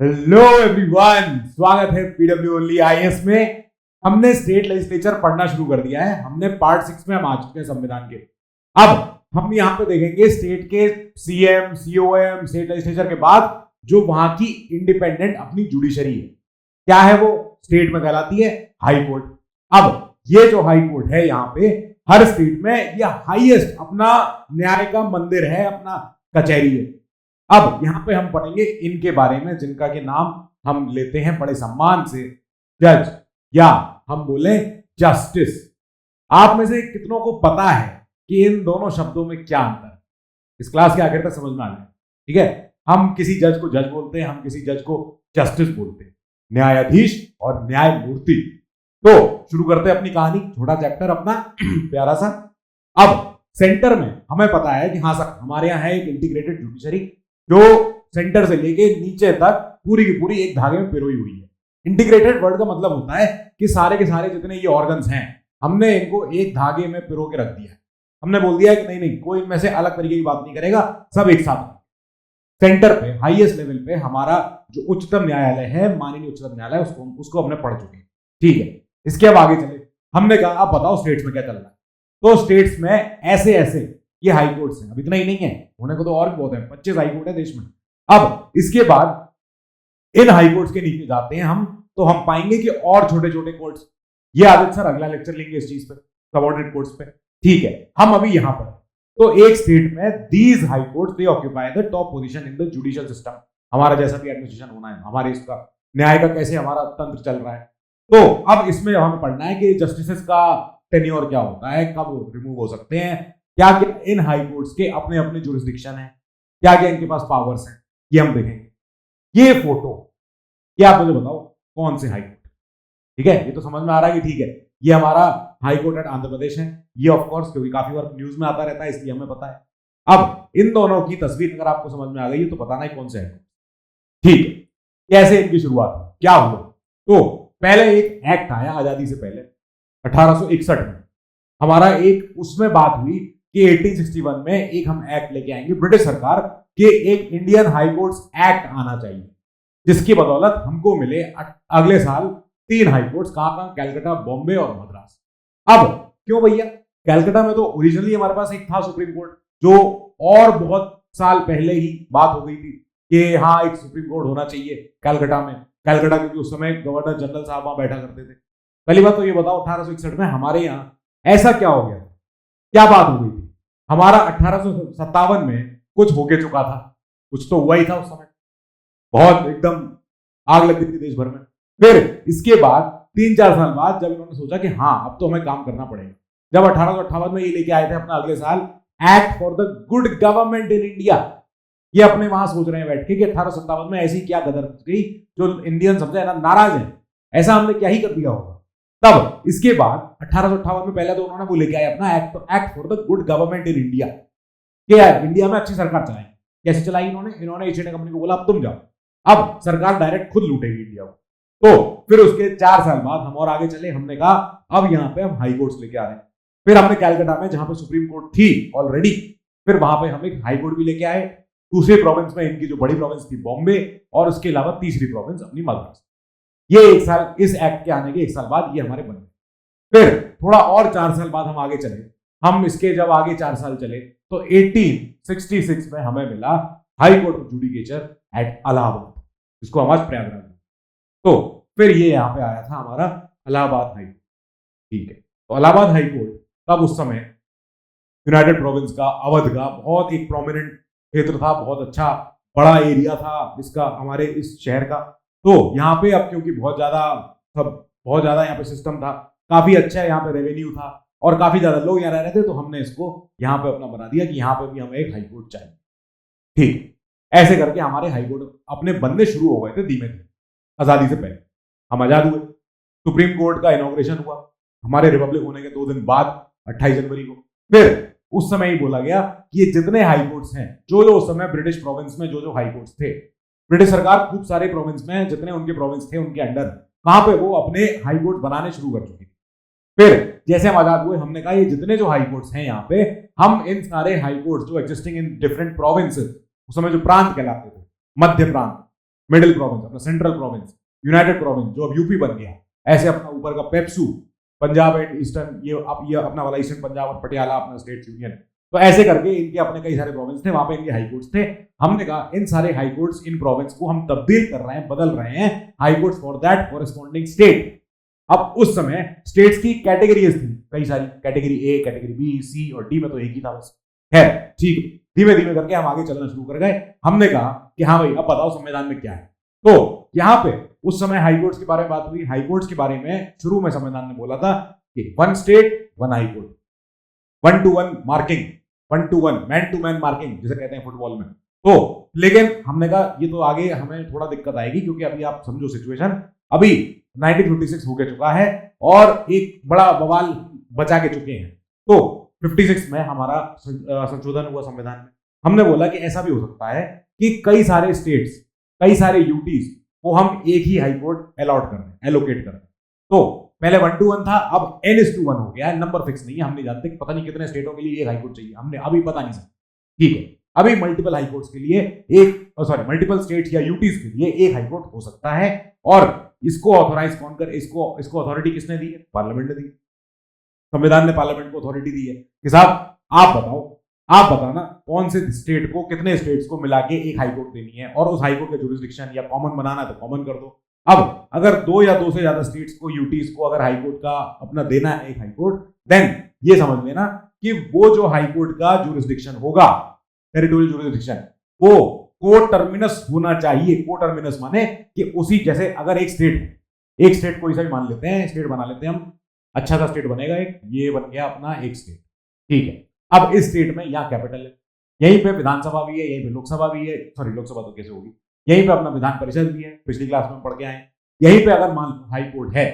Hello everyone, स्वागत है PW only IAS में। हमने स्टेट लेजिस्लेचर पढ़ना शुरू कर दिया है। हमने पार्ट 6 में हम आ चुके हैं संविधान के। अब हम यहाँ पे देखेंगे स्टेट के सीएम, सीओएम, स्टेट लेजिस्लेचर के बाद जो वहां की इंडिपेंडेंट अपनी जुडिशरी है, क्या है वो स्टेट में कहलाती है हाई कोर्ट। अब ये जो हाई कोर्ट है यहाँ पे हर स्टेट में ये हाईएस्ट अपना न्याय का मंदिर है, अपना कचहरी है। अब यहां पे हम पढ़ेंगे इनके बारे में जिनका के नाम हम लेते हैं बड़े सम्मान से, जज या हम बोले जस्टिस। आप में से कितनों को पता है कि इन दोनों शब्दों में क्या अंतर है? इस क्लास के आखिर तक समझ में आ जाए, ठीक है। हम किसी जज को जज बोलते हैं, हम किसी जज को जस्टिस बोलते हैं, न्यायाधीश और न्यायमूर्ति। तो शुरू करते हैं अपनी कहानी, छोटा चैप्टर अपना प्यारा सा। अब सेंटर में हमें पता है कि हाँ सर हमारे यहाँ है एक इंटीग्रेटेड जुडिशरी जो सेंटर से लेके नीचे तक पूरी की पूरी एक धागे में पिरोई हुई है। इंटीग्रेटेड वर्ड का मतलब होता है कि सारे के सारे जितने ये ऑर्गन्स हैं हमने इनको एक धागे में पिरो के रख दिया है। हमने बोल दिया है कि नहीं नहीं कोई इनमें से अलग तरीके की बात नहीं करेगा, सब एक साथ। सेंटर पे हाईएस्ट लेवल पे हमारा जो उच्चतम न्यायालय है, माननीय उच्चतम न्यायालय, उसको हमने पढ़ चुके हैं, ठीक है। इसके अब आगे चले। हमने कहा आप बताओ स्टेट्स में क्या चल रहा है। तो स्टेट्स में ऐसे ऐसे ये हाई कोर्ट्स हैं। अब इतना ही नहीं है, होने को तो और भी बहुत है, 25 हाई कोर्ट है देश में। अब इसके बाद इन हाई कोर्ट्स के नीचे जाते हैं हम, तो हम पाएंगे कि और छोटे छोटे कोर्ट्स। ये आदित्य सर अगला लेक्चर लेंगे इस चीज पे, सबऑर्डिनेट कोर्ट्स पे, ठीक है। हम अभी यहां पर तो एक स्टेट में these high courts they occupy the top position in the judicial system. हमारा जैसा भी एडमिनिस्ट्रेशन होना है, हमारे इसका न्याय का कैसे हमारा तंत्र चल रहा है। तो अब इसमें हमें पढ़ना है कि जस्टिस का टेन्योर क्या होता है, कब रिमूव हो सकते हैं, क्या क्या इन हाई कोर्ट्स के अपने अपने जुरिस्डिक्शन है, क्या क्या इनके पास पावर्स हैं, ये हम देखेंगे। ये फोटो, ये आप मुझे बताओ कौन से हाई कोर्ट, ठीक है। ये तो समझ में आ रहा है कि ठीक है ये हमारा high court at Andhra Pradesh है। ये ऑफ कोर्स क्योंकि काफी बार न्यूज में आता रहता है इसलिए हमें पता है। अब इन दोनों की तस्वीर अगर आपको समझ में आ गई है तो बताना है कौन से है, ठीक है। कैसे इनकी शुरुआत हुई, क्या हुआ। तो पहले एक एक्ट आया आजादी से पहले 1861 में। हमारा एक उसमें बात हुई कि 1861 में एक हम एक्ट लेके आएंगे ब्रिटिश सरकार के, एक इंडियन हाई कोर्ट्स एक्ट आना चाहिए, जिसकी बदौलत हमको मिले अगले साल 3 हाई कोर्ट्स। कहां, कैलकाटा, बॉम्बे और मद्रास। अब क्यों भैया, कैलकाटा में तो ओरिजिनली हमारे पास एक था सुप्रीम कोर्ट, जो और बहुत साल पहले ही बात हो गई थी कि हाँ एक सुप्रीम कोर्ट होना चाहिए कैलकाटा में। कैलकाटा क्योंकि उस समय गवर्नर जनरल साहब वहां बैठा करते थे। पहली बात तो ये बताओ 1861 में हमारे यहाँ ऐसा क्या हो गया, क्या बात हो गई थी। हमारा 1857 में कुछ होके चुका था, कुछ तो हुआ ही था उस समय, बहुत एकदम आग लग गई थी देश भर में। फिर इसके बाद 3-4 साल बाद जब इन्होंने सोचा कि हाँ अब तो हमें काम करना पड़ेगा, जब 1858 में ये लेके आए थे अपना अगले साल act for the good government in India. ये अपने वहां सोच रहे हैं बैठ के कि 1857 में ऐसी क्या गदर गई जो इंडियन समझे ना नाराज है, ऐसा हमने क्या ही कर दिया होगा। तब इसके बाद 1858 में पहले तो उन्होंने वो लेके आए अपना act for the good government in India, कि यार इंडिया में अच्छी सरकार चलाएं। कैसे चलाई इन्होंने ईस्ट इंडिया कंपनी को बोला अब तुम जाओ, अब सरकार डायरेक्ट खुद लूटेगी इंडिया को। तो फिर उसके 4 साल बाद हम और आगे चले, हमने कहा अब यहाँ पे हम हाई कोर्ट्स लेके आ रहे हैं। फिर हमने कैलकाटा में जहां पे सुप्रीम कोर्ट थी ऑलरेडी, फिर वहां पे हम एक हाई कोर्ट भी लेके आए। दूसरी प्रोविंस में इनकी जो बड़ी प्रोविंस थी बॉम्बे, और उसके अलावा तीसरी प्रोविंस अपनी मद्रास। ये एक साल, इस एक्ट के आने के 1 साल बाद ये हमारे बने। फिर थोड़ा और 4 साल बाद हम आगे चले, हम इसके जब आगे 4 साल चले तो 1866 में हमें मिला high court of judicature at Allahabad, जिसको हम आज प्रयागराज। तो फिर ये यहाँ पे आया था हमारा इलाहाबाद हाई कोर्ट, ठीक है। तो इलाहाबाद हाई कोर्ट तब उस समय यूनाइटेड प्रोविंस का, अवध का बहुत एक प्रोमिनेंट क्षेत्र था, बहुत अच्छा बड़ा एरिया था इसका, हमारे इस शहर का। तो यहाँ पे अब क्योंकि बहुत ज्यादा यहाँ पे सिस्टम था, काफी अच्छा यहाँ पे रेवेन्यू था और काफी ज्यादा लोग यहाँ रह रहे थे, तो हमने इसको यहाँ पे अपना बना दिया कि यहाँ पे भी हमें एक हाई कोर्ट चाहिए, ठीक। ऐसे करके हमारे हाई कोर्ट अपने बनने शुरू हो गए थे धीमे धीमे। आजादी से पहले हम आजाद हुए, सुप्रीम कोर्ट का इनॉग्रेशन हुआ हमारे रिपब्लिक होने के 2 दिन बाद 28 जनवरी को। फिर उस समय ही बोला गया कि ये जितने हाई कोर्ट्स हैं, जो उस समय ब्रिटिश प्रोविंस में जो हाई कोर्ट्स थे, ब्रिटिश सरकार खूब सारे प्रोविंस में जितने उनके प्रोविंस थे उनके अंडर वहां पे वो अपने हाई कोर्ट बनाने शुरू कर चुके थे। फिर जैसे हम आजाद हुए हमने कहा ये जितने जो हाई कोर्ट्स हैं यहाँ पे, हम इन सारे हाई कोर्ट्स जो एग्जिस्टिंग इन डिफरेंट प्रोविंसेस, उस समय जो प्रांत कहलाते थे, मध्य प्रांत, मिडिल प्रोविंस अपना सेंट्रल प्रोविंस, यूनाइटेड प्रोविंस जो अब यूपी बन गया, ऐसे अपना ऊपर का पेप्सू, पंजाब एंड ईस्टर्न, ये अपना वाला ईस्टर्न पंजाब और पटियाला अपना स्टेट यूनियन। तो ऐसे करके इनके अपने कई सारे प्रोविंस थे, वहां पे इनके हाई कोर्ट्स थे। हमने कहा इन सारे हाई कोर्ट्स, इन प्रोविंस को हम तब्दील कर रहे हैं, बदल रहे हैं high courts for that corresponding state. अब उस समय स्टेट्स की कैटेगरीज थी कई सारी, कैटेगरी ए, कैटेगरी बी, सी और डी में तो एक ही था बस। है ठीक, धीमे धीमे करके हम आगे चलना शुरू कर गए। हमने कहा कि हाँ भाई अब बताओ संविधान में क्या है। तो यहाँ पे उस समय हाई कोर्ट्स के बारे में बात हुई। हाई कोर्ट्स के बारे में शुरू में संविधान ने बोला था कि 1 state 1 high court, 1-to-1 marking, 1-to-1 man to man marking जिसे कहते हैं फुटबॉल में। तो लेकिन हमने कहा ये तो आगे हमें थोड़ा दिक्कत आएगी, क्योंकि अभी आप समझो सिचुएशन, अभी 1956 हो गया चुका है और एक बड़ा बवाल बचा के चुके हैं। तो 56 में हमारा संशोधन हुआ संविधान में। हमने बोला कि ऐसा भी हो सकता है कि कई सारे स्टेट्स, कई सारे यूटीज को हम एक ही हाई कोर्ट अलॉट कर दें, एलोकेट कर दें। तो पहले 1-to-1 था, अब N-1 हो गया है, नंबर फिक्स नहीं है। हम नहीं जानते, पता नहीं कितने स्टेटों के लिए एक हाई कोर्ट चाहिए, हमने अभी पता नहीं सकते। ठीक है, अभी मल्टीपल हाई कोर्ट्स के लिए मल्टीपल स्टेट्स या यूटीज के लिए एक हाई कोर्ट हो सकता है। और इसको ऑथोराइज कौन कर, इसको अथॉरिटी किसने दी है? पार्लियामेंट ने दी। संविधान ने पार्लियामेंट को अथॉरिटी दी है कि साहब आप बताना कौन से स्टेट को, कितने स्टेट्स को मिला के एक हाई कोर्ट देनी है, और उस हाई कोर्ट का जुरिस्डिक्शन या कॉमन बनाना है तो कॉमन कर दो। अब अगर 2 या 2 से ज्यादा स्टेट्स को, यूटीज को अगर हाई कोर्ट का अपना देना है एक हाई कोर्ट, देन ये समझ लेना कि वो जो हाई कोर्ट का जुरिस्डिक्शन होगा, टेरिटोरियल जुरिस्डिक्शन, वो को टर्मिनस होना चाहिए। को टर्मिनस माने कि उसी, जैसे अगर एक स्टेट कोई सा भी मान लेते हैं, स्टेट बना लेते हैं हम, अच्छा सा स्टेट बनेगा एक, ये बन गया अपना एक स्टेट। ठीक है, अब इस स्टेट में यहाँ कैपिटल है, यहीं पे विधानसभा भी है, यहीं पे लोकसभा भी है, सॉरी लोकसभा तो कैसे होगी, यहीं पे अपना विधान परिषद भी है, पिछली क्लास में पढ़ के आए। यहीं पे अगर मान लो हाई कोर्ट है,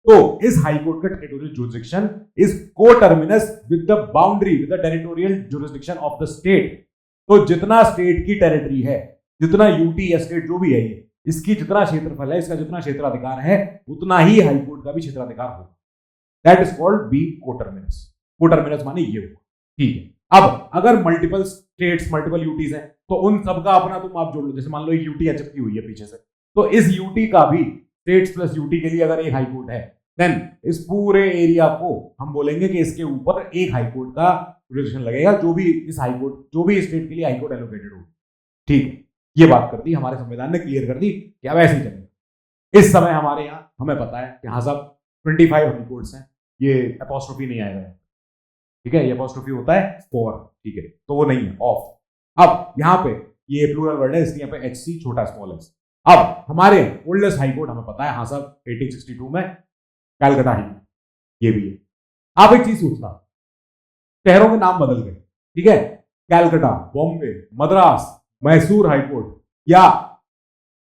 तो इस हाई कोर्ट का टेरिटोरियल जुरिस्डिक्शन इज को terminus with the boundary, with the territorial jurisdiction of the state. तो जितना स्टेट की टेरिटरी है, जितना यूटी या स्टेट जो भी है, ये इसकी जितना क्षेत्रफल है, इसका जितना क्षेत्राधिकार है, उतना ही हाई कोर्ट का भी क्षेत्राधिकार होगा। That is called be coterminous. Coterminous माने ये हुआ। ठीक है, अब अगर मल्टीपल स्टेट्स, मल्टीपल यूटीज हैं, तो उन सबका अपना तुम आप जोड़ लो। जैसे मान लो एक यूटी चिपकी हुई है पीछे से, तो इस यूटी का भी, स्टेट्स प्लस यूटी के लिए अगर एक हाई कोर्ट है, देन इस पूरे एरिया को हम बोलेंगे कि इसके ऊपर एक हाई कोर्ट का जुरिस्डिक्शन लगेगा, जो भी इस हाई कोर्ट, जो भी स्टेट के लिए हाई कोर्ट एलोकेटेड हो। ठीक है, ये बात कर दी हमारे संविधान ने, क्लियर कर दी कि अब ऐसे ही चलेगा। इस समय हमारे यहाँ हमें पता है कि हाँ साहब 25 हाई कोर्ट्स हैं, ये एपोस्ट्रोफी नहीं आएगा, ठीक है, ये एपोस्ट्रोफी होता है फॉर, ठीक है, तो वो नहीं है, ऑफ। अब यहाँ पे ये प्लूरल वर्ड है, इसलिए यहाँ पे HC छोटा स्मॉल है। अब हमारे ओल्डेस्ट हाई कोर्ट हमें पता है, हाँ साहब 1862 में कैलकाटा हाई कोर्ट, ये भी है। आप एक चीज सोचना, शहरों के नाम बदल गए, ठीक है, कैलकाटा, बॉम्बे, मद्रास, मैसूर हाई कोर्ट या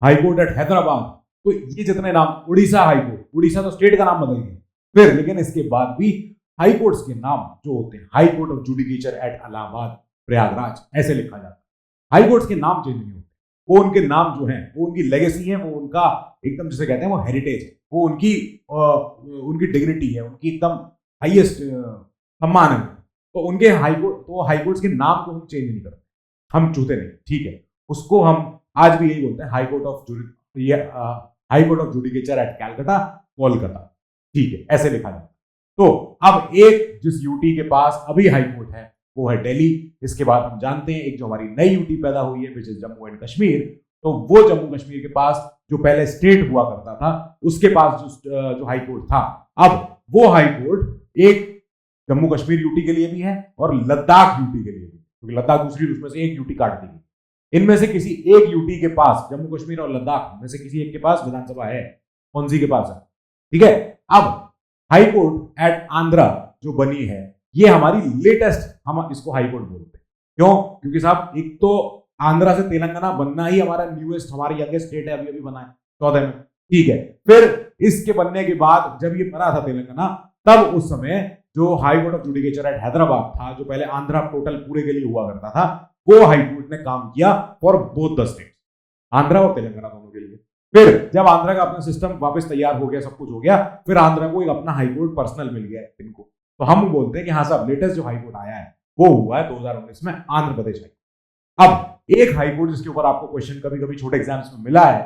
हाई कोर्ट एट हैदराबाद, तो ये जितने नाम, उड़ीसा हाई कोर्ट, उड़ीसा तो स्टेट का नाम बदल गया फिर, लेकिन इसके बाद भी हाई कोर्ट्स के नाम जो होते हैं, high court of judicature at Allahabad, Prayagraj, ऐसे लिखा जाता है। हाई कोर्ट्स के नाम चेंज नहीं होते, वो उनके नाम जो हैं, वो उनकी लेगेसी है, वो उनका एकदम जिसे कहते हैं वो हेरिटेज है, वो उनकी डिग्निटी है, उनकी एकदम हाईएस्ट सम्मान है। तो उनके हाई कोर्ट्स के नाम को हम चेंज नहीं करते, हम छूते नहीं, ठीक है। उसको हम आज भी यही बोलते हैं, high court of judicature at Calcutta, Kolkata, ठीक है, ऐसे लिखा जाता है। तो अब एक जिस यूटी के पास अभी हाई कोर्ट है वो है दिल्ली। इसके बाद हम जानते हैं एक जो हमारी नई यूटी पैदा हुई है, which is Jammu and Kashmir. तो वो जम्मू कश्मीर के पास जो पहले स्टेट हुआ करता था, उसके पास जो हाई कोर्ट था, अब वो हाई कोर्ट एक जम्मू कश्मीर यूटी के लिए भी है और लद्दाख यूटी के लिए भी, क्योंकि लद्दाख दूसरी, उसमें से एक यूटी काट दी गई। इनमें से किसी एक यूटी के पास, जम्मू कश्मीर और लद्दाख में से किसी एक के पास विधानसभा है, कौन सी के पास है, ठीक है। अब हाई कोर्ट एट आंध्रा जो बनी है, ये हमारी लेटेस्ट, हम इसको हाई कोर्ट बोलते हैं। क्यों? क्योंकि साहब एक तो आंध्रा से तेलंगाना बनना ही हमारा न्यूएस्ट, हमारी यंगेस्ट स्टेट है, अभी अभी बना है 14 में, ठीक है। फिर इसके बनने के बाद जब ये बना था तेलंगाना, तब उस समय जो high court of judicature at Hyderabad था, जो पहले आंध्रा टोटल पूरे के लिए हुआ करता था, वो हाई कोर्ट ने काम किया for both the state, Andhra और तेलंगाना दोनों के लिए। फिर जब आंध्रा का अपना सिस्टम वापस तैयार हो गया, सब कुछ हो गया, फिर आंध्रा को एक अपना हाई कोर्ट पर्सनल मिल गया इनको। तो हम बोलते हैं कि हाँ साहब लेटेस्ट जो हाई कोर्ट आया है वो हुआ है 2019 में आंध्र प्रदेश हाई। अब एक हाई कोर्ट जिसके ऊपर आपको क्वेश्चन कभी कभी छोटे एग्जाम्स में मिला है,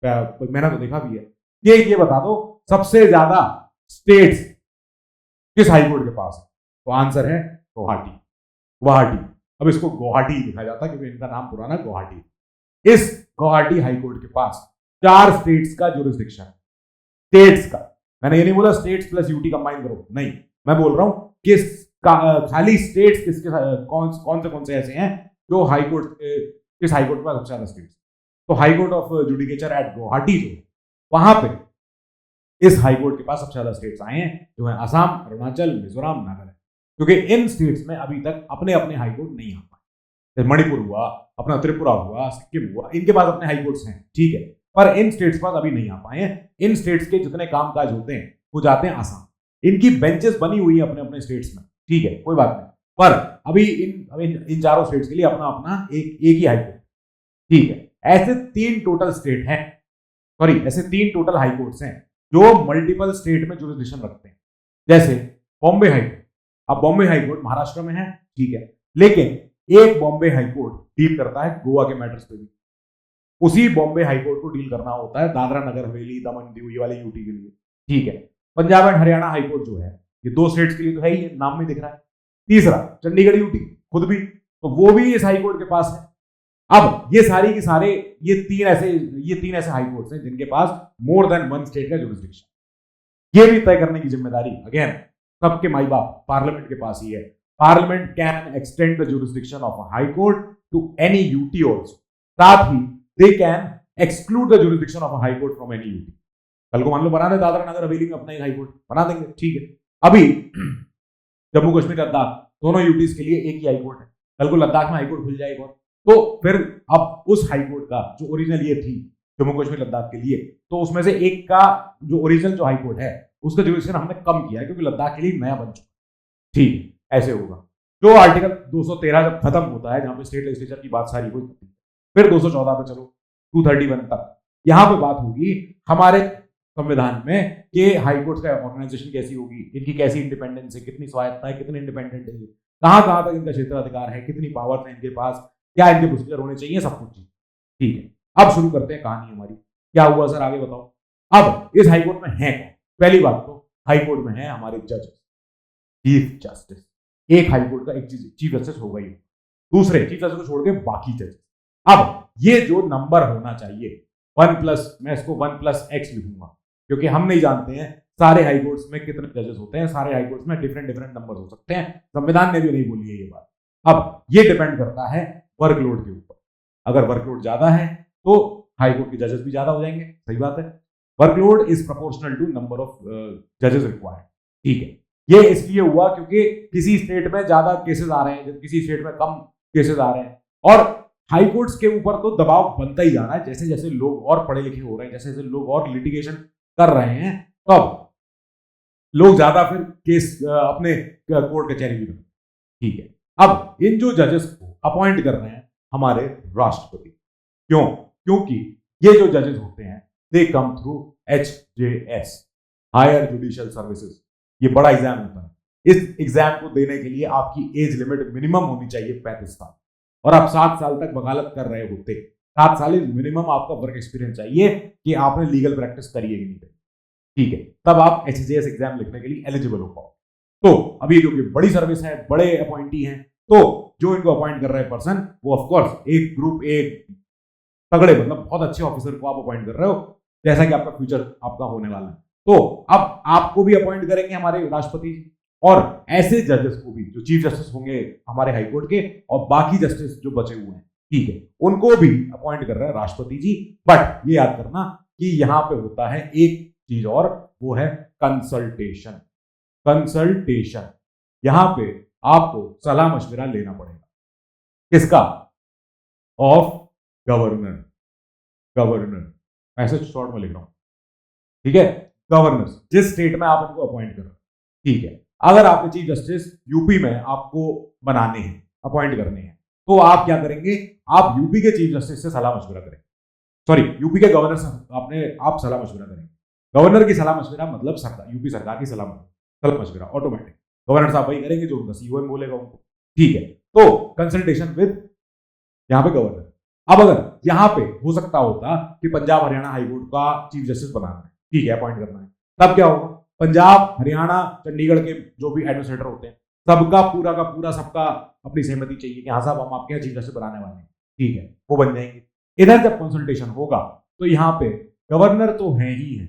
मैंने तो देखा भी है। ये बता दो सबसे ज्यादा स्टेट्स किस हाई कोर्ट के पास है? तो आंसर है गुवाहाटी। गुवाहाटी। अब इसको गुवाहाटी लिखा जाता है क्योंकि इनका नाम पुराना गुवाहाटी। इस गुवाहाटी हाई कोर्ट के पास 4 स्टेट्स का जुरिस्डिक्शन। स्टेट्स का, मैंने ये नहीं बोला स्टेट्स प्लस यूटी कंबाइन करो, नहीं, मैं बोल रहा हूं कि खाली स्टेट्स किसके कौन से ऐसे हैं जो हाई कोर्ट, किस हाई कोर्ट के पास सबसे ज्यादा स्टेट्स। तो high court of judicature at Guwahati जो वहां पे इस हाई कोर्ट के पास सबसे ज्यादा स्टेट्स आए हैं, जो है असम, अरुणाचल, मिजोरम, नागालैंड। क्योंकि इन स्टेट्स में अभी तक अपने अपने हाई कोर्ट नहीं आ पाए। मणिपुर हुआ, अपना त्रिपुरा हुआ, सिक्किम हुआ, इनके पास अपने हाई कोर्ट्स हैं, ठीक है, पर इन स्टेट्स के पास अभी नहीं आ पाए हैं। इन स्टेट्स के जितने कामकाज होते हैं वो जाते हैं असम। इनकी बेंचेस बनी हुई है अपने अपने स्टेट्स में, ठीक है, कोई बात नहीं, पर अभी इन चारों स्टेट्स के लिए अपना अपना एक ही हाई कोर्ट, ठीक है। ऐसे 3 टोटल स्टेट हैं, सॉरी ऐसे 3 टोटल हाई कोर्ट्स हैं जो मल्टीपल स्टेट में जुरिस्डिक्शन रखते हैं। जैसे बॉम्बे हाई कोर्ट, अब बॉम्बे हाई कोर्ट महाराष्ट्र में है, ठीक है, लेकिन एक बॉम्बे हाई कोर्ट डील करता है गोवा के मैटर्स पे भी। उसी बॉम्बे हाई कोर्ट को डील करना होता है दादरा नगर हवेली, दमन दीव, ये वाले यूटी के लिए, ठीक है। Punjab and Haryana high court जो है ये 2 स्टेट्स के लिए तो है ही, नाम में दिख रहा है। तीसरा चंडीगढ़ यूटी खुद भी, तो वो भी इस हाई कोर्ट के पास है। अब ये सारी के सारे ये तीन ऐसे हाई कोर्ट्स हैं जिनके पास मोर देन 1 स्टेट का जुरिस्डिक्शन। ये भी तय करने की जिम्मेदारी अगेन सबके माई बाप पार्लियामेंट के पास ही है। Parliament can extend the jurisdiction of a high court to any UT also. साथ ही they can exclude the jurisdiction of a high court from any UT. कल को मान लो बना दे दादरा नगर हवेली में अपना एक हाई कोर्ट बना देंगे, ठीक है। अभी जम्मू कश्मीर लद्दाख दोनों यूटीज के लिए एक ही हाई कोर्ट है, कल को लद्दाख में हाई कोर्ट खुल जाएगा, तो फिर अब उस हाई कोर्ट का जो ओरिजिनल ये थी जम्मू कश्मीर लद्दाख के लिए, तो उसमें से एक का जो ओरिजिनल जो हाई कोर्ट है उसका जुरिस्डिक्शन हमने कम किया है क्योंकि लद्दाख के लिए नया बन चुका, ठीक, ऐसे होगा। जो आर्टिकल 213 जब खत्म होता है, जहां पे स्टेट लेजिस्लेचर की बात सारी हो जाती है, फिर 214 पे चलो 231 तक, यहां पे बात होगी हमारे संविधान में कि हाई कोर्ट का ऑर्गेनाइजेशन कैसी होगी, इनकी कैसी इंडिपेंडेंस है, कितनी स्वायत्ता है, कितनी इंडिपेंडेंट है, कहां कहां तक इनका क्षेत्राधिकार है, कितनी पावर्स है इनके पास, क्या इनके प्रोसीजर होने चाहिए, सब कुछ, ठीक है। अब शुरू करते हैं कहानी हमारी। क्या हुआ सर, आगे बताओ। अब इस हाई कोर्ट में है कौन? पहली बात तो हाई कोर्ट में है हमारे जज, चीफ जस्टिस। एक हाई कोर्ट का एक चीफ जस्टिस होगा ही, दूसरे चीफ जस्टिस को छोड़ के बाकी जज। अब ये जो नंबर होना चाहिए 1+, मैं इसको 1+X लिखूंगा क्योंकि हम नहीं जानते हैं सारे हाई कोर्ट्स में कितने जजेस होते हैं, सारे हाई कोर्ट्स में डिफरेंट नंबर हो सकते हैं, संविधान ने भी नहीं बोली है ये बात। अब ये डिपेंड करता है वर्कलोड के ऊपर। अगर वर्कलोड ज्यादा है तो हाई कोर्ट के जजेस भी ज्यादा हो जाएंगे, सही बात है। Workload is proportional to number of जजेस रिक्वायर्ड, ठीक है। ये इसलिए हुआ क्योंकि किसी स्टेट में ज्यादा केसेस आ रहे हैं, किसी स्टेट में कम केसेस आ रहे हैं, और हाई कोर्ट्स के ऊपर तो दबाव बनता ही जा रहा है। जैसे जैसे लोग और पढ़े लिखे हो रहे हैं, जैसे जैसे लोग और लिटिगेशन कर रहे हैं, तब लोग ज्यादा फिर केस अपने कोर्ट कचहरी में, ठीक है। अब इन जो जजेस को अपॉइंट कर रहे हैं हमारे राष्ट्रपति, क्यों? क्योंकि ये जो जजेस होते हैं they come through HJS, higher judicial services. ये बड़ा एग्जाम होता है। इस एग्जाम को देने के लिए आपकी एज लिमिट मिनिमम होनी चाहिए 35 साल, और आप 7 साल तक वकालत कर रहे होते, 7 साल मिनिमम आपका वर्क एक्सपीरियंस चाहिए कि आपने लीगल प्रैक्टिस करी है कि नहीं करी, ठीक है, तब आप HJS एग्जाम लिखने के लिए एलिजिबल हो पाओ। तो अभी जो कि बड़ी सर्विस है, बड़े अपॉइंटी हैं, तो जो इनको अपॉइंट कर रहे हैं पर्सन, वो ऑफकोर्स एक ग्रुप एक तगड़े, मतलब बहुत अच्छे ऑफिसर को आप अपॉइंट कर रहे हो, जैसा कि आपका फ्यूचर आपका होने वाला है। तो अब आपको भी अपॉइंट करेंगे हमारे राष्ट्रपति जी, और ऐसे जजेस को भी जो चीफ जस्टिस होंगे हमारे हाईकोर्ट के, और बाकी जस्टिस जो बचे हुए हैं, ठीक है, उनको भी अपॉइंट कर रहे हैं राष्ट्रपति जी। बट ये याद करना कि यहां पे होता है एक चीज और, वो है कंसल्टेशन। कंसल्टेशन, यहां पे आपको सलाह मशविरा लेना पड़ेगा, किसका? Of governor. गवर्नर, ऐसे शॉर्ट में लिख रहा हूं, ठीक है, गवर्नर्स, जिस स्टेट में आप उनको अपॉइंट कर रहे हो, ठीक है। अगर आपके चीफ जस्टिस यूपी में आपको बनाने हैं, अपॉइंट करने हैं, तो आप क्या करेंगे? आप यूपी के चीफ जस्टिस से सलाह मशविरा करेंगे, सॉरी यूपी के गवर्नर से आप सलाह मशविरा करेंगे। गवर्नर की सलाह मशविरा मतलब सरकार, यूपी सरकार की सलाह मशविरा ऑटोमेटिक गवर्नर साहब वही करेंगे जो उनका सीओएम बोलेगा उनको, ठीक है। तो कंसल्टेशन विद, यहां पे गवर्नर, अब अगर यहां पे हो सकता होता कि पंजाब हरियाणा हाईकोर्ट का चीफ जस्टिस बनाना है, ठीक है, अपॉइंट करना है, तब क्या होगा, पंजाब हरियाणा चंडीगढ़ के जो भी एडमिनिस्ट्रेटर होते हैं सबका पूरा का पूरा सबका अपनी सहमति चाहिए कि हाँ साहब हम आपके यहाँ चीफ जस्टिस बनाने वाले हैं, ठीक है, वो बन जाएंगे। इधर जब कंसल्टेशन होगा तो यहाँ पे गवर्नर तो है ही है,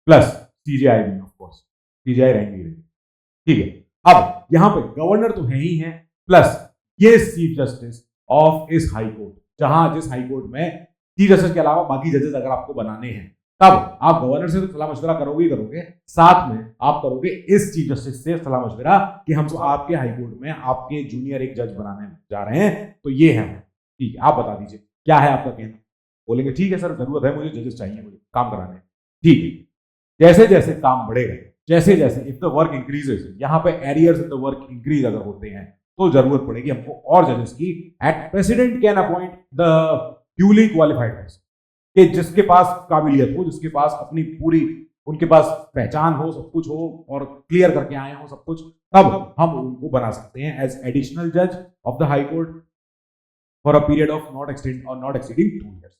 प्लस सीजेआई भी, ऑफ कोर्स सीजेआई रहेंगे, ठीक है। अब यहां पे गवर्नर तो है ही है, प्लस ये चीफ जस्टिस ऑफ इस हाई कोर्ट, जहां जिस हाई कोर्ट में चीफ जस्टिस के अलावा बाकी जजेस अगर आपको बनाने हैं, तब आप गवर्नर से तो सलाह मशवरा करोगे ही करोगे, साथ में आप करोगे इस चीफ जस्टिस से सलाह मशवरा कि हम आपके हाई कोर्ट में आपके जूनियर एक जज बनाने जा रहे हैं, तो ये है, ठीक है, आप बता दीजिए क्या है आपका कहना। बोलेंगे ठीक है सर, जरूरत है, मुझे जजेस चाहिए, मुझे काम कराने, ठीक है। जैसे जैसे काम बढ़ेगा, जैसे जैसे इफ द वर्क इंक्रीजेस, यहाँ पे arrears in the work increase अगर होते हैं तो जरूरत पड़ेगी हमको और जजेस की। At president can appoint the duly qualified person, कि जिसके पास काबिलियत हो, जिसके पास अपनी पूरी उनके पास पहचान हो, सब कुछ हो और क्लियर करके आए हो सब कुछ, तब हम उनको बना सकते हैं एज एडिशनल जज of the high court for a period of not exceeding 2 years।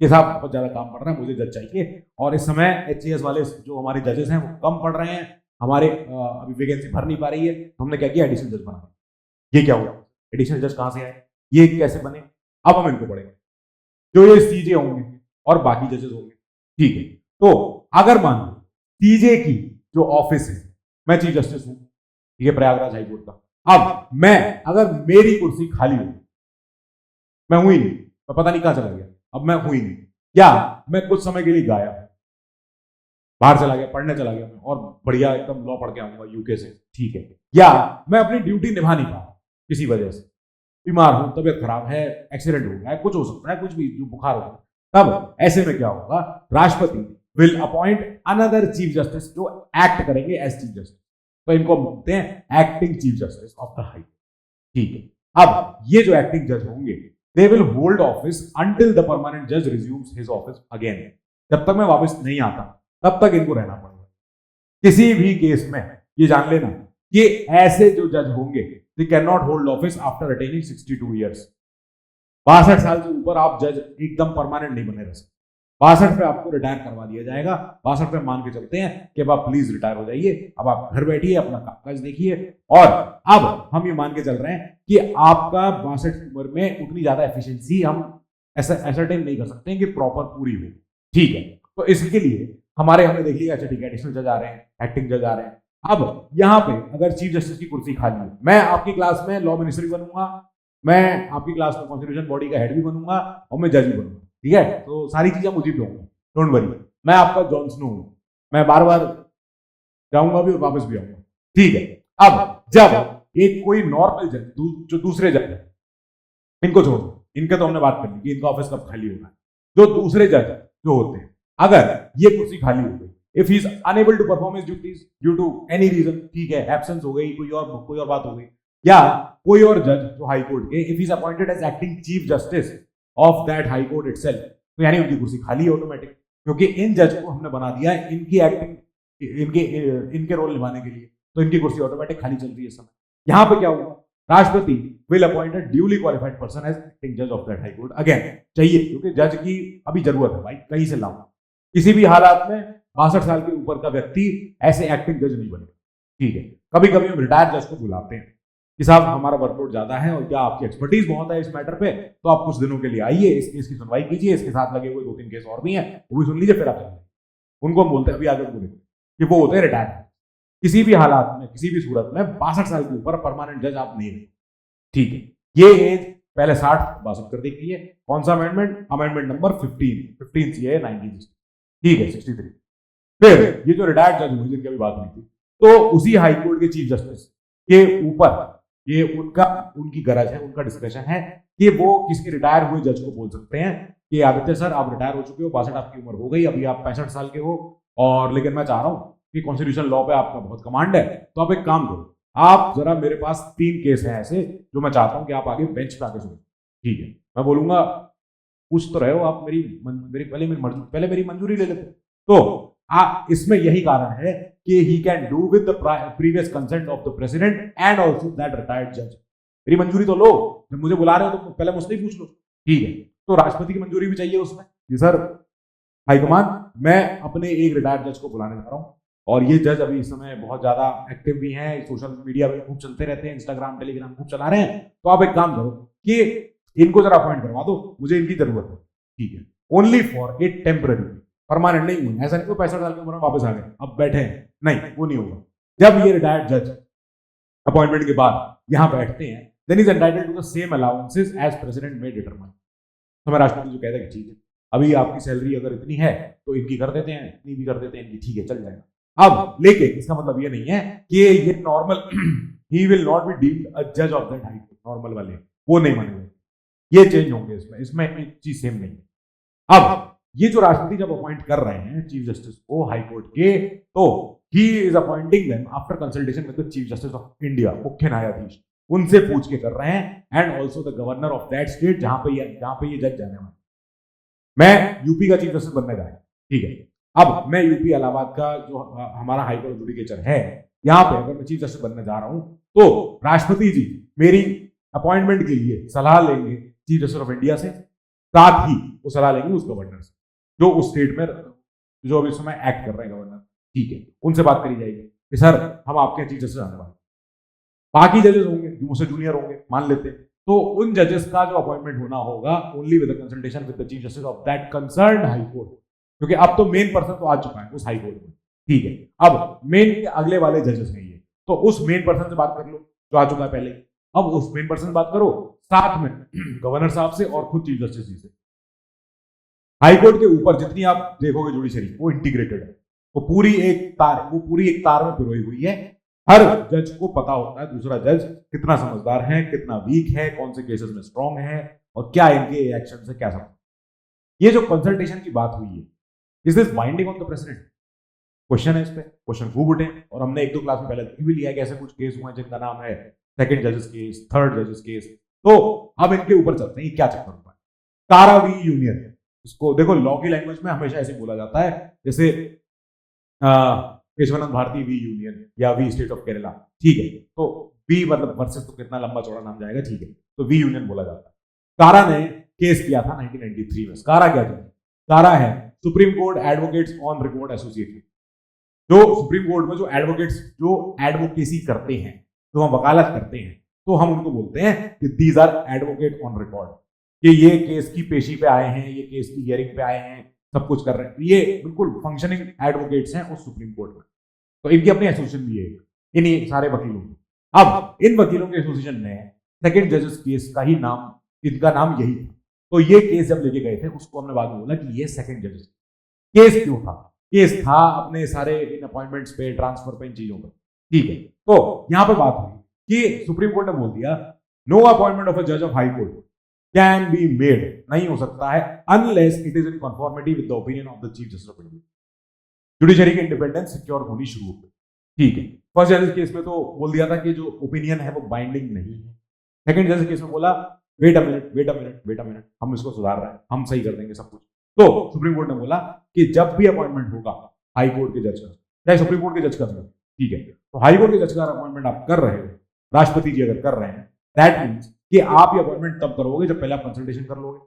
कि साहब बहुत ज्यादा काम पड़ रहा है, मुझे जज चाहिए, और इस समय HCS वाले जो हमारे जजेस हैं वो कम पड़ रहे हैं, हमारे अभी वैकेंसी भर नहीं पा रही है, तो हमने क्या किया, एडिशनल जज बना। ये क्या हुआ, एडिशनल जज कहां से आए, ये कैसे बने, अब हम इनको पढ़ेंगे, जो ये सीजे होंगे और बाकी जजेस होंगे, ठीक है। तो अगर मान लो सीजे की जो ऑफिस है, मैं चीफ जस्टिस हूं, ठीक है, प्रयागराज हाईकोर्ट का, अब मैं अगर मेरी कुर्सी खाली हो, मैं हुई नहीं, मैं पता नहीं कहां चला गया, अब मैं हुई नहीं, या मैं कुछ समय के लिए गाया, बाहर चला गया, पढ़ने चला गया मैं, और बढ़िया एकदम लॉ पढ़ के आऊंगा यूके से, ठीक है, या मैं अपनी ड्यूटी निभा नहीं पा किसी वजह से, बीमार हूं, तबियत खराब है, एक्सीडेंट हो गया है, कुछ हो सकता है, कुछ भी, जो बुखार हो गया, तब ऐसे में क्या होगा, राष्ट्रपति will appoint another chief justice जो एक्ट करेंगे एज चीफ जस्टिस, तो इनको बोलते हैं acting chief justice of the high, ठीक है। अब ये जो एक्टिंग जज होंगे, they will hold office until the permanent जज रिज्यूम्स हिज ऑफिस अगेन, जब तक मैं वापस नहीं आता तब तक इनको रहना पड़ेगा। किसी भी केस में ये जान लेना कि ऐसे जो जज होंगे, दे can not hold office after attaining 62 years। 62 साल से ऊपर आप जज एकदम परमानेंट नहीं बने रह सकते, 62 पे आपको रिटायर करवा दिया जाएगा। 62 पे मान के चलते हैं कि अब आप प्लीज रिटायर हो जाइए, अब आप घर बैठिए, अपना कामकाज देखिए, और अब हम ये मान के चल रहे हैं कि आपका 62 की उम्र में उतनी ज्यादा एफिशिएंसी हम एसरटेन नहीं कर सकते हैं कि प्रॉपर पूरी हो, ठीक है। तो इसके लिए हमने देख लिया, अच्छा ठीक है, एडिशनल जज आ रहे हैं, एक्टिंग जज आ रहे हैं। अब यहाँ पे अगर चीफ जस्टिस की कुर्सी खाली है, मैं आपकी क्लास में लॉ मिनिस्टर भी बनूंगा, मैं आपकी क्लास में कॉन्स्टिट्यूशन बॉडी का हेड भी बनूंगा, और मैं जज भी बनूंगा, ठीक है। तो सारी चीजें मुझे भी होंगी, डोंट वरी, मैं आपका जॉन स्नो हूं, मैं बार बार जाऊंगा भी और वापस भी आऊंगा, ठीक है। अब जब एक कोई नॉर्मल जज, जो दूसरे जज है, इनको छोड़ो, इनके तो हमने बात कर ली कि इनका ऑफिस कब खाली होगा, जो दूसरे जज जो होते हैं, अगर ये कुर्सी खाली हो गई, if he is unable to perform his duties due to any reason, ठीक है, एब्सेंस हो गई, कोई और बात हो गई, या कोई और जज जो हाई कोर्ट के, if he is appointed as acting chief justice of that high court itself, तो यानी उनकी कुर्सी खाली है ऑटोमेटिक, क्योंकि इन जज को हमने बना दिया है इनकी एक्टिंग, इनके रोल निभाने के लिए, तो इनकी कुर्सी ऑटोमेटिक खाली चल रही है इस समय। यहां पे क्या हुआ, राष्ट्रपति will appoint a duly qualified person as acting जज of that high court again, चाहिए, क्योंकि जज की अभी जरूरत है भाई, कहीं से लाओ, किसी भी हालात में 62 साल के ऊपर का व्यक्ति ऐसे एक्टिंग जज नहीं बनेगा, ठीक है। कभी कभी हम रिटायर्ड जज को बुलाते हैं कि साहब हमारा वर्कलोड ज्यादा है और क्या आपकी एक्सपर्टीज बहुत है इस मैटर पे, तो आप कुछ दिनों के लिए आइए, इस केस की सुनवाई कीजिए, इसके साथ लगे हुए 2-3 केस और भी हैं, वो भी सुन लीजिए, फिर आप चलिए। उनको हम बोलते हैं, अभी आगे बोले कि वो होते हैं रिटायर्ड। किसी भी हालात में, किसी भी सूरत में 62 साल के ऊपर परमानेंट जज आप नहीं रहे, ठीक है। ये एज पहले 60-62 कर दी गई है, कौन सा अमेंडमेंट, अमेंडमेंट नंबर 15 CA 1960, ठीक है, 63। फिर ये जो रिटायर्ड जज हुए जिनकी अभी बात हुई थी, तो उसी हाई कोर्ट के चीफ जस्टिस के ऊपर ये उनकी गरज है, उनका डिस्क्रेशन है कि वो किसी रिटायर हुए जज को बोल सकते हैं कि आदित्य सर आप रिटायर हो चुके हो, 62 आपकी उम्र हो गई, अभी आप 65 साल के हो, और लेकिन मैं चाह रहा हूं कि कॉन्स्टिट्यूशन लॉ पे आपका बहुत कमांड है, तो आप एक काम करो, आप जरा, मेरे पास 3 केस हैं ऐसे जो मैं चाहता हूं कि आप आगे बेंच पे आके सुनो, ठीक है। मैं बोलूंगा पूछ तो रहे हो आप, पहले मेरी मंजूरी ले लेते, तो इसमें यही कारण है कि he can do with the previous consent of the president and also that retired जज, मेरी मंजूरी तो लो, जब मुझे बुला रहे हो तो पहले मुझसे ही पूछ लो, ठीक है। तो राष्ट्रपति की मंजूरी भी चाहिए उसमें कि सर हाईकमान मैं अपने एक रिटायर्ड जज को बुलाने जा रहा हूँ, और ये जज अभी इस समय बहुत ज्यादा एक्टिव भी हैं, सोशल मीडिया पे खूब चलते रहते हैं, इंस्टाग्राम टेलीग्राम खूब चला रहे हैं, तो आप एक काम करो कि इनको जरा अपॉइंट करवा दो, मुझे इनकी जरूरत है, ठीक है। Only for a temporary, permanent नहीं हुआ, ऐसा नहीं 65 साल की उम्र में वापस आ गए अब बैठे हैं, नहीं वो नहीं होगा। जब ये रिटायर्ड जज अपॉइंटमेंट के बाद यहाँ बैठते हैं, then is entitled to the same allowances as president may determine. तो मैं राष्ट्रपति जो कहता है कि ठीक है अभी आपकी सैलरी अगर इतनी है तो इनकी कर देते हैं, इतनी भी कर देते हैं इनकी, ठीक है चल जाएगा। अब लेकिन इसका मतलब ये नहीं है कि ये नॉर्मल ही will not be deemed a जज of that high court, normal वाले वो नहीं मानेंगे, ये चेंज होंगे इसमें चीज सेम नहीं है। अब ये जो राष्ट्रपति जब अपॉइंट कर रहे हैं चीफ जस्टिस को हाई कोर्ट के, तो he is appointing them after consultation with the chief justice of India, मुख्य न्यायाधीश, उनसे पूछ के कर रहे हैं, and also the governor of that state जहां पे ये जज जाने वाले। मैं यूपी का चीफ जस्टिस बनने जा रहा हूं, ठीक है। अब मैं यूपी इलाहाबाद का जो हमारा हाई कोर्ट जुडिकेचर है, यहाँ पे अगर मैं चीफ जस्टिस बनने जा रहा हूं तो राष्ट्रपति जी मेरी अपॉइंटमेंट के लिए सलाह लेंगे चीफ जस्टिस ऑफ इंडिया से, साथ ही वो सलाह लेंगे उस गवर्नर से जो उस स्टेट में जो अभी समय एक्ट कर रहे हैं गवर्नर, ठीक है। उनसे बात करी जाएगी कि सर हम आपके चीफ जस्टिस आने वाले, बाकी जजेस होंगे जो मुझसे जूनियर होंगे मान लेते हैं, तो उन जजेस का जो अपॉइंटमेंट होना होगा only with the consultation with the chief justice of that concerned high court, क्योंकि अब तो मेन पर्सन तो आ चुका है उस हाई कोर्ट में, ठीक है। अब मेन के अगले वाले जजेस हैं ये, तो उस मेन पर्सन से बात कर लो जो आ चुका है पहले, अब उस मेन पर्सन से बात करो साथ में गवर्नर साहब से और खुद चीफ जस्टिस जी से। हाई कोर्ट के ऊपर जितनी आप देखोगे जुडिशरी वो इंटीग्रेटेड है, वो पूरी एक तार में पिरोई हुई है। हर जज को पता होता है दूसरा जज कितना समझदार है, कितना वीक है, कौन से केसेस में स्ट्रांग है और क्या इनके एक्शन से क्या समझ। ये जो कंसल्टेशन की बात हुई है, is this binding on the president? Question है, इस पे क्वेश्चन खूब उठे और हमने एक दो क्लास में पहले देख भी लिया कि ऐसे कुछ केस हुए जिनका नाम है सेकंड जजेस केस, थर्ड जजेस केस। तो अब इनके ऊपर चलते हैं, क्या चक्कर हुआ है। तारा वी यूनियन, इसको देखो लॉ की लैंग्वेज में हमेशा ऐसे बोला जाता है जैसे केशवानंद भारती वी यूनियन या वी स्टेट ऑफ केरला, ठीक है। तो वी मतलब वर्सेस तो कितना लंबा चौड़ा नाम जाएगा, ठीक है, तो वी यूनियन बोला जाता है। कारा ने केस किया था 1993 में। कारा क्या है? कारा है supreme court advocates on record association, जो सुप्रीम कोर्ट में जो एडवोकेट्स जो एडवोकेसी करते हैं, जो हम वकालत करते हैं, तो हम उनको बोलते हैं कि these are advocate on record, कि ये केस की पेशी पे आए हैं, ये केस की हियरिंग पे आए हैं, सब कुछ कर रहे हैं, ये बिल्कुल फंक्शनिंग एडवोकेट्स हैं उस सुप्रीम कोर्ट में। तो इनकी अपनी एसोसिएशन भी है इन्हीं सारे वकीलों की। अब इन वकीलों के एसोसिएशन ने सेकंड जजेस केस का ही नाम, इनका नाम यही था। तो ये केस जब लेके गए थे उसको हमने बाद में बोला कि ये सेकंड जजेस केस क्यों था। केस था अपने सारे इन अपॉइंटमेंट्स पे, ट्रांसफर पे, इन चीजों पर, ठीक है। तो यहां पर बात हुई कि सुप्रीम कोर्ट ने बोल दिया नो अपॉइंटमेंट ऑफ अ जज of high court can be made, नहीं हो सकता है unless it is in conformity with the opinion of the chief justice of India. Judiciary की इंडिपेंडेंस सिक्योर होनी शुरू हो गई, ठीक है। फर्स्ट जजेस केस में तो बोल दिया था कि जो ओपिनियन है वो बाइंडिंग नहीं है। सेकंड जजेस केस में बोला वेट अ मिनट, हम इसको सुधार रहे हैं, हम सही कर देंगे सब कुछ। तो सुप्रीम कोर्ट ने बोला कि जब भी अपॉइंटमेंट होगा हाई कोर्ट के जज का, चाहे सुप्रीम कोर्ट के जज का भी, ठीक है, तो हाई कोर्ट के जज का अपॉइंटमेंट आप कर रहे हो, राष्ट्रपति जी अगर कर रहे हैं, दैट मीन्स कि आप ये अपॉइंटमेंट तब करोगे जब पहले आप कंसल्टेशन कर लोगे,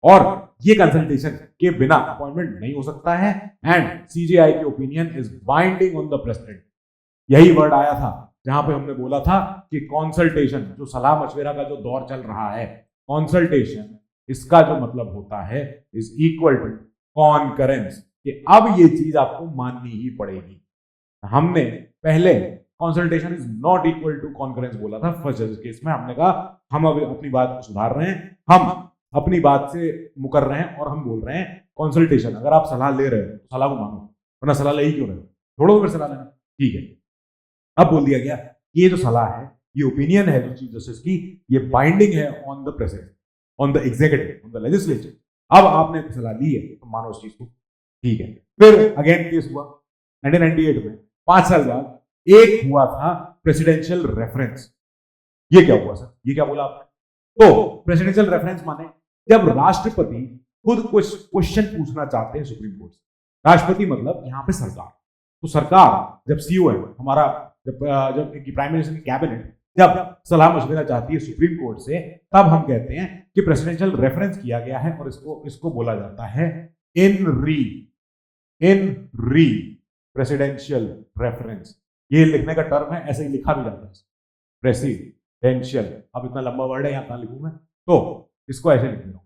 और ये कंसल्टेशन के बिना अपॉइंटमेंट नहीं हो सकता है। एंड सीजेआई की opinion is binding on the president. यही वर्ड आया था जहां पे हमने बोला था कि कंसल्टेशन, जो सलाह मशवरा का जो दौर चल रहा है, कंसल्टेशन इसका जो मतलब होता है इज इक्वल टू कॉन्करेंस, कि अब ये चीज आपको माननी ही पड़ेगी। हमने पहले consultation is not equal to concurrence बोला था फर्स्ट जज केस में। हमने कहा हम अब अपनी बात को सुधार रहे हैं, हम अपनी बात से मुकर रहे हैं और हम बोल रहे हैं कंसल्टेशन, अगर आप सलाह ले रहे हो तो सलाह को मानो, वरना सलाह ले ही क्यों रहे हो, छोड़ो फिर सलाह लेना, ठीक है। अब बोल दिया गया ये जो सलाह है, ये ओपिनियन है जो चीफ जस्टिस की, ये बाइंडिंग है on the president, on the executive, on the legislature. अब आपने सलाह ली है तो मानो उस चीज को, ठीक है। फिर अगेन केस हुआ 1998 में, 5 साल बाद एक हुआ था प्रेसिडेंशियल रेफरेंस। ये क्या हुआ सर, ये क्या बोला आपने? तो प्रेसिडेंशियल रेफरेंस माने जब राष्ट्रपति खुद कुछ क्वेश्चन पूछना चाहते हैं सुप्रीम कोर्ट से। राष्ट्रपति मतलब यहां पे सरकार, तो सरकार जब सीओ है हमारा, जब प्राइम मिनिस्टर की कैबिनेट जब सलाह मशविरा चाहती है सुप्रीम कोर्ट से, तब हम कहते हैं कि प्रेसिडेंशियल रेफरेंस किया गया है और इसको बोला जाता है इन री प्रेसिडेंशियल रेफरेंस। ये लिखने का टर्म है, ऐसे ही लिखा भी जाता है प्रेसिडेंशियल। अब इतना लंबा वर्ड है, यहां कहां लिखूं मैं, तो इसको ऐसे लिख रहा हूं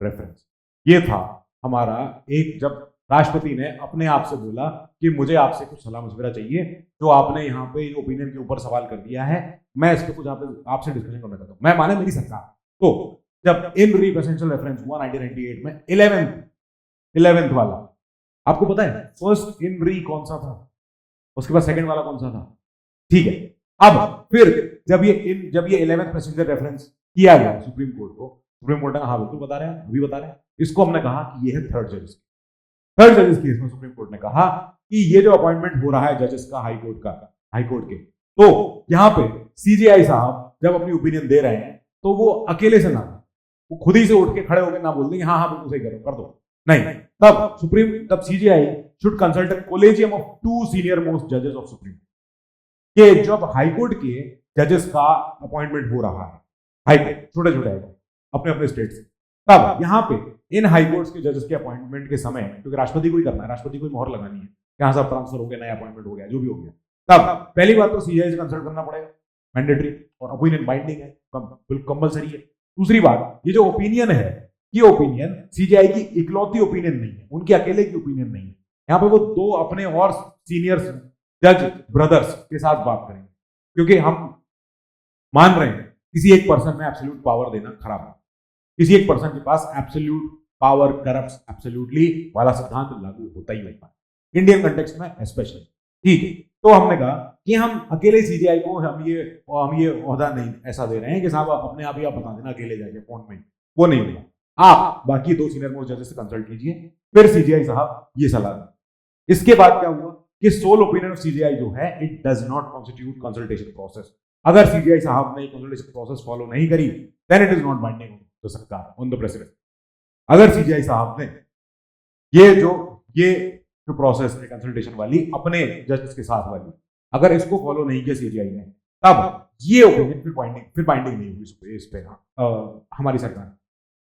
रेफरेंस। ये था हमारा एक, जब राष्ट्रपति ने अपने आप से बोला कि मुझे आपसे कुछ सलाह मशविरा चाहिए, जो आपने यहाँ पे ओपिनियन के ऊपर सवाल कर दिया है, मैं इस पर कुछ आपसे डिस्कशन करना चाहता हूँ, मैं माने मेरी सरकार। तो जब इन री प्रेसिडेंशियल रेफरेंस हुआ 1998 में, 11th वाला, आपको पता है फर्स्ट इन री कौन सा था, उसके बाद सेकंड वाला कौन सा था, ठीक है। अब फिर जब ये 11th प्रेसिडेंशियल रेफरेंस किया गया सुप्रीम कोर्ट को, सुप्रीम कोर्ट ने कहा हाँ बिल्कुल बता रहे हैं, अभी बता रहे हैं, इसको हमने कहा कि ये है थर्ड जजेस केस में सुप्रीम कोर्ट ने कहा कि ये जो अपॉइंटमेंट हो रहा है जजेस का हाई कोर्ट के, तो यहां पे सीजेआई साहब जब अपनी ओपिनियन दे रहे हैं तो वो अकेले से ना, वो खुद ही से उठ के खड़े होकर ना बोल देंगे हाँ हाँ बिल्कुल सही करो कर दो, नहीं, तब CJI should consult collegium of 2 senior most जजेस ऑफ सुप्रीम के, जब हाईकोर्ट के जजेस का अपॉइंटमेंट हो रहा है, हाईकोर्ट छोटे अपने अपने स्टेट से, तब यहां पे इन हाईकोर्ट्स के जजेस के अपॉइंटमेंट के समय, क्योंकि राष्ट्रपति को ही करना है, राष्ट्रपति को ही मोहर लगानी है, यहां सब ट्रांसफर हो गया, नया अपॉइंटमेंट हो गया, जो भी हो गया, तब पहली बात तो सीजीआई से कंसल्ट करना पड़ेगा, मैंडेटरी, और ओपिनियन बाइंडिंग है, बिल्कुल कंपलसरी है। दूसरी बात, ये जो ओपिनियन है, ये ओपिनियन सीजीआई की इकलौती ओपिनियन नहीं है, उनके अकेले की ओपिनियन नहीं है, यहाँ पे वो 2 अपने और सीनियर जज ब्रदर्स के साथ बात करेंगे, क्योंकि हम मान रहे हैं किसी एक पर्सन में एब्सोल्यूट पावर देना खराब है, किसी एक पर्सन के पास एब्सोल्यूट पावर करप्ट्स एब्सोल्यूटली वाला सिद्धांत लागू होता ही होता है, इंडियन कंटेक्स्ट में स्पेशली, ठीक है। तो हमने कहा कि हम अकेले सीजीआई को हम ये ओहदा नहीं ऐसा दे रहे हैं कि साहब अपने आप ही आप बता देना अकेले जाके फोन में, वो नहीं होगा, आप बाकी 2 सीनियर मोस्ट जजेस से कंसल्ट कीजिए, फिर सीजीआई साहब ये सलाह दें। इसके बाद क्या हुआ कि सोल ओपिनियन ऑफ सीजीआई जो है, it does not constitute consultation process. अगर सीजीआई साहब ने कंसल्टेशन प्रोसेस फॉलो नहीं करी, then it is not binding on the सरकार, ऑन द प्रेसिडेंट। अगर सीजीआई साहब ने ये जो प्रोसेस है कंसल्टेशन वाली अपने जजेस के साथ वाली, अगर इसको फॉलो नहीं किया सीजीआई ने, तब ये ओपिनियन फिर बाइंडिंग नहीं हुई इस पे हमारी सरकार।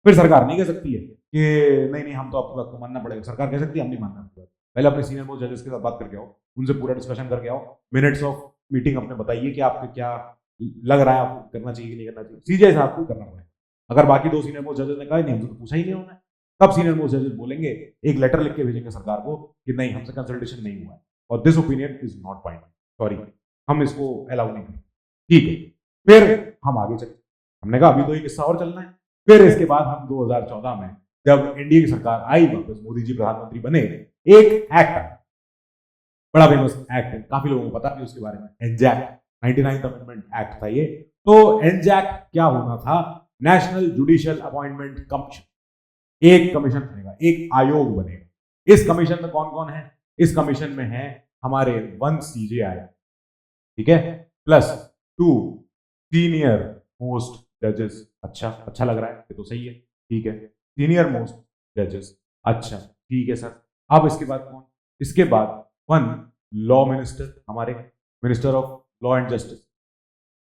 फिर सरकार नहीं कह सकती है कि नहीं हम तो आपको मानना पड़ेगा, सरकार कह सकती है हम नहीं मानना, पहले अपने सीनियर मोस्ट जजेस के साथ बात करके आओ, उनसे पूरा डिस्कशन करके आओ, मिनट्स ऑफ मीटिंग अपने बताइए कि आपको क्या लग रहा है, आपको करना चाहिए कि नहीं करना चाहिए, सीजीआई साहब को करना पड़ेगा। अगर बाकी 2 सीनियर मोस्ट जजेस ने कहा नहीं हमसे तो पूछा ही नहीं उन्होंने, तब सीनियर मोस्ट जजेस बोलेंगे, एक लेटर लिख के भेजेंगे सरकार को कि नहीं हमसे कंसल्टेशन नहीं हुआ है और this opinion is not binding, sorry हम इसको अलाउ नहीं करें, ठीक है। फिर हम आगे चले, हमने कहा अभी तो ये किस्सा और चलना है। फिर इसके बाद हम 2014 में जब एनडीए की सरकार आई वापस, मोदी जी प्रधानमंत्री बने, एक एक्ट बड़ा फेमस एक्ट है, काफी लोगों को पता भी उसके बारे में, एनजैक 99th अमेंडमेंट एक्ट था ये। तो एनजैक क्या होना था, नेशनल जुडिशियल अपॉइंटमेंट कमीशन, एक कमीशन बनेगा, एक आयोग बनेगा। इस कमीशन में कौन कौन है, इस कमीशन में है हमारे 1 सीजेआई, ठीक है, प्लस 2 सीनियर मोस्ट जजेस। अच्छा लग रहा है, ये तो सही है, ठीक है, सीनियर मोस्ट जजेस, अच्छा ठीक है सर। अब इसके बाद कौन, इसके बाद 1 लॉ मिनिस्टर, हमारे minister of law and justice,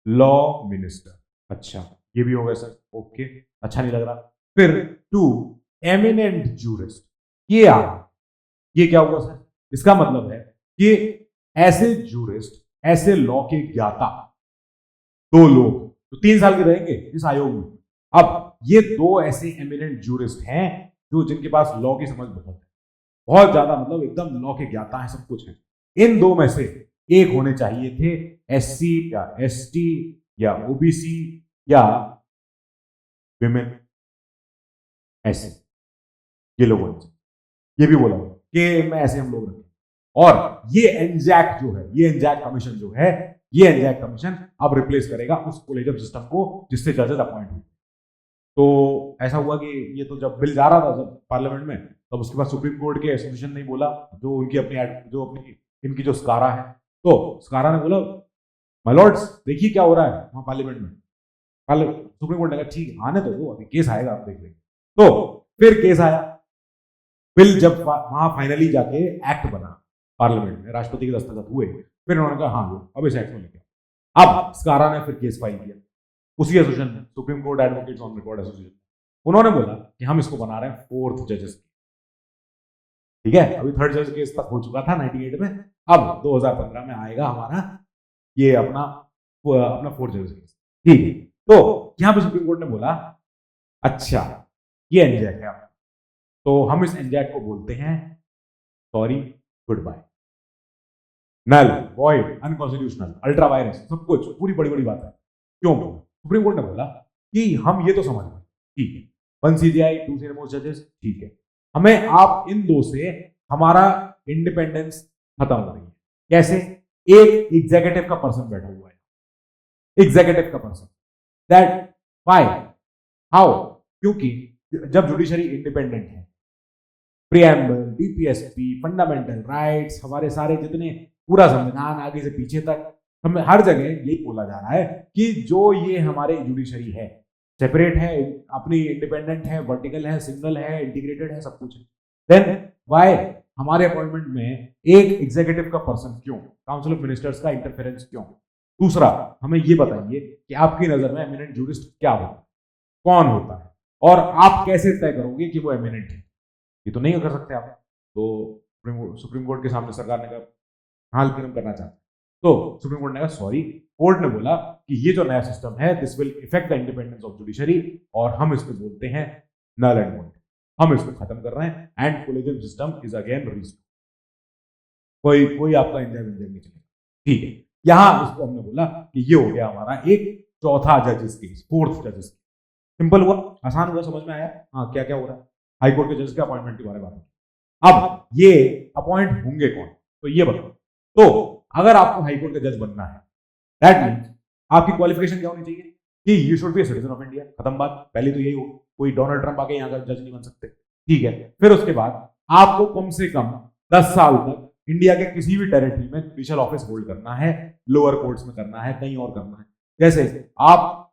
law minister, अच्छा ये भी हो गया सर, ओके, अच्छा नहीं लग रहा। फिर 2 एमिनेंट जूरिस्ट, ये आ, ये क्या हुआ सर, इसका मतलब है कि ऐसे जूरिस्ट, ऐसे लॉ के ज्ञाता 2 लोग तो 3 साल के रहेंगे इस आयोग में। अब ये 2 ऐसे एमिनेंट जूरिस्ट हैं जो जिनके पास लॉ की समझ बहुत ज्यादा, मतलब एकदम लॉ के ज्ञाता है, सब कुछ है। इन 2 में से एक होने चाहिए थे एससी या एसटी या ओबीसी या विमेन, ऐसे ये लोग होने चाहिए। ये भी बोला कि मैं ऐसे हम लोग रखें। और ये एनजैक जो है, ये एनजैक कमीशन जो है, ये एनजैक कमीशन अब रिप्लेस करेगा उस कॉलेजियम सिस्टम को जिससे जजेस अपॉइंट हुए। तो ऐसा हुआ कि ये तो जब बिल जा रहा था जब पार्लियामेंट में, तब उसके बाद सुप्रीम कोर्ट के एसोसिएशन ने बोला, जो अपनी इनकी जो स्कारा है, तो स्कारा ने बोला माय लॉर्ड्स देखिए क्या हो रहा है वहां पार्लियामेंट में। सुप्रीम कोर्ट ने कहा ठीक है आने तो दो, अभी केस आएगा आप देख लेंगे। तो फिर केस आया, बिल जब वहां फाइनली जाके एक्ट बना पार्लियामेंट में, राष्ट्रपति के दस्तखत हुए, फिर उन्होंने कहा हाँ लो अब इस एक्ट में लेके, अब स्कारा ने फिर केस फाइल किया उसी association, supreme court advocates on record association. उन्होंने बोला कि हम इसको बना रहे हैं फोर्थ जजेस, ठीक है। अभी थर्ड जज केस तक हो चुका था 98 में, अब 2015 में आएगा हमारा ये अपना फोर्थ जजेस केस, ठीक है। तो यहां पे सुप्रीम कोर्ट ने बोला अच्छा ये एनजैक है, तो हम इस एनजैक को बोलते हैं सॉरी गुड बाय, नल, वॉइड, अनकॉन्स्टिट्यूशनल, अल्ट्रा वायरस, सब कुछ, पूरी बड़ी बड़ी बात है। क्यों? सुप्रीम कोर्ट ने बोला कि हम ये तो समझ गए, ठीक है, 1 CJI 2 सीनियर मोस्ट जजेस, ठीक है, हमें आप इन दो से हमारा इंडिपेंडेंस खत्म हो रही है। कैसे? एक एग्जीक्यूटिव का पर्सन बैठा हुआ है, एग्जीक्यूटिव का पर्सन, दैट व्हाई, हाउ? क्योंकि जब जुडिशरी इंडिपेंडेंट है, प्रिएम्बल, डीपीएसपी, फंडामेंटल राइट्स, हमारे सारे जितने पूरा संविधान आगे से पीछे तक हमें हर जगह यही बोला जा रहा है कि जो ये हमारे जुडिशरी है सेपरेट है, अपनी इंडिपेंडेंट है, वर्टिकल है, सिंगल है, इंटीग्रेटेड है, सब कुछ है। देन व्हाई हमारे अपॉइंटमेंट में एक एग्जीक्यूटिव का पर्सन क्यों? काउंसिल ऑफ मिनिस्टर्स का इंटरफेरेंस क्यों? दूसरा, हमें ये बताइए कि आपकी नजर में एमिनेंट जूरिस्ट क्या होता है, कौन होता है, और आप कैसे तय करोगे कि वो एमिनेंट है? ये तो नहीं कर सकते आप। तो सुप्रीम कोर्ट के सामने सरकार ने कहा हाल फिल्म करना चाहते, तो सुप्रीम कोर्ट ने कहा सॉरी, कोर्ट ने बोला कि ये जो नया सिस्टम है this will effect the independence of judiciary, और हम इसको बोलते हैं नल एंड वॉइड, हम इसको खत्म कर रहे हैं, and collegium system is again restored. कोई आपका इंजॉयमेंट नहीं चलेगा, ठीक है। यहां इसको हमने बोला कि ये हो गया हमारा एक चौथा जजेस केस, फोर्थ जजेस केस। सिंपल हुआ, आसान हुआ, समझ में आया हाँ क्या क्या हो रहा है। हाईकोर्ट के जज के अपॉइंटमेंट के बारे में बात है। अब ये अपॉइंट होंगे कौन, तो ये बताओ। तो अगर आपको हाईकोर्ट का जज बनना है, दैट मीन्स आपकी क्वालिफिकेशन क्या होनी चाहिए कि you should be a citizen of India, खत्म बात, पहले तो यही हो, कोई डोनाल्ड ट्रंप आके यहाँ का जज नहीं बन सकते, ठीक है। फिर उसके बाद आपको कम से कम 10 साल तक इंडिया के किसी भी टेरिटरी में जुडिशियल ऑफिस होल्ड करना है, लोअर कोर्ट्स में करना है, कहीं और करना है। जैसे आप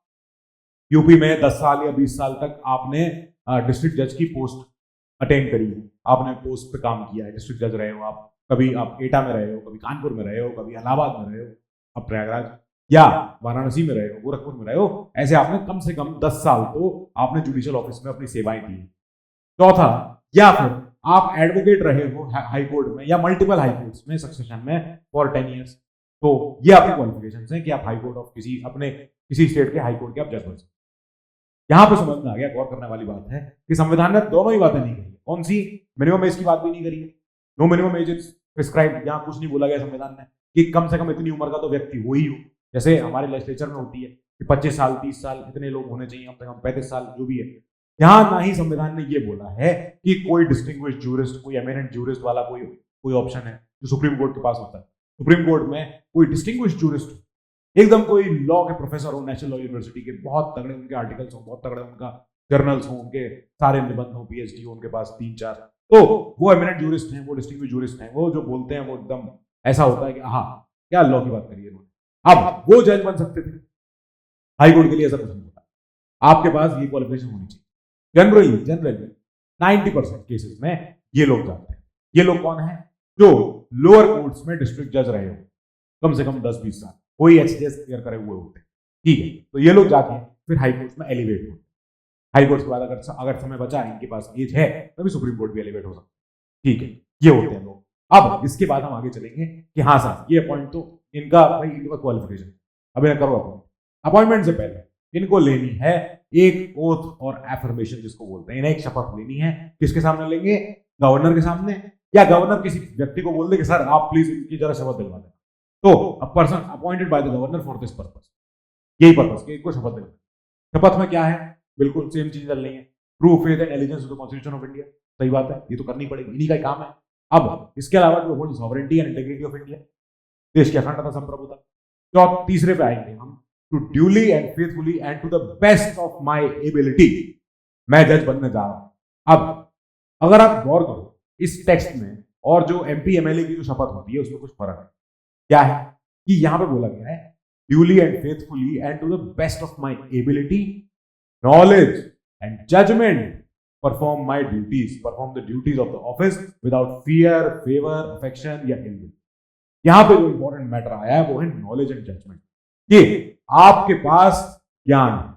यूपी में 10 साल या 20 साल तक आपने डिस्ट्रिक्ट जज की पोस्ट अटेंड करी है, आपने पोस्ट पे काम किया है, डिस्ट्रिक्ट जज रहे हो आप, कभी आप एटा में रहे हो, कभी कानपुर में रहे हो, कभी इलाहाबाद में रहे हो, अब प्रयागराज, या वाराणसी में रहे हो, गोरखपुर में रहे हो, ऐसे आपने कम से कम 10 साल तो आपने जुडिशियल ऑफिस में अपनी सेवाएं दी। चौथा, या फिर आप एडवोकेट रहे हो हाई कोर्ट में या मल्टीपल हाई कोर्ट्स में सक्सेशन में फॉर 10 ईयर्स, तो ये आपकी क्वालिफिकेशन है कि आप हाई कोर्ट ऑफ किसी स्टेट के हाई कोर्ट के आप जज बन सकते। यहां पे समझ में आ गया, गौर करने वाली बात है कि संविधान ने दोनों ही बातें नहीं कही। कौन सी? मिनिमम एज की बात भी नहीं करी है, no minimum age is prescribed, यहां कुछ नहीं बोला गया संविधान में कि कम से कम इतनी उम्र का तो व्यक्ति हो ही हो, जैसे हमारे लेजिस्लेचर में होती है कि 25 साल 30 साल इतने लोग होने चाहिए, कम से कम 35 साल जो भी है। यहां ना ही संविधान ने यह बोला है कि कोई डिस्टिंग्विश्ड जूरिस्ट, कोई एमिनेंट जूरिस्ट वाला कोई ऑप्शन है जो सुप्रीम कोर्ट के पास होता है। सुप्रीम कोर्ट में कोई डिस्टिंग्विश्ड जूरिस्ट, एकदम कोई लॉ के प्रोफेसर हो, नेशनल लॉ यूनिवर्सिटी के, बहुत तगड़े उनके आर्टिकल्स हो, बहुत तगड़े उनका जर्नल्स हो, उनके सारे निबंध हो, पीएचडी हो उनके पास 3-4, तो वो एमिनेंट जूरिस्ट हैं, वो डिस्टिंग्विश्ड जूरिस्ट हैं, वो जो बोलते हैं वो एकदम ऐसा होता है कि हाँ क्या लॉ की बात करिए उन्होंने, अब वो जज बन सकते थे। हाई कोर्ट के लिए ऐसा कुछ नहीं होता, आपके पास ये क्वालिफिकेशन होनी चाहिए। जनरली 90% केसेस में ये लोग जाते हैं। ये लोग कौन है? जो लोअर कोर्ट्स में डिस्ट्रिक्ट जज रहे हो कम से कम 10-20 साल, कोई एचडीएस क्लियर करे हुए होते हैं, ठीक है। तो ये लोग जाके फिर हाई कोर्ट्स में एलिवेट होते हैं। हाई कोर्ट्स के बाद अगर समय बचा, इनके पास एज है, तभी सुप्रीम कोर्ट भी एलिवेट हो सकता है, ठीक है। ये होते हैं लोग। अब इसके बाद हम आगे चलेंगे कि हाँ सर ये अपॉइंट तो इनका भाई इनका क्वालिफिकेशन, अब इन्हें करो अपॉइंटमेंट से पहले इनको लेनी है एक ओथ और एफर्मेशन जिसको बोलते हैं, इन्हें एक शपथ लेनी है। किसके सामने लेंगे? गवर्नर के सामने, या गवर्नर किसी व्यक्ति को बोल दे कि सर आप प्लीज इनकी जरा शपथ दिलवा दें, तो a person appointed by the governor for this purpose, यही पर्पस कि इनको शपथ दिलवा। शपथ में क्या है? बिल्कुल सेम चीज चल रही है, true faith and allegiance to the constitution of India. सही बात है, ये तो करनी पड़ेगी, इन्हीं का काम है। अब इसके अलावा जो hold sovereignty and integrity of India, देश की अखंडता संप्रभुता। तो तीसरे पे आएंगे हम, to duly and faithfully and to the best of my ability, मैं जज बनने जा रहा हूं। अब अगर आप गौर करो इस टेक्स्ट में और जो एमपी एमएलए की जो शपथ होती है उसमें कुछ फर्क है। क्या है कि यहां पे बोला गया है duly and faithfully and to the best of my ability, knowledge and judgement perform my duties, perform the duties of the office without fear, favour, affection या इल विल। यहां पे जो इंपॉर्टेंट मैटर आया है वो है नॉलेज एंड जजमेंट। कि आपके पास ज्ञान है,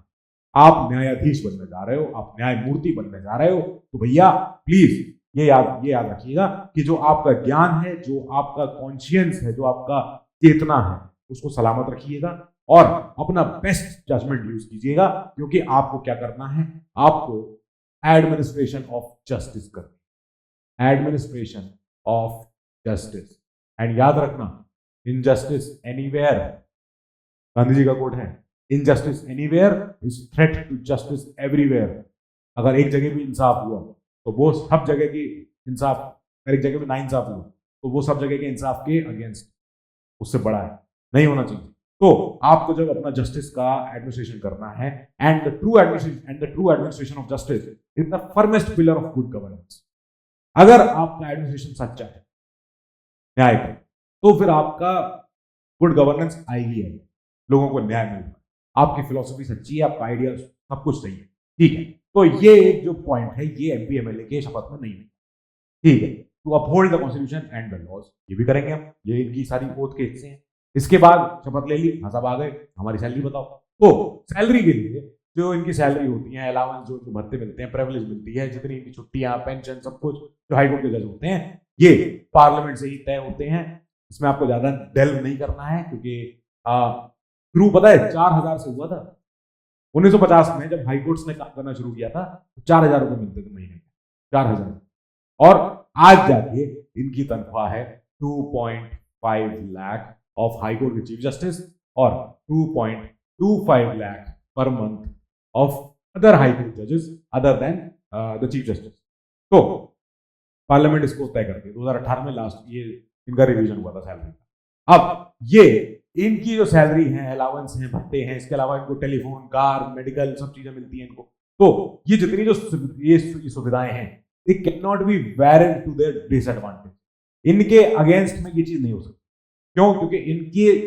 आप न्यायाधीश बनने जा रहे हो, आप न्यायमूर्ति बनने जा रहे हो, तो भैया प्लीज ये याद रखिएगा कि जो आपका ज्ञान है, जो आपका कॉन्शियंस है, जो आपका चेतना है, उसको सलामत रखिएगा और अपना बेस्ट जजमेंट यूज कीजिएगा, क्योंकि आपको क्या करना है, आपको एडमिनिस्ट्रेशन ऑफ जस्टिस करना, एडमिनिस्ट्रेशन ऑफ जस्टिस। एंड याद रखना, इनजस्टिस एनीवेयर, गांधी जी का कोट है, injustice anywhere is threat to justice everywhere. अगर एक जगह भी इंसाफ हुआ तो वो सब जगह की इंसाफ, अगर एक जगह में ना इंसाफ हुआ तो वो सब जगह के इंसाफ के अगेंस्ट, उससे बड़ा है, नहीं होना चाहिए। तो आपको जब अपना जस्टिस का एडमिनिस्ट्रेशन करना है, and the true administration of justice is the firmest pillar of good governance. अगर आपका एडमिनिस्ट्रेशन सच्चा है, न्याय का, तो फिर आपका गुड गवर्नेंस आएगी है, लोगों को न्याय मिलेगा, आपकी फिलॉसफी सच्ची है, आपका आइडिया सब कुछ सही है, ठीक है। तो ये एक जो पॉइंट है, ये एमपी एमएलए के शपथ में नहीं है, ठीक है। To uphold the constitution and the laws, ये भी करेंगे हम, ये इनकी सारी ओथ के हिस्से हैं। इसके बाद शपथ ले ली, सब आ गए, हमारी सैलरी बताओ। तो सैलरी के लिए जो इनकी सैलरी होती है, अलाउंस जो इनको भत्ते मिलते हैं, प्रिविलेज मिलती है, जितनी इनकी छुट्टियां, पेंशन, सब कुछ जो हाईकोर्ट के जज होते हैं, ये पार्लियामेंट से ही तय होते हैं। इसमें आपको ज्यादा डेल्व नहीं करना है, क्योंकि शुरू पता है 4000 से हुआ था 1950 में, जब हाईकोर्ट्स ने काम करना शुरू किया था, तो 4000 रुपए मिलते थे महीने में, 4000। और आज जाके इनकी तनख्वाह है 2.5 लाख ऑफ हाईकोर्ट के चीफ जस्टिस और 2.25 lakh per month of other high court जजेस other than the chief justice. तो पार्लियामेंट इसको तय करती है। 2018 में लास्ट ये इनका रिवीजन हुआ था सैलरी का। अब ये इनकी जो सैलरी है, अलाउंस है, भत्ते हैं, इसके अलावा इनको टेलीफोन, कार, मेडिकल, सब चीजें मिलती हैं इनको। तो ये जितनी जो ये सुविधाएं हैं, they can not be varied to their disadvantage. इनके अगेंस्ट में ये चीज नहीं हो सकती। क्यों? क्योंकि इनके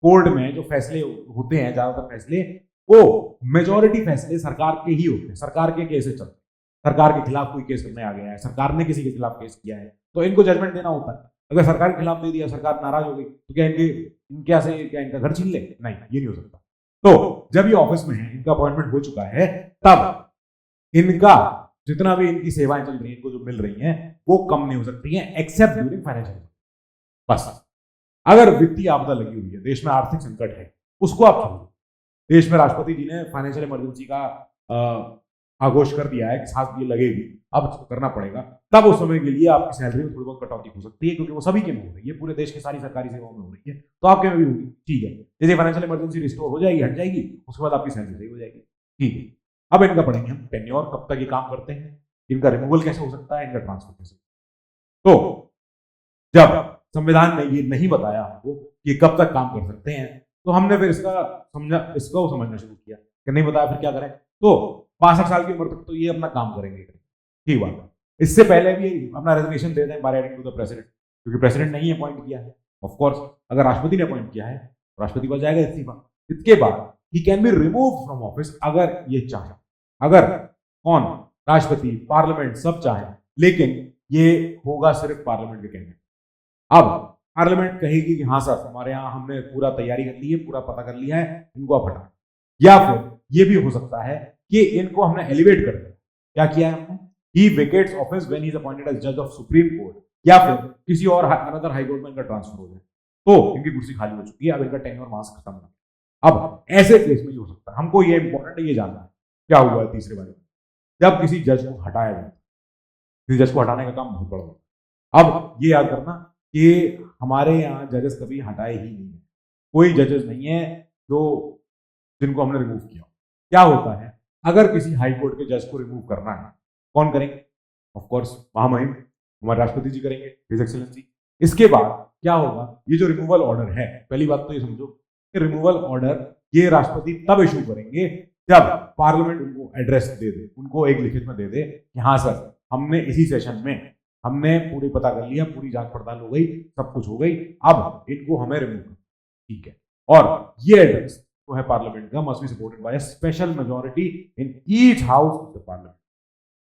कोर्ट में जो फैसले होते हैं, ज्यादातर फैसले वो मेजॉरिटी फैसले सरकार के ही होते हैं, सरकार के केस चलते हैं, सरकार के खिलाफ कोई केस करने आ गया है, सरकार ने किसी के खिलाफ केस किया है, तो इनको जजमेंट देना होता है। अगर सरकार के खिलाफ दे दिया, सरकार नाराज हो गई, तो क्या इनका घर छीन ले? नहीं, ये नहीं हो सकता। तो जब ये ऑफिस में है, इनका अपॉइंटमेंट हो चुका है, तब इनका जितना भी इनकी सेवाएं चल रही हैं, इनको जो मिल रही हैं, वो कम नहीं हो सकती हैं, एक्सेप्ट ड्यूरिंग फाइनेंशियल। बस अगर वित्तीय आपदा लगी हुई है, देश में आर्थिक संकट है, उसको आप छोड़ो। देश में राष्ट्रपति जी ने फाइनेंशियल इमरजेंसी का आघोष कर दिया है कि सांस ये लगेगी, अब करना पड़ेगा, तब उस समय के लिए आपकी सैलरी में थोड़ी बहुत कटौती हो सकती है, क्योंकि वो सभी के में हो रही है, पूरे देश की सारी सरकारी सेवाओं में हो रही है, तो आपके में भी होगी, ठीक है। जैसे फाइनेंशियल इमरजेंसी रिस्टोर हो जाएगी, हट जाएगी, उसके बाद आपकी सैलरी सही हो जाएगी, ठीक है। अब इनका पढ़ेंगे हम टेन्योर, कब तक ये काम करते हैं, इनका रिमूवल कैसे हो सकता है, इनका ट्रांसफर कैसे। तो जब संविधान ने ये नहीं बताया हमको कि कब तक काम कर सकते हैं, तो हमने फिर इसको समझना शुरू किया कि नहीं बताया फिर क्या करें। तो 62 साल की उम्र तक तो ये अपना काम करेंगे, ठीक बात है। इससे पहले भी अपना रेजिग्नेशन दे दें by writing to the president, क्योंकि प्रेसिडेंट ने ही अपॉइंट किया है। ऑफ कोर्स अगर राष्ट्रपति ने अपॉइंट किया है, राष्ट्रपति को जाएगा इस्तीफा। इसके बाद he can be remove from office अगर ये चाहे, अगर कौन, राष्ट्रपति, पार्लियामेंट सब चाहे, लेकिन ये होगा सिर्फ पार्लियामेंट के कहने। अब पार्लियामेंट कहेगी कि हाँ सर, हमारे यहाँ हमने पूरा तैयारी कर ली है, पूरा पता कर लिया है, इनको आप हटा। या फिर ये भी हो सकता है कि इनको हमने एलिवेट कर दिया। क्या किया है हमने? He vacates office when he is appointed as जज ऑफ सुप्रीम कोर्ट, या फिर किसी और अनदर हाई कोर्ट में इनका ट्रांसफर हो जाए, तो इनकी कुर्सी खाली हो चुकी है, अब इनका टेन्योर मास खत्म हो गया। अब ऐसे केस में ये हो सकता है, हमको ये इंपॉर्टेंट है ये जानना है क्या हुआ है तीसरे बारे में, जब किसी जज को हटाया जाए। किसी जज को हटाने का काम बहुत बड़ा होता है। अब ये याद करना कि हमारे यहाँ जजेस कभी हटाए ही नहीं है, कोई जजेस नहीं है जो जिनको हमने रिमूव किया। क्या होता है, अगर किसी हाई कोर्ट के जज को रिमूव करना है, कौन करेंगे? ऑफ कोर्स महामहिम हमारे राष्ट्रपति जी करेंगे, हिज एक्सीलेंसी। इसके बाद क्या होगा, ये जो रिमूवल ऑर्डर है, पहली बात तो ये समझो कि रिमूवल ऑर्डर ये राष्ट्रपति तब इशू करेंगे जब पार्लियामेंट उनको एड्रेस दे दे, उनको एक लिखित में दे दे कि हाँ सर, हमने इसी सेशन में हमने पूरी पता कर लिया, पूरी जांच पड़ताल हो गई, सब कुछ हो गई, अब इनको हमें रिमूव करना, ठीक है। और ये एड्रेस तो है पार्लियामेंट का, must be supported by a special majority in each house of the parliament.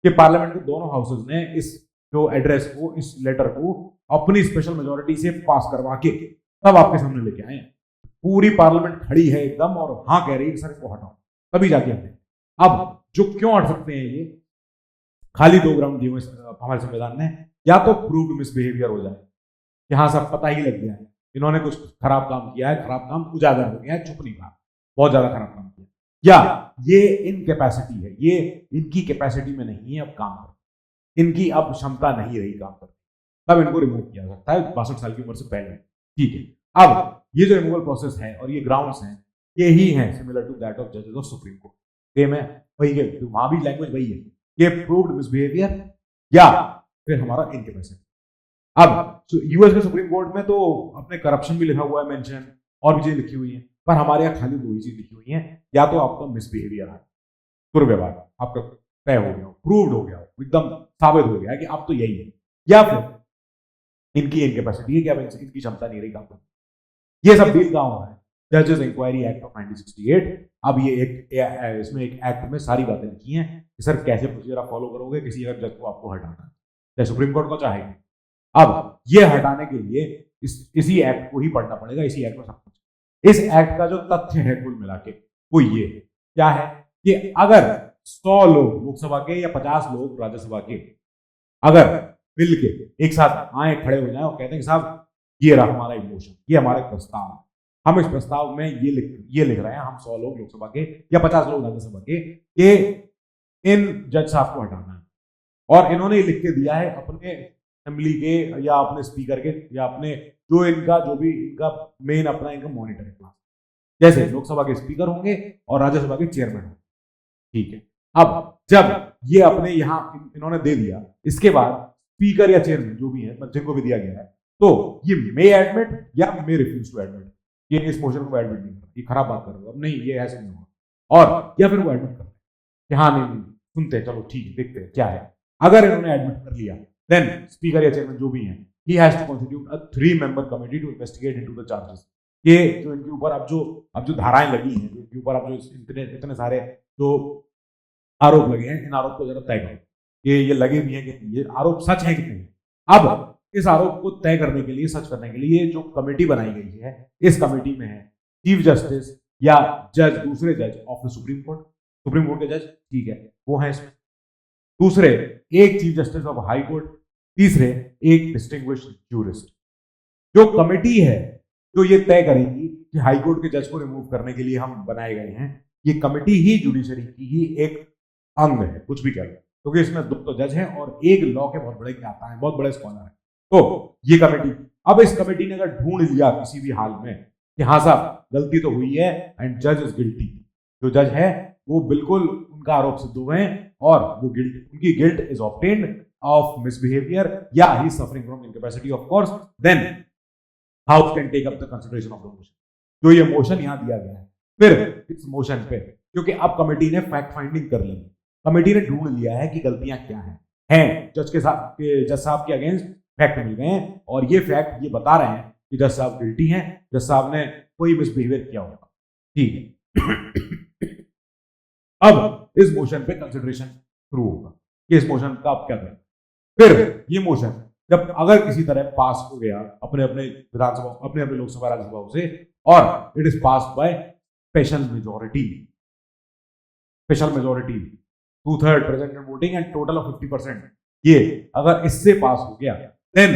कि पार्लियामेंट के दोनों हाउसेज ने इस जो एड्रेस को, इस लेटर को अपनी स्पेशल मेजॉरिटी से पास करवा के तब आपके सामने लेके आए। पूरी पार्लियामेंट खड़ी है एकदम और हाँ कह रही है कि सर इसको हटाओ, तभी जाके हमने। अब जो क्यों हट सकते हैं ये, खाली दो ग्राउंड दिए हुए हमारे संविधान ने, या तो प्रूव्ड मिसबिहेवियर हो जाए कि हाँ सब पता ही लग गया है इन्होंने कुछ खराब काम किया है, खराब काम उजागर हो गया है, चुप नहीं रहा, बहुत ज्यादा खराब काम किया, या ये इनकैपेसिटी है, ये इनकी कैपेसिटी में नहीं है अब काम कर, इनकी अब क्षमता नहीं रही काम कर, तब इनको रिमूव किया जा सकता है 62 साल की उम्र से पहले। ठीक है, अब ये जो रिमूवल प्रोसेस है और ये ग्राउंड्स हैं, ये ही है सिमिलर टू दैट ऑफ जजेस ऑफ सुप्रीम कोर्ट, सेम है, वही है, वहां भी लैंग्वेज वही है, ये प्रूव्ड मिसबिहेवियर या फिर हमारा इनकैपेसिटी। अब यूएस के सुप्रीम कोर्ट में तो अपने करप्शन भी लिखा हुआ है मेंशन, और भी चीजें लिखी हुई है, पर हमारे यहाँ खाली दो ही चीज लिखी हुई है, या तो आपका मिसबिहेवियर है, दुर्व्यवहार आपका तय हो गया, प्रूव्ड हो गया, एकदम साबित हो गया कि अब तो यही है, या फिर इनकी इनकैपेसिटी है कि अब इनकी क्षमता नहीं रही काम करने। ये सब डील कहां हो रहा है, जजेस इंक्वायरी एक्ट ऑफ 1968। अब ये एक इसमें एक एक्ट में सारी बातें लिखी हैं कि सर कैसे प्रोसीजर आप फॉलो करोगे किसी अगर जज को आपको हटाना है, चाहे सुप्रीम कोर्ट को चाहे। अब ये हटाने के लिए इसी एक्ट को ही पढ़ना पड़ेगा, इसी एक्ट में सब कुछ। इस एक्ट का जो तथ्य है कुल मिला के वो ये क्या है कि अगर 100 लोग लोकसभा के या 50 लोग राज्यसभा के अगर मिल के एक साथ आए खड़े हो जाए और कहते हैं कि साहब ये रहा हमारा इमोशन, ये हमारे प्रस्ताव, हम इस प्रस्ताव में ये लिख रहे हैं, हम 100 लोग लोकसभा के या 50 लोग राज्यसभा के इन जज साहब को हटाना है, और इन्होंने लिख के दिया है अपने असेंबली के या अपने स्पीकर के या अपने जो भी इनका मेन अपना इनका मॉनिटर है क्लास, जैसे लोकसभा के स्पीकर होंगे और राज्यसभा के चेयरमैन होंगे। ठीक है, अब जब ये अपने यहाँ इन्होंने दे दिया, इसके बाद स्पीकर या चेयरमैन जो भी है जिनको भी दिया गया है, तो ये मे एडमिट या मे रिफ्यूज टू एडमिट, ये इस मोशन को एडमिट नहीं करता, ये खराब बात कर रहे हो, अब नहीं ये ऐसे नहीं होगा, और या फिर वो एडमिट करते कि हाँ नहीं सुनते चलो ठीक है देखते हैं क्या है। अगर इन्होंने एडमिट कर लिया देन स्पीकर या चेयरमैन जो भी है he has to constitute a 3 member committee to investigate into the charges. ये जो इनके ऊपर अब जो धाराएं लगी हैं, जो इनके ऊपर अब जो इतने सारे जो आरोप लगे हैं, इन आरोप को जरा तय करो कि ये लगे भी हैं कि ये आरोप सच है कि नहीं। अब इस आरोप को तय करने के लिए, सच करने के लिए जो कमेटी बनाई गई है, इस कमेटी में है चीफ जस्टिस या जज, दूसरे जज ऑफ द सुप्रीम कोर्ट के जज, ठीक है वो है इसमें, दूसरे एक chief justice of high court, तीसरे एक डिस्टिंग्विश्ड ज्यूरिस्ट। जो कमेटी है जो ये तय करेगी कि हाई कोर्ट के जज को रिमूव करने के लिए हम बनाए गए हैं, ये कमेटी ही जुडिशरी की ही एक अंग है, कुछ भी कह लो, क्योंकि इसमें 2 तो जज हैं और एक लॉ के बहुत बड़े ज्ञाता हैं, बहुत बड़े स्कॉलर हैं। तो ये कमेटी, अब इस कमेटी ने अगर ढूंढ लिया किसी भी हाल में कि हाँ साहब गलती तो हुई है एंड जज इज गिल्टी, जो जज है वो बिल्कुल उनका आरोप सिद्ध हुए हैं और वो उनकी guilt is obtained of misbehaviour या he suffering from incapacity of course, then house can take up the consideration of the motion. जो ये मोशन यहां दिया गया है, फिर इस मोशन पे क्योंकि अब कमेटी ने फैक्ट फाइंडिंग कर ली, कमेटी ने ढूंढ लिया है कि गलतियां क्या हैं जज साहब के अगेंस्ट फैक्ट मिल गए हैं और ये फैक्ट ये बता रहे हैं कि जज साहब गिल्टी हैं, जज साहब ने कोई मिसबिहेवियर किया होगा। ठीक है, अब इस मोशन पे कंसिडरेशन शुरू होगा कि इस मोशन का आप क्या करें। फिर ये मोशन जब अगर किसी तरह पास हो गया अपने अपने विधानसभा, अपने अपने लोकसभा राज्यसभाओं से, और it is pass by special majority 2/3 present voting and total of 50%, ये अगर इससे पास हो गया देन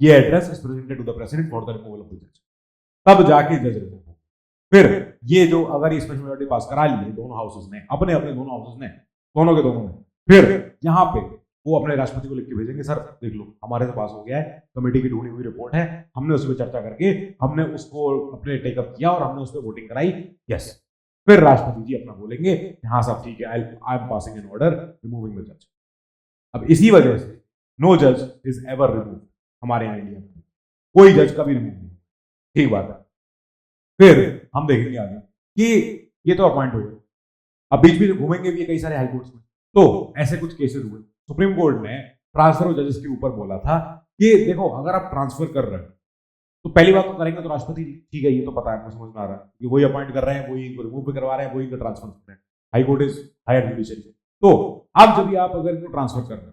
ये address is presented to the president for the removal of the जज, तब जाके जज रिमूव हो। फिर ये जो अगर ये स्पेशल मेजोरिटी पास करा लिए दोनों हाउसेस ने, अपने अपने दोनों हाउसेस ने, दोनों के दोनों ने, फिर यहां पे वो अपने राष्ट्रपति को लिख के भेजेंगे, सर देख लो हमारे से पास हो गया है, कमेटी की ढूंढी हुई रिपोर्ट है, हमने उस पर चर्चा करके हमने उसको अपने टेकअप किया और हमने उस पर वोटिंग कराई, यस। फिर राष्ट्रपति जी अपना बोलेंगे हाँ साहब ठीक है, I am passing an order removing the जज। अब इसी वजह से नो जज इज एवर रिमूव हमारे यहाँ इंडिया में, कोई जज कभी रिमूव नहीं, ठीक बात है। फिर हम देखेंगे आगे कि ये तो अपॉइंट हो गए, अब बीच बीच घूमेंगे भी कई सारे हाईकोर्ट्स में, तो ऐसे कुछ केसेस हुए, सुप्रीम कोर्ट ने ट्रांसफर ऑफ जजेस के ऊपर बोला था कि देखो अगर आप ट्रांसफर कर रहे हो तो पहली बात तो करेंगे तो राष्ट्रपति, ठीक है ये तो पता है, समझ में आ रहा है कि वही अपॉइंट कर रहे हैं, वही इनको रिमूव भी करवा रहे हैं, वही इनको ट्रांसफर कर रहे हैं, high court is higher judiciary. तो अब जब भी आप अगर इनको ट्रांसफर कर रहे हो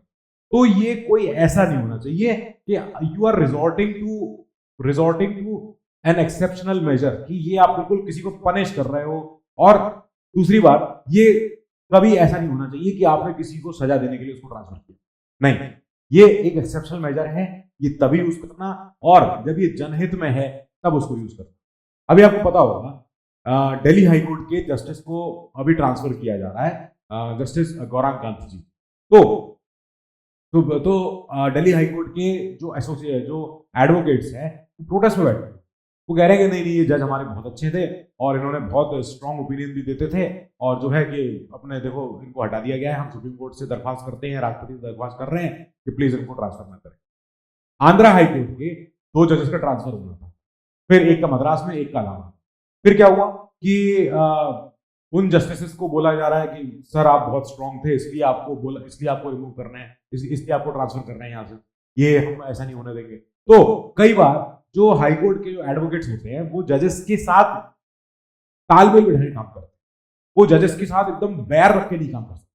तो ये कोई ऐसा नहीं होना चाहिए कि you are resorting to an exceptional measure, कि ये आप बिल्कुल किसी को पनिश कर रहे हो। और दूसरी बात, ये कभी ऐसा नहीं होना चाहिए कि आपने किसी को सजा देने के लिए उसको ट्रांसफर किया, नहीं, ये एक एक्सेप्शनल मेजर है, ये तभी यूज करना, और जब ये जनहित में है तब उसको यूज करना। अभी आपको पता होगा दिल्ली हाईकोर्ट के जस्टिस को अभी ट्रांसफर किया जा रहा है, जस्टिस गौरांग कांत जी। तो दिल्ली हाईकोर्ट के जो एसोसिएट जो एडवोकेट्स हैं प्रोटेस्ट में बैठे, वो कह रहे हैं कि नहीं ये जज हमारे बहुत अच्छे थे और इन्होंने बहुत स्ट्रांग ओपिनियन भी देते थे, और जो है कि अपने देखो इनको हटा दिया गया है, हम सुप्रीम कोर्ट से दरख्वास्त करते हैं, राष्ट्रपति से दरख्वास्त कर रहे हैं कि प्लीज इनको ट्रांसफर न करें। आंध्रा हाईकोर्ट के 2 जजेस का ट्रांसफर होना था, फिर एक का मद्रास में, एक का इलाहाबाद। फिर क्या हुआ कि उन जस्टिस को बोला जा रहा है कि सर आप बहुत स्ट्रांग थे, इसलिए आपको रिमूव करना है, इसलिए आपको ट्रांसफर करना है यहाँ से, ये हम ऐसा नहीं होने देंगे। तो कई बार जो हाईकोर्ट के जो एडवोकेट्स होते हैं वो जजेस के साथ तालमेल बिठाने काम करते हैं, वो जजेस के साथ एकदम बैर रख के नहीं काम करते।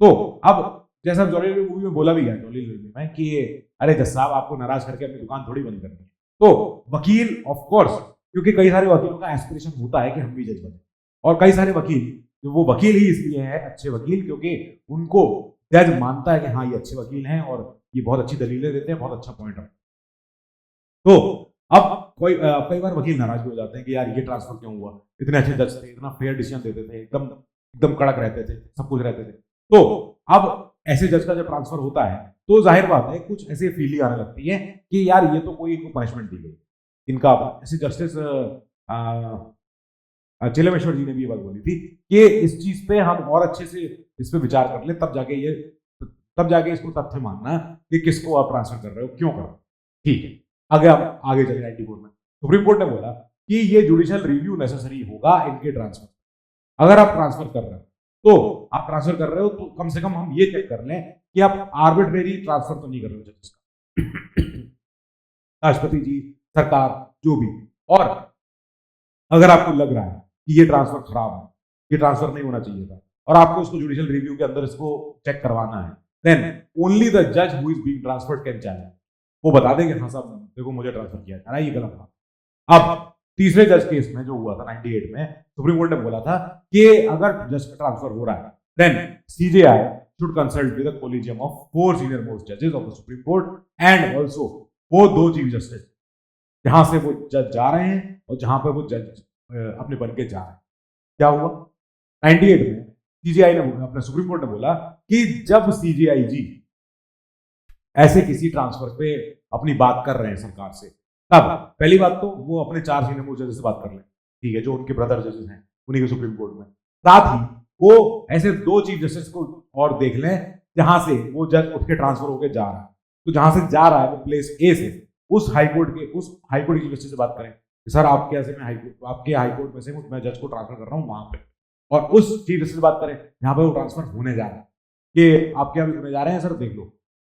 तो अब जैसा जॉली मूवी में बोला भी गया, जॉली में, कि अरे जज साहब आपको नाराज करके अपनी दुकान थोड़ी बंद करनी है। तो वकील ऑफ कोर्स, क्योंकि कई सारे वकीलों का एस्पिरेशन होता है कि हम भी जज बने, और कई सारे वकील, जो वो वकील ही इसलिए हैं अच्छे वकील क्योंकि उनको जज मानता है कि हाँ ये अच्छे वकील हैं और ये बहुत अच्छी दलीलें देते हैं, बहुत अच्छा पॉइंट है। तो अब कई बार वकील नाराज भी हो जाते हैं कि यार ये ट्रांसफर क्यों हुआ, इतने अच्छे जज थे, इतना फेयर डिसीजन देते थे, एकदम कड़क रहते थे, सब कुछ रहते थे। तो अब ऐसे जज का जब ट्रांसफर होता है तो जाहिर बात है कुछ ऐसे फीलिंग आने लगती है कि यार ये तो कोई इनको पनिशमेंट दी गई इनका। ऐसे जस्टिस चिलमेश्वर जी ने भी ये बात बोली थी कि इस चीज पे हम और अच्छे से इस पे विचार कर ले, तब जाके इसको तथ्य मानना कि किसको आप ट्रांसफर कर रहे हो, क्यों कर रहे हो। ठीक है, आगे चले 94 में सुप्रीम कोर्ट ने बोला कि ये जुडिशियल रिव्यू नेसेसरी होगा इनके ट्रांसफर। अगर आप ट्रांसफर कर रहे हो तो कम से कम हम ये चेक कर लें कि आप आर्बिट्रेरी ट्रांसफर तो नहीं कर रहे हो जजेस का, राष्ट्रपति जी, सरकार, जो भी। और अगर आपको लग रहा है कि ये ट्रांसफर खराब है, ये ट्रांसफर नहीं होना चाहिए था, और आपको इसको जुडिशियल रिव्यू के अंदर इसको चेक करवाना है, देन ओनली द जज who is being transferred can challenge. वो बता देंगे हाँ साहब देखो मुझे ट्रांसफर किया है, ये गलत था। अब तीसरे जज केस में जो हुआ था 98 में, सुप्रीम कोर्ट ने बोला था कि अगर जज का ट्रांसफर हो रहा है then CJI should consult with a collegium of 4 senior most judges of the Supreme Court and also वो 2 चीफ जस्टिस जहां से वो जज जा रहे हैं और जहां पर वो जज अपने बन के जा रहे हैं। क्या हुआ 98 में सीजीआई ने अपने सुप्रीम कोर्ट ने बोला कि जब सीजीआई जी ऐसे किसी ट्रांसफर पे अपनी बात कर रहे हैं सरकार से, तब पहली बात तो वो अपने 4 सीनियर मोस्ट जजेस से बात कर लें, ठीक है, जो उनके ब्रदर जजेस हैं उन्हीं के सुप्रीम कोर्ट में। साथ ही वो ऐसे 2 चीफ जस्टिस को और देख लें जहां से वो जज उठ के ट्रांसफर होकर जा रहा है, तो जहां से जा रहा है वो प्लेस ए से उस हाईकोर्ट की चीफ जस्टिस से बात करें कि सर आपके हाईकोर्ट में से मैं जज को ट्रांसफर कर रहा हूं वहां पे, और उस चीफ जस्टिस से बात करें जहां पे वो ट्रांसफर होने जा रहा है कि आपके यहाँ भी होने जा रहे हैं सर देख लो।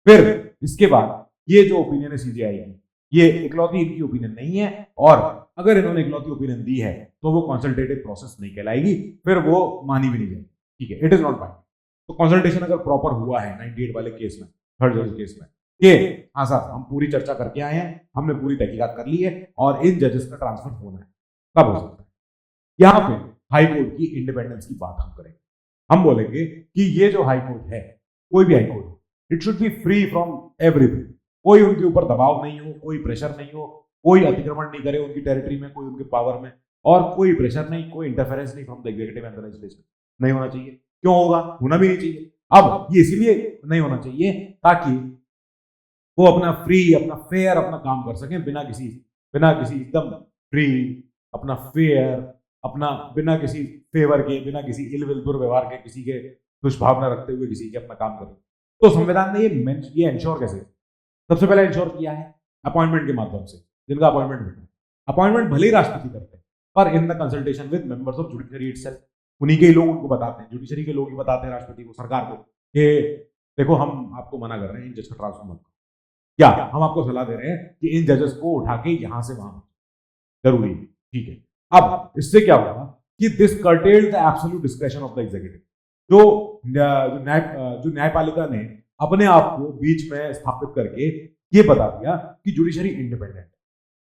फिर इसके बाद ये जो ओपिनियन है सीजीआई की, ये इकलौती इनकी ओपिनियन नहीं है, और अगर इन्होंने इकलौती ओपिनियन दी है तो वो कंसल्टेटिव प्रोसेस नहीं कहलाएगी, फिर वो मानी भी नहीं जाएगी, ठीक है, इट इज नॉट बाइंडिंग। तो कंसल्टेशन अगर प्रॉपर हुआ है 98 वाले केस में, थर्ड जज केस में, कि हाँ साहब हम पूरी चर्चा करके आए हैं, हमने पूरी तहकीकात कर ली है और इन जजेस का ट्रांसफर होना है, तब हो सकता है। यहाँ पे हाईकोर्ट की इंडिपेंडेंस की बात हम करेंगे, हम बोलेंगे कि ये जो हाईकोर्ट है, कोई भी high court, it should be free from everything, कोई उनके ऊपर दबाव नहीं हो, कोई प्रेशर नहीं हो, कोई अतिक्रमण नहीं करे उनकी टेरिटरी में, कोई उनके पावर में, और कोई प्रेशर नहीं, कोई इंटरफेरेंस नहीं from the executive and the legislature, नहीं होना चाहिए। क्यों होगा, होना भी नहीं चाहिए। अब ये इसलिए नहीं होना चाहिए ताकि वो अपना फेयर अपना काम कर सकें, बिना किसी एकदम फ्री, अपना फेयर, बिना किसी फेवर के, बिना किसी इलविल दुर्व्यवहार के, किसी के दुष्भावना रखते हुए किसी के अपना काम करें। तो संविधान ने ये इंश्योर कैसे, सबसे पहले इंश्योर किया है अपॉइंटमेंट के माध्यम से, जिनका अपॉइंटमेंट होता है, अपॉइंटमेंट भले ही राष्ट्रपति करते हैं पर in the consultation with members of judiciary itself, उन्हीं के लोग उनको बताते हैं, जुडिशरी के लोग ही बताते हैं राष्ट्रपति को, सरकार को, कि देखो हम आपको मना कर रहे हैं इन जज का ट्रांसफर मत, क्या हम आपको सलाह दे रहे हैं कि इन जजेस को उठा के यहां से वहां, जरूरी है, ठीक है। अब इससे क्या होगा कि this curtailed the absolute discretion of the executive, जो न्यायपालिका ने अपने आप को बीच में स्थापित करके ये बता दिया कि जुडिशरी इंडिपेंडेंट,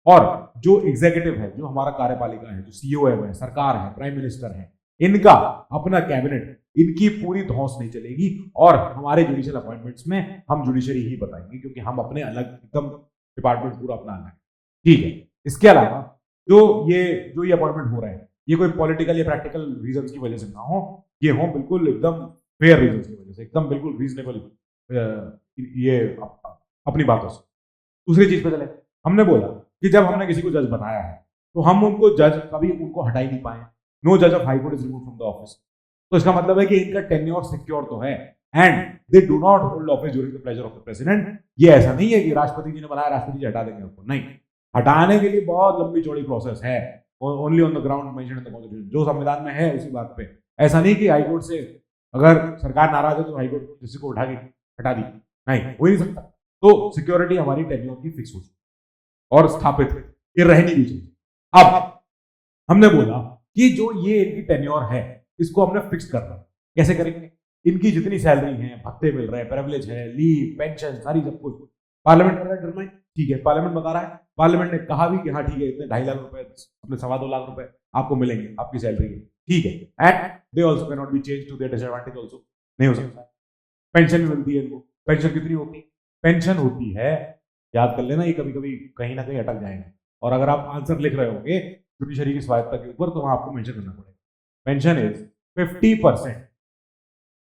और जो एग्जीक्यूटिव है, जो हमारा कार्यपालिका है, जो सीईओ है, सरकार है, प्राइम मिनिस्टर है, इनका अपना कैबिनेट, इनकी पूरी धौंस नहीं चलेगी और हमारे जुडिशियल अपॉइंटमेंट्स में हम जुडिशरी ही बताएंगे, क्योंकि हम अपने अलग एकदम डिपार्टमेंट पूरा अपना अलग है, ठीक है। इसके अलावा जो ये अपॉइंटमेंट हो रहे हैं, ये कोई पॉलिटिकल या प्रैक्टिकल रीजन की वजह से ना हो, ये हो बिल्कुल एकदम फेयर रीजन की वजह से, एकदम बिल्कुल रीजनेबल ये अपनी बातों से। दूसरी चीज पे चले, हमने बोला कि जब हमने किसी को जज बनाया है तो हम उनको जज कभी उनको हटा ही नहीं पाए। नो जज of high court is removed from the office. तो इसका मतलब है कि इनका टेन्योर सिक्योर तो है and they do not hold office during the pleasure of the president. ये ऐसा नहीं है कि राष्ट्रपति जी ने बनाया, राष्ट्रपति जी हटा देंगे उनको, नहीं, हटाने के लिए बहुत लंबी चौड़ी प्रोसेस है, only on the ground mentioned in the constitution, जो संविधान में है उसी बात पे। ऐसा नहीं कि हाईकोर्ट से अगर सरकार नाराज है तो हाईकोर्ट किसी को उठा के हटा दी, नहीं, हो ही नहीं सकता। तो सिक्योरिटी हमारी टेन्योर की फिक्स हो और स्थापित है, ये रहनी भी चाहिए। अब हमने बोला कि जो ये इनकी टेन्योर है इसको हमने फिक्स करना, कैसे करेंगे? इनकी जितनी सैलरी है, भत्ते मिल रहे हैं, प्रिविलेज है, लीव, पेंशन, सारी सब कुछ पार्लियामेंट कर रहा है, ठीक है, पार्लियामेंट बता रहा है, पार्लियामेंट ने कहा भी कि हाँ ठीक है, इतने 2.5 लाख रुपए, अपने 2.25 लाख रुपए आपको मिलेंगे, आपकी सैलरी है, ठीक है, and they also can not be change to their disadvantage also, नहीं हो सकता। पेंशन भी मिलती है इनको, पेंशन कितनी होती है? पेंशन होती है, याद कर लेना, ये कभी कभी कहीं ना कहीं अटक जाएंगे, और अगर आप आंसर लिख रहे होंगे जुडिशरी की स्वायत्ता के ऊपर तो वहां आपको मेंशन करना पड़ेगा। Pension is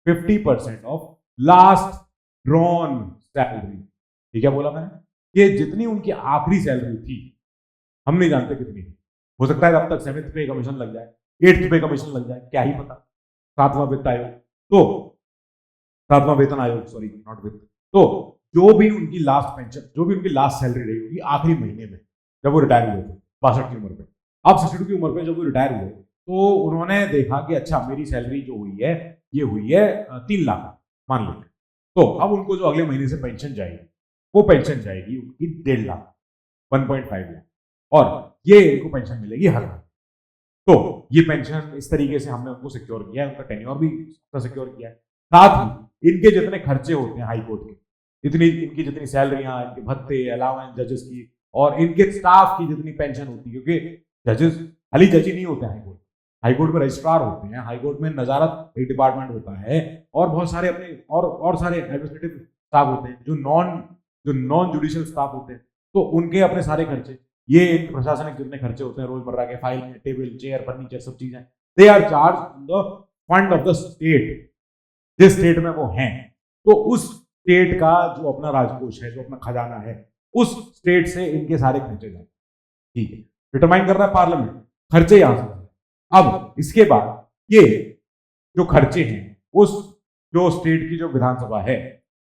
50% of last drawn salary. ठीक है, बोला मैंने, ये जितनी उनकी आखिरी सैलरी थी, हम नहीं जानते कितनी, हो सकता है अब तक 7th पे कमीशन लग जाए, 8th पे कमीशन लग जाए, क्या ही पता। 7वां वित्त आयोग, तो 7वां वेतन आयोग, सॉरी नॉट वित्त, तो जो भी उनकी लास्ट पेंशन, जो भी उनकी लास्ट सैलरी रही होगी आखिरी महीने में जब वो रिटायर हुए थे 62 की उम्र पे, अब 62 की उम्र पे जब वो रिटायर हुए तो उन्होंने देखा कि अच्छा मेरी सैलरी जो हुई है ये हुई है 3 लाख मान लो, तो अब उनको जो अगले महीने से पेंशन जाएगी वो पेंशन जाएगी उनकी 1.5 लाख, 1.5 लाख, और ये इनको पेंशन मिलेगी हर महीने। तो ये पेंशन इस तरीके से हमने उनको सिक्योर किया है, उनका टेन्योर भी सिक्योर किया है। साथ ही इनके जितने खर्चे होते हैं हाई कोर्ट के, इनकी जितनी सैलरियां, इनके भत्ते, अलाउंस जजेस की, और इनके स्टाफ की जितनी पेंशन होती है, क्योंकि जजेस खाली जज ही नहीं होते हैं हाईकोर्ट में रजिस्ट्रार होते हैं, हाईकोर्ट में नजारत एक डिपार्टमेंट होता है, और बहुत सारे अपने और सारे एडमिनिस्ट्रेटिव स्टाफ होते हैं, जो नॉन जुडिशियल स्टाफ होते हैं, तो उनके अपने सारे खर्चे, ये प्रशासनिक जितने खर्चे होते हैं रोजमर्रा के, फाइल, टेबल, चेयर, फर्नीचर, सब चीजें, they are charge on the fund of the state, जिस स्टेट में वो हैं। तो उस स्टेट का जो अपना राजकोष है, जो अपना खजाना है, उस स्टेट से इनके सारे खर्चे जाए, ठीक है, डिटरमाइन कर रहा है पार्लियामेंट, खर्चे यहां से। अब इसके बाद ये जो खर्चे हैं, उस जो स्टेट की जो विधानसभा है,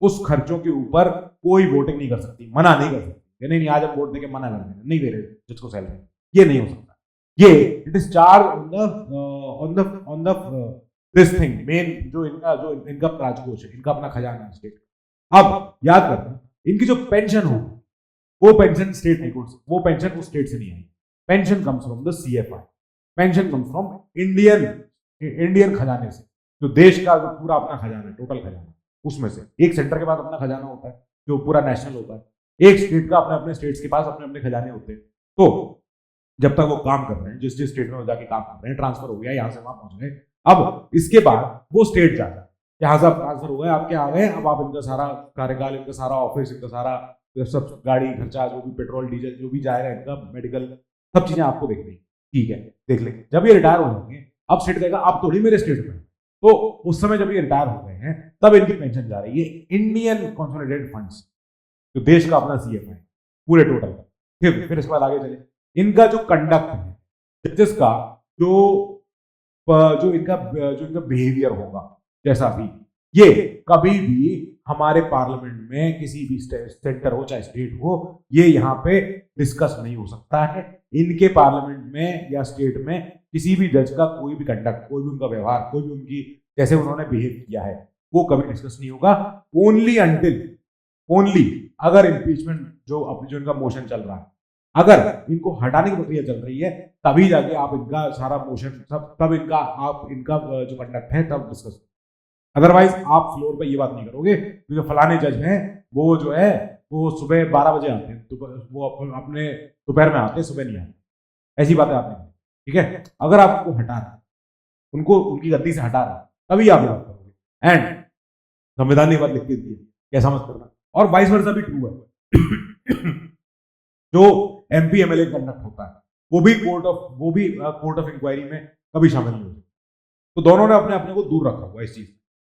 उस खर्चों के ऊपर कोई वोटिंग नहीं कर सकती, मना नहीं कर सकती, नहीं आज हम वोट देके मना कर देंगे, नहीं दे रहे जिसको सैलरी, ये नहीं हो सकता। ये it is charge on the this thing, main जो इनका राजकोष है, इनका अपना खजाना है स्टेट। अब याद करना, इनकी जो पेंशन हो, वो पेंशन स्टेट हाई कोर्ट से, वो पेंशन उस स्टेट से नहीं आई, pension comes from the CFI, pension comes from Indian खजाने से, जो देश का जो पूरा अपना खजाना है, टोटल खजाना, उसमें से एक सेंटर के पास अपना खजाना होता है जो पूरा नेशनल होता है, एक स्टेट का अपने अपने स्टेट्स के पास अपने अपने खजाने होते हैं। तो जब तक वो काम कर रहे हैं, जिस स्टेट में वो जाके काम कर रहे हैं, ट्रांसफर हो गया, यहां से वहां पहुंच गए, अब इसके बाद वो स्टेट जाता है, यहाँ से आप ट्रांसफर हो गए, आपके आ गए, अब आप इनका सारा कार्यकाल, इनका सारा ऑफिस, इनका सारा सब गाड़ी खर्चा, जो भी पेट्रोल डीजल जो भी जाएगा, इनका मेडिकल, सब चीजें आपको देखनी, ठीक है, देख लेंगे। जब ये रिटायर हो जाएंगे, अब स्टेट कहेगा अब थोड़ी मेरे स्टेट में, तो उस समय जब ये रिटायर हो गए हैं तब इनकी पेंशन जा रही है इंडियन कंसोलिडेटेड फंड्स, जो देश का अपना सीएफआई पूरे टोटल का। फिर इसके बाद आगे चले, इनका जो कंडक्ट है, जजेस का जो इनका बिहेवियर होगा, जैसा भी, ये कभी भी हमारे पार्लियामेंट में किसी भी सेंटर हो चाहे स्टेट हो, ये यहाँ पे डिस्कस नहीं हो सकता है। इनके पार्लियामेंट में या स्टेट में किसी भी जज का कोई भी कंडक्ट, कोई भी उनका व्यवहार, कोई भी उनकी जैसे उन्होंने बिहेव किया है, वो कभी डिस्कस नहीं होगा। ओनली अगर इम्पीचमेंट जो इनका मोशन चल रहा है, अगर इनको हटाने की प्रक्रिया चल रही है, तभी जाके आप इनका सारा मोशन तब इनका जो कंडक्ट है तब डिस्कस। अदरवाइज आप फ्लोर पे ये बात नहीं करोगे कि जो फलाने जज हैं वो जो है वो सुबह 12 बजे आते हैं, वो अपने दोपहर में आते हैं, सुबह नहीं आते, ऐसी बातें आपने की, ठीक है। अगर आपको हटा रहा है, उनको उनकी गद्दी से हटा रहा है, तभी आप बात करोगे। एंड संविधान ने बात लिख के दी है कि ऐसा मत करना, और वाइस वर्सा भी ट्रू है। जो एमपी एमएलए कंडक्ट होता है वो भी कोर्ट ऑफ इंक्वायरी में कभी शामिल नहीं होते। तो दोनों ने अपने अपने को दूर रखा हुआ इस चीज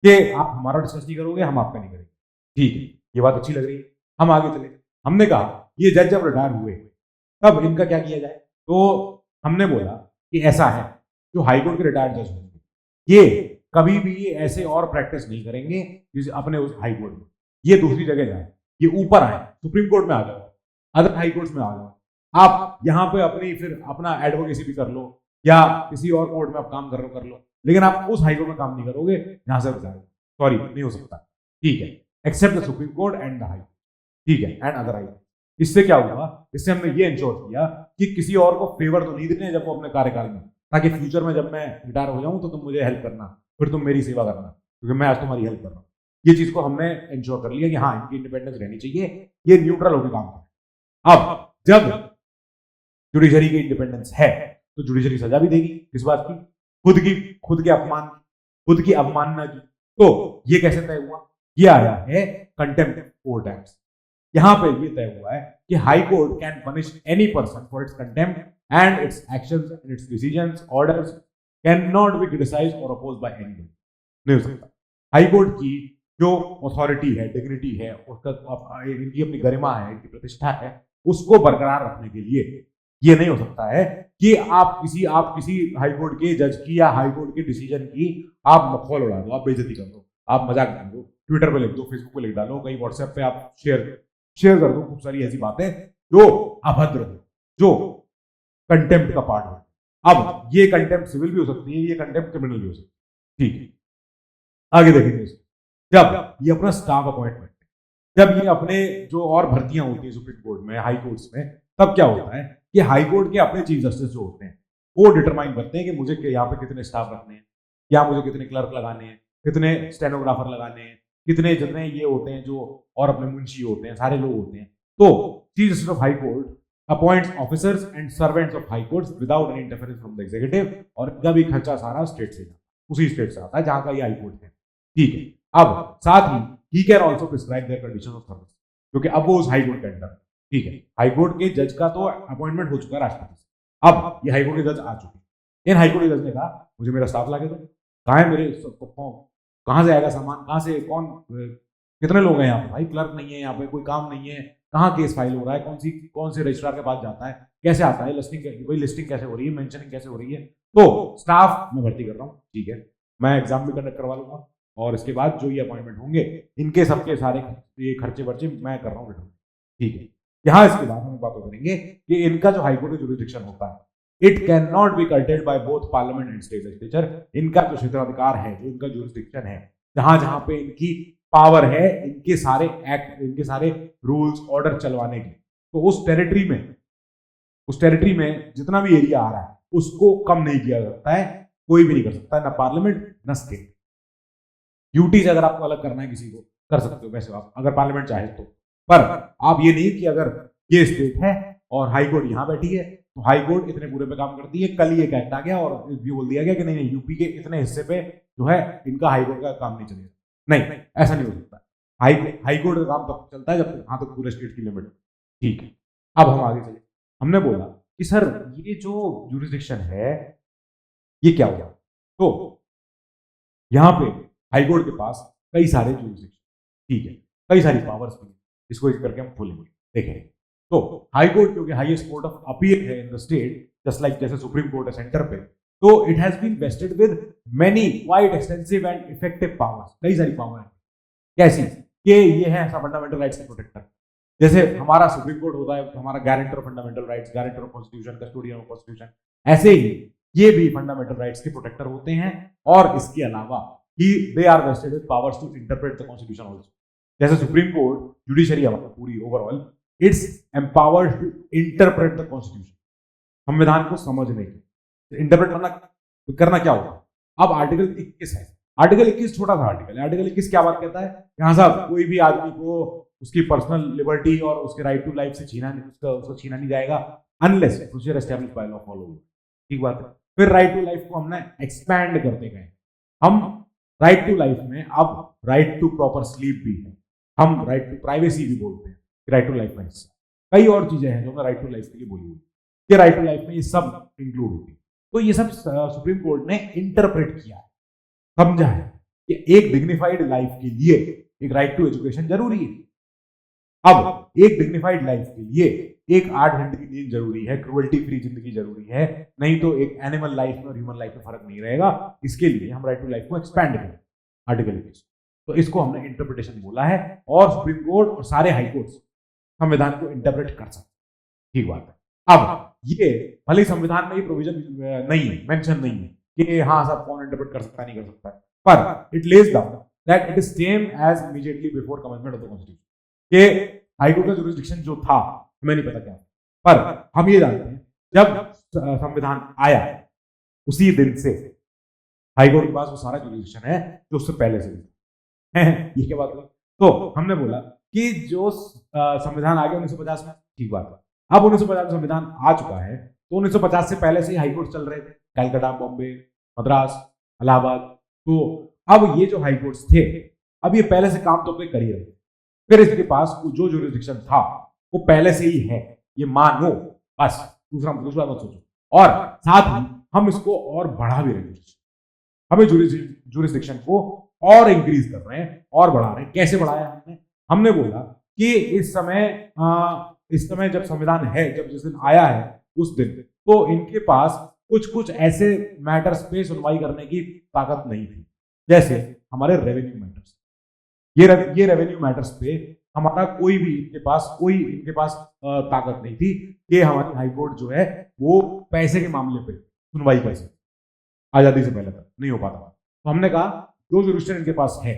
कि आप हमारा डिस्कस नहीं करोगे, हम आपका नहीं करेंगे, ठीक है, ये बात अच्छी लग रही है। हम आगे चले, हमने कहा ये जज जब रिटायर हुए तब इनका क्या किया जाए, तो हमने बोला कि ऐसा है, जो हाईकोर्ट के रिटायर्ड जज होंगे ये कभी भी ऐसे और प्रैक्टिस नहीं करेंगे जैसे अपने उस हाईकोर्ट में, ये दूसरी जगह जाए, ये ऊपर आए, सुप्रीम कोर्ट में आ जाओ, अदर हाई कोर्ट में आ जाओ, आप यहाँ पे अपनी फिर अपना एडवोकेसी भी कर लो, या किसी और कोर्ट में आप काम कर लो, लेकिन आप उस हाई कोर्ट में काम नहीं करोगे जहां से रिटायर, सॉरी नहीं हो सकता, ठीक है, except the supreme court and the high, ठीक है, एंड अदर हाई। इससे क्या हुआ, इससे हमने ये इंश्योर किया कि किसी और को फेवर तो नहीं देने जब वो अपने कार्यकाल में, ताकि फ्यूचर में जब मैं रिटायर हो जाऊं तो तुम मुझे हेल्प करना, फिर तुम मेरी सेवा करना, क्योंकि मैं आज तुम्हारी हेल्प कर रहा हूँ। ये चीज को हमने इंश्योर कर लिया कि हाँ इनकी इंडिपेंडेंस रहनी चाहिए, ये न्यूट्रल होकर काम करें। अब जब जुडिशरी की इंडिपेंडेंस है तो जुडिशरी सजा भी देगी, किस बात की, खुद की अवमानना की। तो ये कैसे तय हुआ, ये आया है कंटेम्प्ट कोर्ट एक्ट, यहां पे ये तय हुआ है कि high court can punish any person for its contempt and it's actions and it's decisions orders can not B criticised और अपोज्ड बाय एनीवन। नहीं हो सकता, हाई कोर्ट की जो अथॉरिटी है, डिग्निटी है, उसका इनकी अपनी गरिमा है, इनकी प्रतिष्ठा है, उसको बरकरार रखने के लिए ये नहीं हो सकता है कि आप किसी हाई कोर्ट के जज की या हाई कोर्ट के डिसीजन की आप मखौल उड़ा दो, आप बेइज्जती कर दो, आप मजाक कर दो, ट्विटर पे लिख दो, फेसबुक पे लिख डालो, कहीं व्हाट्सएप पे आप शेयर कर दो, खूब सारी ऐसी बातें जो अभद्र हो, जो कंटेम्प्ट का पार्ट हो। अब ये कंटेम्प्ट सिविल भी हो सकती है, ये कंटेम्प्ट क्रिमिनल भी हो सकती है, ठीक है। आगे देखेंगे जब ये अपना स्टाफ अपॉइंटमेंट, जब ये अपने जो और भर्तियां होती है सुप्रीम कोर्ट में, हाई कोर्ट्स में, तब क्या होता है कि हाई कोर्ट के अपने चीफ जस्टिस जो होते हैं वो डिटरमाइन करते हैं कि मुझे यहाँ पे कितने स्टाफ रखने हैं, या मुझे कितने क्लर्क लगाने हैं, कितने स्टेनोग्राफर लगाने हैं, कितने जितने ये होते हैं जो और अपने मुंशी होते हैं, सारे लोग होते हैं। तो chief justice of high court appoints officers and servants of high courts without any interference from the executive, और इनका भी खर्चा सारा स्टेट से, उसी स्टेट से आता है जहां का ये हाई कोर्ट है, ठीक है। अब साथ ही can also prescribe their conditions of service, क्योंकि अब वो उस हाई कोर्ट के अंडर, ठीक है। हाई कोर्ट के जज का तो अपॉइंटमेंट हो चुका है राष्ट्रपति से, अब ये हाई कोर्ट के जज आ चुके हैं। इन हाई कोर्ट के जज ने कहा मुझे मेरा स्टाफ लाके दो, कहाँ है मेरे, कहाँ से आएगा सामान, कहाँ से, कितने लोग हैं यहाँ पे, भाई क्लर्क नहीं है यहाँ पे, कोई काम नहीं है, कहाँ केस फाइल हो रहा है, कौन से रजिस्ट्रार के पास जाता है, कैसे आता है, लिस्टिंग कैसे हो रही है, मेंशनिंग कैसे हो रही है, तो स्टाफ मैं भर्ती कर रहा हूँ, ठीक है, मैं एग्जाम भी कंडक्ट करवा लूंगा, और इसके बाद जो ये अपॉइंटमेंट होंगे इनके सबके सारे ये खर्चे वर्चे मैं कर रहा हूँ, ठीक है। यहाँ इसके बाद हम बात करेंगे कि इनका जो हाईकोर्ट का जुरिडिक्शन होता है, it can not be curtailed by both Parliament and state legislature. इनका जो क्षेत्राधिकार है, जो इनका जुरिडिक्शन है, जहां जहां पे इनकी पावर है इनके सारे एक्ट, इनके सारे रूल्स ऑर्डर चलवाने की, तो उस टेरिटरी में जितना भी एरिया आ रहा है उसको कम नहीं किया जा सकता है, कोई भी नहीं कर सकता, ना पार्लियामेंट ना स्टेट। यूटी से अगर आपको अलग करना है किसी को, कर सकते हो वैसे आप, अगर पार्लियामेंट चाहे तो, पर आप ये नहीं कि अगर ये स्टेट है और हाई कोर्ट यहां बैठी है तो हाई कोर्ट इतने पूरे पे काम करती है, कल ही एक एक्ट आ गया और ये बोल दिया गया कि नहीं यूपी के इतने हिस्से पे जो है इनका हाई कोर्ट का काम नहीं चलेगा, नहीं, ऐसा नहीं हो सकता। हाई कोर्ट का काम तब चलता है जब वहां तक पूरे स्टेट की लिमिट, ठीक है। अब हम आगे चले, हमने बोला कि सर ये जो जुरिस्डिक्शन है ये क्या हुआ, तो यहाँ पे हाईकोर्ट के पास कई सारे जुरिस्डिक्शन, ठीक है, कई सारी पावर्स भी, इसको इस करके हम खोलेंगे, देखेंगे। तो हाई कोर्ट क्योंकि हाईएस्ट कोर्ट ऑफ अपील है in the state, just like जैसे सुप्रीम कोर्ट है सेंटर पे, तो it has been vested with many quite extensive and effective powers, कई सारी पावर है, कैसी कि ये है फंडामेंटल राइट्स के प्रोटेक्टर, जैसे हमारा सुप्रीम कोर्ट होता है हमारा guarantor of fundamental rights, guarantor of constitution, custodian of constitution, ऐसे ही ये भी फंडामेंटल राइट्स के प्रोटेक्टर होते हैं, और इसके अलावा ही they are vested with powers to interpret the constitution also. जैसे सुप्रीम कोर्ट जुडिशरी हमारी पूरी overall it's empowered to interpret the constitution, संविधान को समझने की, इंटरप्रेट करना क्या होगा। अब आर्टिकल 21 है, आर्टिकल 21 छोटा सा आर्टिकल है, आर्टिकल 21 क्या बात कहता है, यहां साहब कोई भी आदमी को उसकी पर्सनल लिबर्टी और उसके राइट टू लाइफ से उसको छीना नहीं जाएगा unless future establish by law follow. ठीक बात है। फिर राइट टू लाइफ को हमने एक्सपैंड करते गए। हम राइट टू लाइफ में अब राइट टू प्रॉपर स्लीप भी है, हम राइट टू प्राइवेसी भी बोलते हैं, राइट टू लाइफ का हिस्सा। कई और चीजें हैं जो मैं राइट टू लाइफ के लिए बोली हुई कि राइट टू लाइफ में ये सब इंक्लूड होती है। तो ये सब सुप्रीम कोर्ट ने इंटरप्रेट किया, समझा है कि एक डिग्निफाइड लाइफ के लिए एक राइट टू एजुकेशन जरूरी है। अब एक डिग्निफाइड लाइफ के लिए एक 8 घंटे की नींद जरूरी है, क्रुएल्टी फ्री जिंदगी जरूरी है, नहीं तो एक एनिमल लाइफ में और ह्यूमन लाइफ में फर्क नहीं रहेगा। इसके लिए हम राइट टू लाइफ को एक्सपैंड करें आर्टिकल 21। तो इसको हमने इंटरप्रिटेशन बोला है और सुप्रीम कोर्ट और सारे हाई कोर्ट संविधान को इंटरप्रेट कर सकते। ठीक बात है। अब ये भले संविधान में ये प्रोविजन नहीं है, मेंशन नहीं है कि हाँ साहब कौन इंटरप्रेट कर सकता है, नहीं कर सकता है, पर it lays down that it is same as immediately before commencement of the constitution. कि हाईकोर्ट का जुरिस्डिक्शन जो था हमें नहीं पता क्या, पर हम ये जानते हैं जब संविधान आया उसी दिन से हाईकोर्ट के पास वो सारा जुरिस्डिक्शन है जो उससे पहले से है। ये क्या बात है? तो हमने बोला कि जो संविधान आ गया 1950 में, ठीक बात है। अब 1950 में संविधान आ चुका है, तो 1950 से पहले से ही हाईकोर्ट चल रहे थे, कलकत्ता, बॉम्बे, मद्रास, इलाहाबाद। तो अब ये जो हाईकोर्ट्स थे, अब ये पहले से काम तो अपने कर ही रहे थे। फिर इसके पास जो जुरिस्डिक्शन था वो पहले से ही है, ये मानो बस, दूसरा मत सोचो। और साथ ही हम इसको और बढ़ा भी रहे हैं, हमें जुरिस्डिक्शन को और इंक्रीज कर रहे हैं और बढ़ा रहे हैं। कैसे बढ़ाया हमने बोला कि इस समय जब संविधान है, जब जिस दिन आया है उस दिन, तो इनके पास कुछ ऐसे मैटर्स पे सुनवाई करने की ताकत नहीं थी, जैसे हमारे रेवेन्यू मैटर्स। ये रेवेन्यू मैटर्स पे हमारा इनके पास ताकत नहीं थी कि हमारी हाईकोर्ट जो है वो पैसे के मामले पे सुनवाई कर सके। आजादी से पहले तक नहीं हो पाता। तो हमने कहा जो जुरिस्डिक्शन इनके पास है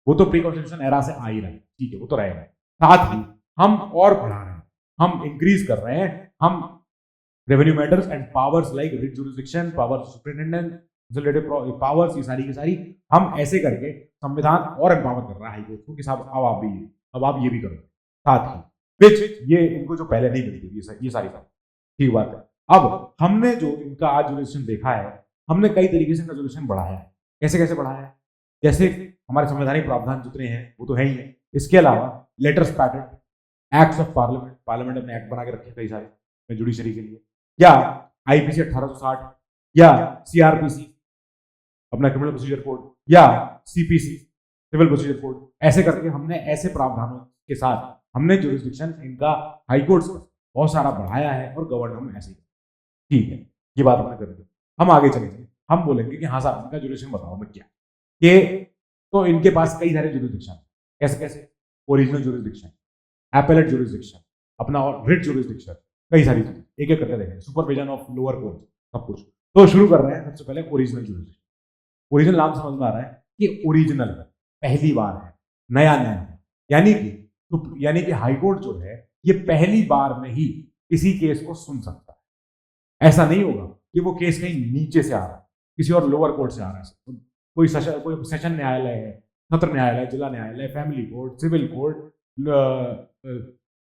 वो तो प्री कॉन्स्टिट्यूशन एरा से आ ही रहा है, ठीक है, वो तो रहेगा। साथ ही हम और बढ़ा रहे हैं, हम इंक्रीज कर रहे हैं, हम revenue matters and powers like writ jurisdiction, power superintendent, powers, ये सारी की सारी हम ऐसे करके संविधान और एम्पावर कर रहा है हाईकोर्ट को कि साहब अब आप ये भी करो। साथ ही विच ये इनको जो पहले नहीं मिलती ये सारी बात, ठीक बात है। अब हमने जो इनका आज जुरिस्डिक्शन देखा है, हमने कई तरीके से इनका जुरिस्डिक्शन बढ़ाया है। कैसे बढ़ाया है? जैसे हमारे संवैधानिक प्रावधान जितने हैं वो तो है ही है, इसके अलावा letters pattern, acts of parliament अपने एक्ट बना के रखे कई सारे जुडिशरी के लिए, या आईपीसी 1860, या सीआरपीसी अपना क्रिमिनल प्रोसीजर कोड, या सीपीसी सिविल प्रोसीजर कोड। ऐसे करके हमने ऐसे प्रावधानों के साथ हमने जुरिस्डिक्शन इनका हाईकोर्ट्स का बहुत सारा बढ़ाया है और गवर्न हम ऐसे ही। ठीक है, ये बात हमने कर दी। हम आगे चलेंगे, हम बोलेंगे कि हाँ साहब इनका जुरिस्डिक्शन बताओ मैं क्या, कि तो इनके पास कई सारे जुरिस्डिक्शन, कैसे ओरिजिनल जुरिस्डिक्शन, एपेलेट जुरिस्डिक्शन, अपना और रिट जुरिस्डिक्शन, कई सारी चीजें एक एक करके देखेंगे, सुपरविजन ऑफ लोअर कोर्ट, सब कुछ। तो शुरू कर रहे हैं सबसे पहले ओरिजिनल जुरिस्डिक्शन। ओरिजिनल नाम समझ में आ रहा है कि ओरिजिनल पहली बार है, नया है, यानी कि हाईकोर्ट जो है ये पहली बार में ही किसी केस को सुन सकता है। ऐसा नहीं होगा कि वो केस कहीं नीचे से आ रहा है, किसी और लोअर कोर्ट से आ रहा है, कोई सेशन न्यायालय है, सत्र न्यायालय, जिला न्यायालय, family court, civil court,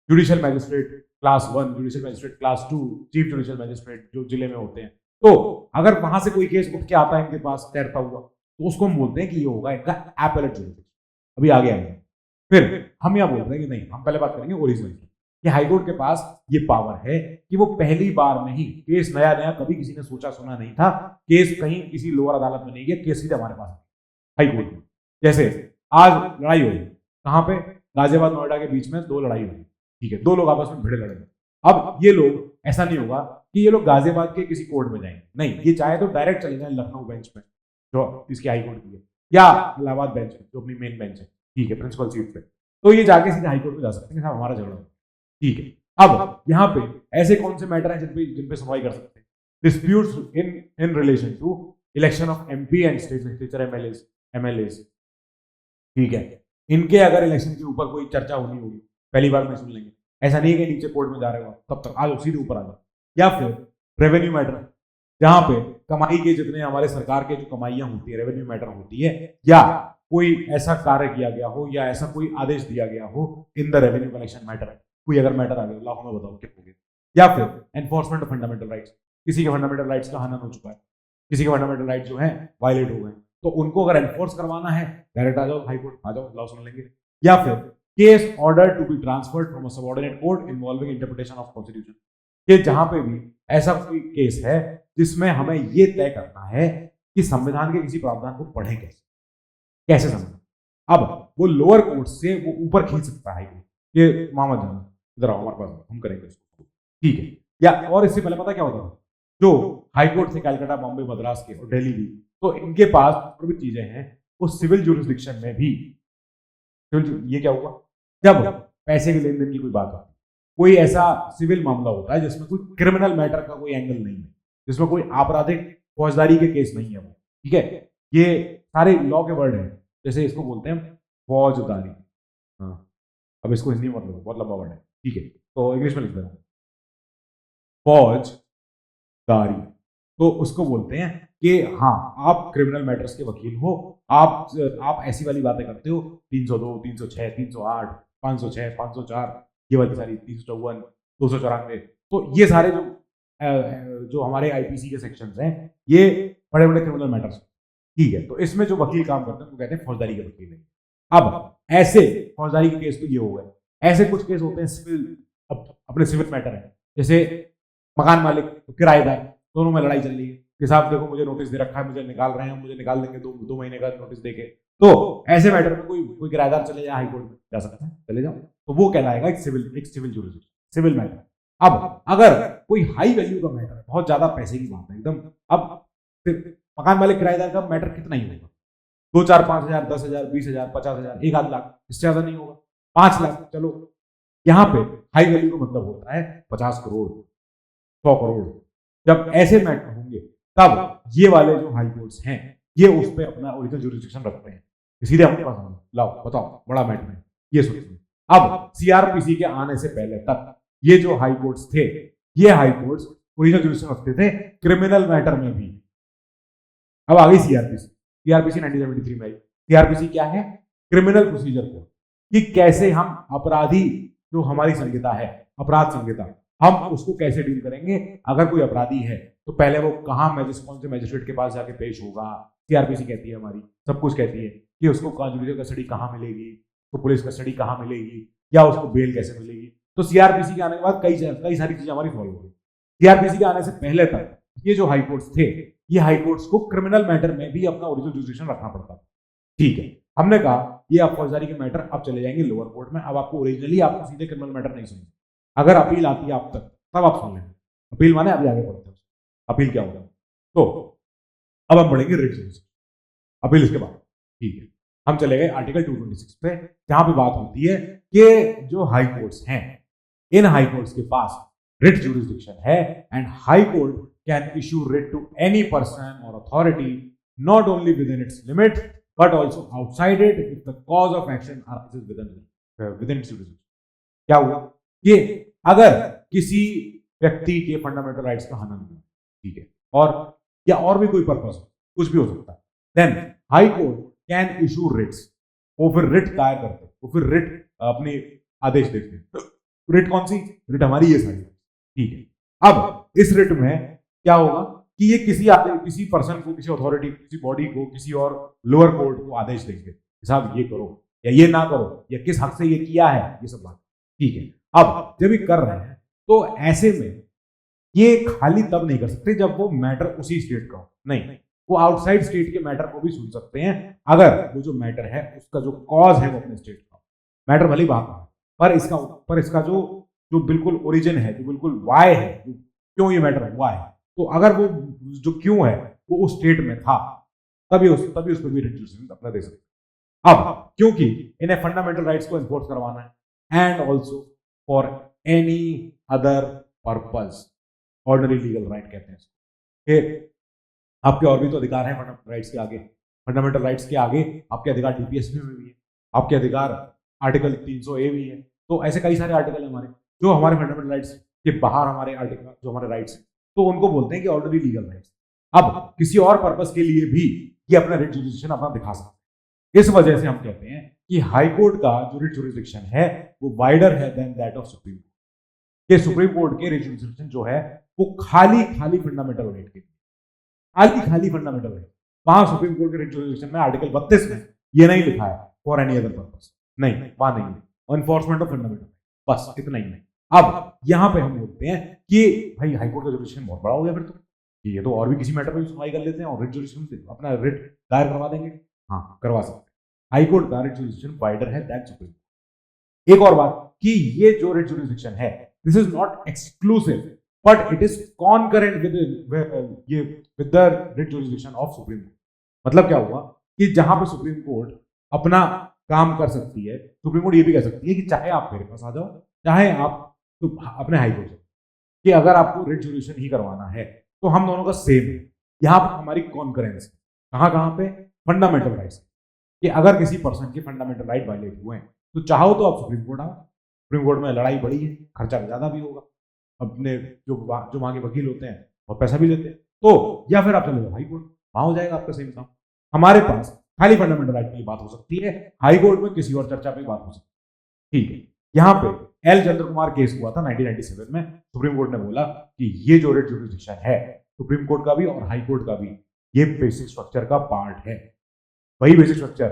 judicial magistrate class 1, judicial magistrate class 2, chief judicial magistrate जो जिले में होते हैं। तो अगर वहां से कोई केस उठ के आता है इनके पास तैरता हुआ, तो उसको हम बोलते हैं कि ये होगा इनका एपेलेट जुरिस्डिक्शन। अभी आगे आएंगे। फिर हम यह बोल रहे हैं कि नहीं, हम पहले बात करेंगे ओरिजिनल की, कि हाईकोर्ट के पास ये पावर है कि वो पहली बार में ही केस नया कभी किसी ने सोचा सुना नहीं था, केस कहीं किसी लोअर अदालत में नहीं गया, केस सीधे हमारे पास हाईकोर्ट में। जैसे आज लड़ाई हुई कहां पे, गाजियाबाद नोएडा के बीच में दो लड़ाई हुई, ठीक है, दो लोग आपस में भिड़े लड़े। अब ये लोग, ऐसा नहीं होगा कि ये लोग गाजियाबाद के किसी कोर्ट में जाएंगे, नहीं, ये चाहे तो डायरेक्ट चले जाए लखनऊ बेंच में जो इसकी हाईकोर्ट की है, या इलाहाबाद बेंच में जो अपनी मेन बेंच है, ठीक है, प्रिंसिपल सीट पे, तो ये जाके सीधे हाईकोर्ट में जा सकते हैं साहब हमारा झगड़ा, ठीक है। अब यहाँ पे ऐसे कौन से मैटर हैं जिन पे सुनवाई कर सकते हैं? Disputes in relation to election of MP and state legislature MLAs, ठीक है, इनके अगर इलेक्शन के ऊपर कोई चर्चा होनी होगी पहली बार में सुन लेंगे। ऐसा नहीं है कि नीचे कोर्ट में जा रहे हो तब तक आ जाओ, सीधे ऊपर आ जाओ। या फिर रेवेन्यू मैटर, जहां पे कमाई के जितने हमारे सरकार के जो कमाइयां होती है, रेवेन्यू मैटर होती है, या कोई ऐसा कार्य किया गया हो या ऐसा कोई आदेश दिया गया हो in the revenue collection matter, कोई अगर मैटर आ गया लाखों में बताओ क्या हो गया, या फिर एनफोर्समेंट ऑफ फंडामेंटल राइट्स, किसी के फंडामेंटल राइट्स का हनन हो चुका है, किसी के फंडामेंटल राइट जो है वायलेट हो गए, तो उनको अगर एनफोर्स करवाना है डायरेक्ट आ जाओ हाई कोर्ट, आ जाओ लाओ सुन लेंगे। या फिर case order to be transferred from a subordinate court involving interpretation of constitution, कि जहां पे भी ऐसा कोई केस है जिसमें हमें ये तय करना है कि संविधान के किसी प्रावधान को पढ़ें कैसे, कैसे समझें। अब वो लोअर कोर्ट से वो ऊपर खींच सकता है कि मामा जान इधर आओ हमारे पास, हम करेंगे इसको, ठीक है। या और इससे पहले पता क्या होता था, जो हाई कोर्ट थे कलकत्ता, बॉम्बे, मद्रास के और दिल्ली भी, तो इनके पास और भी चीजें हैं, वो सिविल ज्यूरिसडिक्शन में भी, ये क्या हुआ जब पैसे के लेन देन की कोई बात होती, कोई ऐसा सिविल मामला होता है जिसमें कोई क्रिमिनल मैटर का कोई एंगल नहीं है, जिसमें कोई आपराधिक फौजदारी के केस नहीं है वो, ठीक है, ये सारे लॉ के वर्ड है, जैसे इसको बोलते हैं फौजदारी, हाँ अब इसको हिंदी में मतलब बहुत लंबा वर्ड है, ठीक है, तो इंग्लिश में लिख देना फौजदारी, तो उसको बोलते हैं कि हाँ आप क्रिमिनल मैटर्स के वकील हो, आप ऐसी वाली बातें करते हो, 302, 306, 308, 506, 504, ये वाली सारी 354, 294, तो ये सारे जो हमारे आईपीसी के सेक्शंस हैं, ये बड़े बड़े क्रिमिनल मैटर्स, ठीक है, तो इसमें जो वकील काम करते हैं वो कहते हैं फौजदारी के वकील हैं। अब ऐसे फौजदारी के केस तो ये हो गए, ऐसे कुछ केस होते हैं सिविल, अपने सिविल मैटर है, जैसे मकान मालिक किराएदार दोनों में लड़ाई चल रही है कि साहब देखो मुझे नोटिस दे रखा है, मुझे निकाल रहे हैं, मुझे निकाल देंगे 2 महीने का नोटिस देके, तो ऐसे मैटर में कोई किराएदार चले जाए हाई कोर्ट में जा सकता है, चले जाओ, तो वो कहलाएगा एक सिविल ज्यूरिसडिक्शन, सिविल मैटर। अब अगर कोई हाई वैल्यू का मैटर है, बहुत ज्यादा पैसे की बात है एकदम, अब मकान मालिक किराएदार का मैटर कितना ही होगा, 2, 4, 5 हजार, 10 हजार, 20 हजार, 50 हजार, 1 लाख, इससे ज्यादा नहीं होगा, 5 लाख, चलो यहाँ पे हाई वैल्यू का मतलब होता है 50 करोड़, 100 करोड़। जब ऐसे मैटर होंगे तब ये वाले जो हाई कोर्ट्स हैं ये उस पर अपना ओरिजिनल ज्यूरिसडिक्शन रखते हैं, सीधे अपने पास लाओ बताओ बड़ा मैटर है ये सोचते हैं। अब सीआरपीसी के आने से पहले तक ये जो हाई कोर्ट्स थे, ये हाई कोर्ट्स ओरिजिनल ज्यूरिसडिक्शन रखते थे क्रिमिनल मैटर में भी। अब आ गई सीआरपीसी, सीआरपीसी 1973 में आई। सीआरपीसी क्या है? क्रिमिनल प्रोसीजर कोड, कि कैसे हम अपराधी जो हमारी संहिता है, अपराध संहिता, हम उसको कैसे डील करेंगे। अगर कोई अपराधी है तो पहले वो कहाँ कौन से मैजिस्ट्रेट के पास जाके पेश होगा, सीआरपीसी कहती है हमारी, सब कुछ कहती है कि उसको जुडिशियल कस्टडी कहाँ मिलेगी, तो पुलिस कस्टडी कहाँ मिलेगी, या उसको बेल कैसे मिलेगी। तो सीआरपीसी के आने के बाद कई सारी चीजें हमारी फॉलो हुई। सीआरपीसी के आने से पहले तक ये जो हाई कोर्ट्स थे, ये हाई कोर्ट्स को क्रिमिनल मैटर में भी अपना ओरिजिनल ज्यूरिसडिक्शन रखना पड़ता था। ठीक है, हमने कहा ये आप फौजदारी के मैटर अब चले जाएंगे लोअर कोर्ट में, अब आपको ओरिजिनली आपको सीधे क्रिमिनल मैटर नहीं सुनना, अगर अपील आती है आप तक तब आप सुन लें। अपील माने अभी आगे बढ़ते हैं, अपील क्या होगा। तो अब हम बढ़ेंगे रिट ज्यूरिसडिक्शन, अपील इसके बाद। ठीक है, हम चले गए आर्टिकल 226 पे, जहां पे बात होती है कि जो हाई कोर्ट्स हैं, इन हाई कोर्ट्स के पास रिट ज्यूरिसडिक्शन है, and high court can issue writ to any person और authority not only within its limit but also outside it if the cause of action arises within its jurisdiction. क्या हुआ कि अगर किसी व्यक्ति के fundamental rights का हनन हुआ, ठीक है, और या और भी कोई पर्पस हो, कुछ भी हो सकता है, then high court can issue writs. वो फिर रिट दायर करते हैं, वो फिर रिट अपने आदेश देते हैं। रिट कौन सी? रिट हमारी ये सारी, ठीक है। अब इस रिट में क्या होगा कि ये किसी पर्सन को, किसी अथॉरिटी, किसी बॉडी को, किसी और लोअर कोर्ट को आदेश देंगे, साहब ये करो या ये ना करो, या किस हक से ये किया है, ये सब बात, ठीक है। अब जब ये कर रहे हैं तो ऐसे में ये खाली तब नहीं कर सकते जब वो मैटर उसी स्टेट का हो, नहीं, वो आउटसाइड स्टेट के मैटर को भी सुन सकते हैं अगर वो जो मैटर है उसका जो कॉज है वो अपने स्टेट का। मैटर भले बात है, पर इसका जो बिल्कुल ओरिजिन है, जो बिल्कुल वाई है, क्यों ये मैटर हुआ है, तो अगर वो जो क्यों है वो उस स्टेट में था, तभी उस पर भी रिट ज्यूरिसडिक्शन अपना दे सकते। अब क्योंकि इन्हें फंडामेंटल राइट्स को एनफोर्स करवाना है, and also for any other purpose, ordinary legal right कहते हैं इसको, आपके और भी तो अधिकार हैं फंडामेंटल राइट्स के आगे। फंडामेंटल राइट्स के आगे आपके अधिकार डीपीएसपी में भी है, आपके अधिकार आर्टिकल 300A भी है। तो ऐसे कई सारे आर्टिकल हमारे जो हमारे फंडामेंटल राइट्स के बाहर हमारे आर्टिकल जो हमारे राइट्स हैं, तो उनको बोलते हैं कि ऑर्डिनरी लीगल राइट्स। अब किसी और पर्पस के लिए भी ये अपना रिट ज्यूरिसडिक्शन अपना दिखा सकते हैं, इस वजह से हम कहते हैं कि हाई कोर्ट का जो रिट जुरिसडिक्शन है वो वाइडर है then that of supreme court. के सुप्रीम कोर्ट के रिट जुरिसडिक्शन जो है वो खाली फंडामेंटल राइट के लिए, खाली फंडामेंटल राइट। वहां सुप्रीम कोर्ट के रिट जुरिसडिक्शन में आर्टिकल 32 में ये नहीं लिखा है फॉर एनी अदर पर्पस, नहीं, वहां नहीं है एनफोर्समेंट ऑफ फंडामेंटल, बस इतना ही नहीं। अब यहां पे हम बोलते हैं कि भाई हाईकोर्ट का जुरिसडिक्शन बहुत बड़ा हो गया फिर तो, ये तो और भी किसी मैटर पे भी सुनवाई कर लेते हैं और रिट जुरिसडिक्शन से अपना रिट दायर करवा देंगे। हाँ, करवा सकते हैं। हाईकोर्ट का रिट जुरिसडिक्शन वाइडर है दैट सुप्रीम कोर्ट। एक और बात कि ये जो रिट जुरिसडिक्शन है this is not exclusive but it is कॉनकरेंट with the writ jurisdiction of supreme court. मतलब क्या हुआ कि जहां पे सुप्रीम कोर्ट अपना काम कर सकती है, सुप्रीम कोर्ट ये भी कह सकती है कि चाहे आप मेरे पास आ जाओ, चाहे आप तो अपने हाई कोर्ट से, कि अगर आपको रिट जुरिसडिक्शन ही करवाना है तो हम दोनों का सेम है। यहां पर हमारी कॉन्करेंस कहां कहां पे, फंडामेंटल राइट्स, कि अगर किसी पर्सन के फंडामेंटल राइट वायलेट हुए हैं तो चाहो तो आप सुप्रीम कोर्ट आओ, सुप्रीम कोर्ट में लड़ाई बड़ी है, खर्चा ज्यादा भी होगा, अपने जो वहां के वकील होते हैं और पैसा भी लेते हैं, तो या फिर आप चले जाओ हाई कोर्ट, वहां हो जाएगा आपका सेम काम। हमारे पास खाली फंडामेंटल राइट की बात हो सकती है, हाई कोर्ट में किसी और चर्चा पे बात हो सकती है। ठीक है, यहाँ पे एल चंद्र कुमार केस हुआ था 1997 में, सुप्रीम कोर्ट ने बोला कि ये जो रिट जुरिसडिक्शन है सुप्रीम कोर्ट का भी और हाई कोर्ट का भी, ये बेसिक स्ट्रक्चर का पार्ट है। वही बेसिक स्ट्रक्चर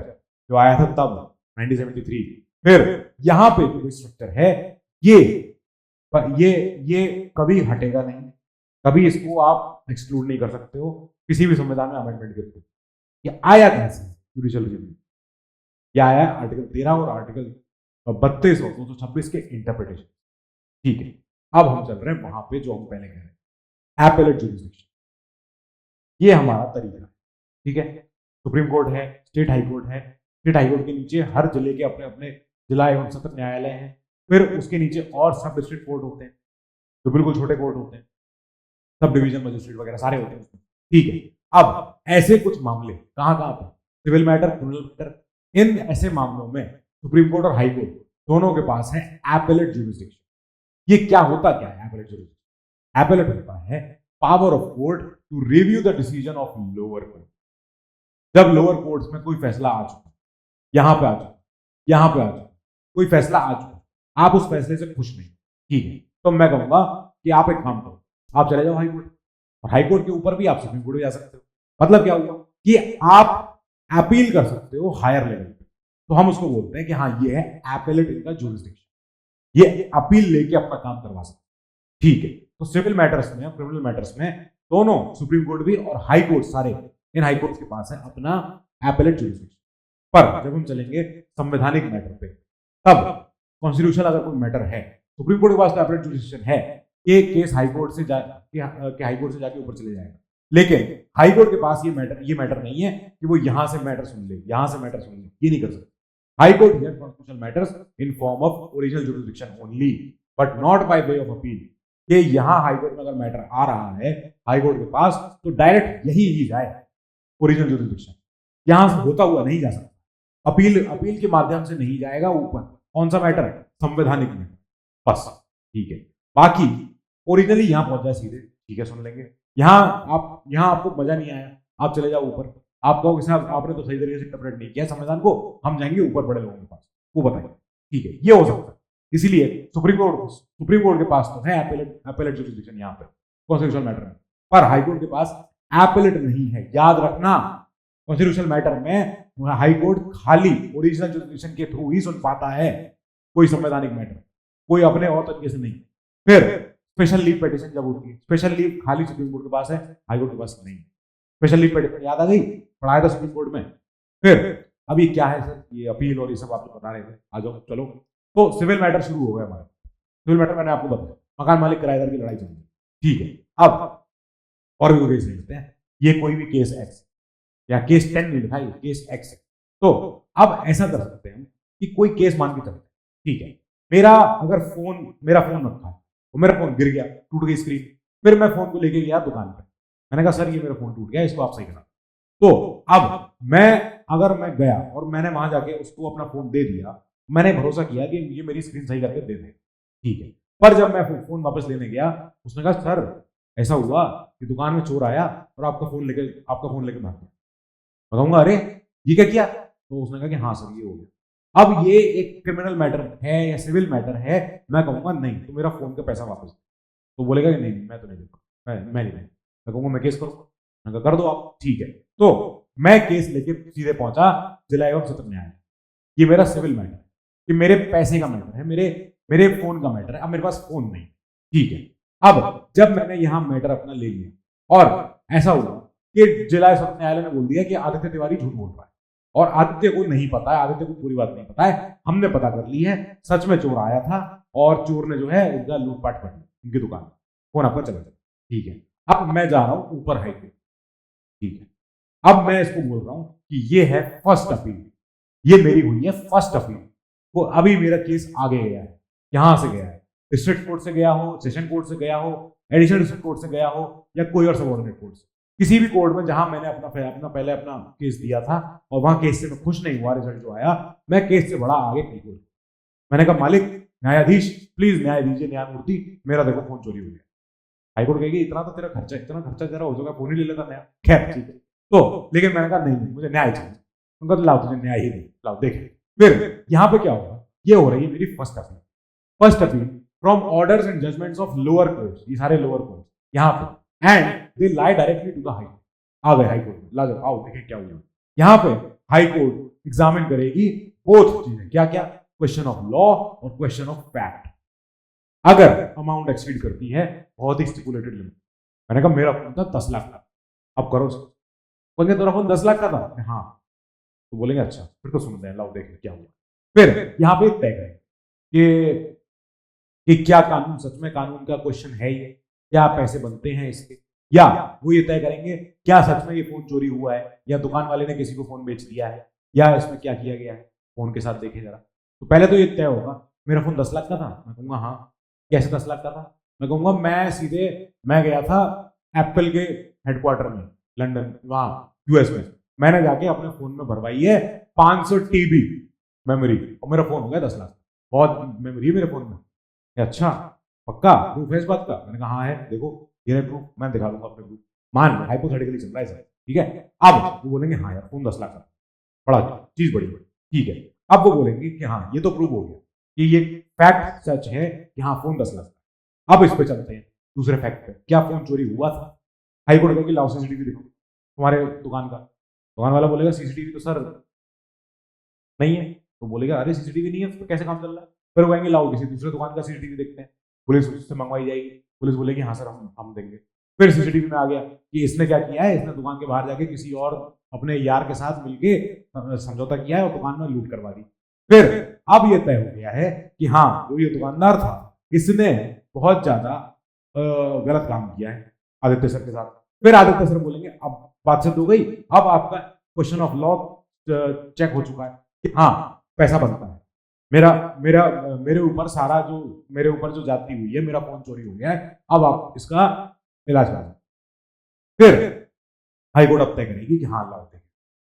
जो आया था तब 1973, फिर यहाँ पे जो स्ट्रक्चर है ये कभी हटेगा नहीं, कभी इसको आप एक्सक्लूड नहीं कर सकते हो किसी भी संविधान में अमेंडमेंट के थ्रू। ये आया कैसे जुडिशियल रिव्यू, ये आया आर्टिकल 13 और आर्टिकल 32 और 226 के इंटरप्रिटेशन। ठीक है, अब हम चल रहे हैं वहां पे जो हम पहले कह रहे हैं एपेलेट जुरिसडिक्शन, ये हमारा तरीका है। ठीक है, सुप्रीम कोर्ट है, स्टेट हाई कोर्ट है, स्टेट हाई कोर्ट के नीचे हर जिले के अपने अपने जिला एवं सत्र न्यायालय हैं, फिर उसके नीचे और सब डिस्ट्रिक्ट कोर्ट होते हैं जो बिल्कुल छोटे कोर्ट होते हैं, सब डिवीजन मजिस्ट्रेट वगैरह सारे होते हैं उसमें। ठीक है, अब ऐसे कुछ मामले कहां कहां पर, सिविल मैटर, क्रिमिनल मैटर, इन ऐसे मामलों में सुप्रीम कोर्ट और हाई कोर्ट दोनों के पास है एपेलेट जुरिसडिक्शन। ये क्या होता क्या है एपेलेट जुरिसडिक्शन? एपेलेट होता है power of court to review the decision of lower court. जब लोअर कोर्ट्स में कोई फैसला आ चुका, यहां पे आ चुका, यहां पे आ चुका, कोई फैसला आ चुका, आप उस फैसले से खुश नहीं, ठीक है, तो मैं कहूंगा कि आप एक काम करो, आप चले जाओ हाई कोर्ट, और हाई कोर्ट के ऊपर भी आप सुप्रीम कोर्ट भी जा सकते हो। मतलब क्या हुआ कि आप अपील कर सकते हो हायर लेवल पे, तो हम उसको बोलते हैं कि हाँ ये है एपेलेट इनका जुरिसडिक्शन, ये अपील लेके अपना काम करवा सकते। ठीक है, तो सिविल मैटर्स में, क्रिमिनल मैटर्स में दोनों सुप्रीम कोर्ट भी और हाई कोर्ट, सारे इन हाई कोर्ट के पास है अपना एपेलेट जुरिसडिक्शन। पर जब हम चलेंगे संवैधानिक मैटर पे, तब कॉन्स्टिट्यूशनल अगर कोई मैटर है, सुप्रीम कोर्ट के पास तो एपेलेट जुरिसडिक्शन है, ये केस हाई कोर्ट से हाई कोर्ट से जाके ऊपर चले जाएगा, लेकिन हाई कोर्ट के पास ये मैटर नहीं है कि वो यहां से मैटर सुन ले, यहां से मैटर सुन ले, ये नहीं कर सकते। High court here constitutional matters in form of original jurisdiction only but not by way of appeal. कि यहां हाई कोर्ट में अगर मैटर आ रहा है हाई कोर्ट के पास, तो डायरेक्ट यही ही जाए ओरिजिनल जुरिसडिक्शन, यहां से होता हुआ नहीं जा सकता, अपील के माध्यम से नहीं जाएगा ऊपर। कौन सा मैटर? संवैधानिक मैटर, बस। ठीक है, बाकी ओरिजिनली यहां पहुंच जाए सीधे, ठीक है, सुन लेंगे। यहां आपको मजा नहीं आया, आप चले जाओ ऊपर, आप कहोगे साहब आपने तो सही तरीके से इंटरप्रेट नहीं किया संविधान को, हम जाएंगे ऊपर बड़े लोगों के पास, वो बताएंगे। ठीक है, ये हो सकता है। इसीलिए सुप्रीम कोर्ट के पास तो है एपेलेट जुरिसडिक्शन यहाँ पे कॉन्स्टिट्यूशनल मैटर में, पर हाई कोर्ट के पास एपेलेट नहीं है। याद रखना, कॉन्स्टिट्यूशनल मैटर में हाई कोर्ट खाली ओरिजिनल जुरिसडिक्शन के थ्रू ही सुन पाता है कोई संवैधानिक मैटर, कोई अपने और तरीके से नहीं। फिर स्पेशल लीव पिटीशन जब होती है, स्पेशल लीव खाली सुप्रीम कोर्ट के पास है, हाई कोर्ट के पास नहीं। स्पेशल लीव पिटीशन याद आ गई, पढ़ाया था सुप्रीम कोर्ट में। फिर अब ये क्या है सर, ये अपील और ये सब आप बता रहे थे, आ जाओ चलो। तो सिविल मैटर शुरू हो गए हमारे। सिविल मैटर मैंने आपको बताया, मकान मालिक किराएदार की लड़ाई चल रही है, ठीक है। अब और भी कोई केस लेते हैं, ये कोई भी केस एक्स या केस 10 नहीं लिखा है, केस एक्स है। तो अब ऐसा कर सकते हैं कि कोई केस मान के चलते हैं, ठीक है, मेरा फोन रखा है और मेरा फोन गिर गया, टूट गई स्क्रीन, फिर मैं फोन को लेके गया दुकान पर, मैंने कहा सर ये मेरा फोन टूट गया, इसको आप सही करा। तो अब अगर मैं गया और मैंने वहां जाके उसको अपना फोन दे दिया, मैंने भरोसा किया कि ये मेरी स्क्रीन सही करके दे दे, ठीक है। पर जब मैं फोन वापस लेने गया, उसने कहा सर ऐसा हुआ कि दुकान में चोर आया और आपका फोन लेके भाग गया। बताऊंगा अरे ये क्या किया, तो उसने कहा कि हाँ सर ये हो गया। अब ये एक क्रिमिनल मैटर है या सिविल मैटर है, मैं कहूंगा नहीं तो मेरा फोन का पैसा वापस। तो बोलेगा कि नहीं मैं तो नहीं दूंगा, मैं नहीं, मैं कहूंगा मैं केस करूंगा। मैं कहा कर दो आप, ठीक है। तो मैं केस लेके सीधे पहुंचा जिला एवं सत्र न्यायालय। ये मेरा सिविल मैटर है, कि मेरे पैसे का मैटर है, मेरे मेरे फोन का मैटर है। अब मेरे पास फोन नहीं, ठीक है। अब जब मैंने यहाँ मैटर अपना ले लिया और ऐसा हुआ कि जिला सत्र न्यायालय ने बोल दिया कि आदित्य तिवारी झूठ बोल रहा है, और आदित्य को नहीं पता है, आदित्य को पूरी बात नहीं पता है, हमने पता कर ली है, सच में चोर आया था और चोर ने जो है इनका लूटपाट कर ली इनकी दुकान, फोन आपका चला जाए, ठीक है। अब मैं जा रहा हूं ऊपर हाईकोर्ट, ठीक है। अब मैं इसको बोल रहा हूं कि ये है फर्स्ट अपील, ये मेरी हुई है फर्स्ट अपील। वो अभी मेरा केस आगे गया है, यहां से गया है, डिस्ट्रिक्ट कोर्ट से गया हो, सेशन कोर्ट से गया हो, एडिशनल डिस्ट्रिक्ट कोर्ट से गया हो, या कोई और सबऑर्डिनेट कोर्ट से, किसी भी कोर्ट में जहां मैंने पहले अपना केस दिया था और वहां केस से मैं खुश नहीं हुआ, रिजल्ट जो आया, मैं केस से बड़ा आगे नहीं हुआ। मैंने कहा मालिक न्यायाधीश प्लीज न्याय दीजिए, न्यायमूर्ति, मेरा देखो फोन चोरी हो गया। हाईकोर्ट कहेगी इतना तो तेरा खर्चा, इतना खर्चा तेरा हो जाएगा, फोन ही ले लेता नया, खैर ठीक है। तो लेकिन मैंने कहा नहीं मुझे न्याय चाहिए। उनका तो लाओ तुझे न्याय ही नहीं, लाओ देख। फिर यहाँ पे क्या होगा, ये हो रही है मेरी first appeal. First appeal from orders and judgments of lower courts, ये सारे लोअर कोर्ट्स यहाँ पे, and they lie directly to the high court. आ गए हाई कोर्ट में, ला जाओ आओ देखें क्या हुआ। यहाँ पे हाई कोर्ट एग्जामिन करेगी बोथ चीजें, क्या क्या, क्वेश्चन ऑफ लॉ और क्वेश्चन ऑफ फैक्ट। अगर अमाउंट एक्सीड करती है, बहुत ही स्टिपुलेटेड लिमिट, मैंने कहा मेरा फोन था 10 लाख का, अब करो बोलेंगे तेरा फोन 10 लाख का था, हाँ, तो बोलेंगे अच्छा फिर तो सुनते हैं, लाओ देखें क्या हुआ। फिर यहाँ पे तय करें कि क्या कानून सच में कानून का क्वेश्चन है ये, क्या पैसे बनते हैं इसके, या वो ये तय करेंगे क्या सच में ये फोन चोरी हुआ है, या दुकान वाले ने किसी को फोन बेच दिया है, या इसमें क्या किया गया है, फोन के साथ देखें जरा। तो पहले तो ये तय होगा मेरा फोन 10 लाख का था, मैं कहूंगा हाँ, कैसे 10 लाख का था, मैं कहूंगा मैं गया था एप्पल के हेडक्वार्टर में लंदन, वहां यूएस में, मैंने जाके अपने फोन में भरवाई है 500 TB मेमोरी, और मेरा फोन हो गया 10 लाख, बहुत मेमोरी है मेरे फोन में। अच्छा पक्का प्रूफ है इस बात का, मैंने कहा हाँ है, देखो ये प्रूफ, मैं दिखा दूंगा अपने प्रूफ, मान लो हाइपोथेटिकली चल रहा है सर, ठीक है। अब वो बोलेंगे हाँ यार फोन 10 लाख का, बड़ा चीज बड़ी बड़ी, ठीक है। अब वो बोलेंगे कि हाँ ये तो प्रूव हो गया कि ये फैक्ट सच है कि हाँ फोन 10 लाख का। अब इस पे चलते हैं दूसरे फैक्ट पे, क्या फोन चोरी हुआ था। हाईकोर्ट कहेगी लाओ सीसीटीवी दिखाओ तुम्हारे दुकान का। दुकान वाला बोलेगा सीसीटीवी तो सर नहीं है, तो बोलेगा अरे सीसीटीवी नहीं है तो कैसे काम चल रहा है। फिर वो कहेंगे लाओ किसी दूसरे दुकान का सीसीटीवी देखते हैं, पुलिस उससे मंगवाई जाएगी, पुलिस बोलेगी हाँ सर हम देंगे। फिर सीसीटीवी में आ गया कि इसने क्या किया है, इसने दुकान के बाहर जाके किसी और अपने यार के साथ मिलके समझौता किया है और दुकान में लूट करवा दी। फिर अब ये तय हो गया है कि हाँ जो ये दुकानदार था इसने बहुत ज्यादा गलत काम किया है आदित्य सर के साथ। फिर आदित्य सर बोलेंगे अब बात सिद्ध हो गई, अब आपका क्वेश्चन ऑफ लॉ चेक हो चुका है कि हाँ पैसा बनता है, मेरे ऊपर सारा जो मेरे ऊपर जो जाती हुई है, मेरा फोन चोरी हो गया है, अब आप इसका इलाज करा। फिर हाईकोर्ट अब तय करेगी कि हाँ लाओ देंगे,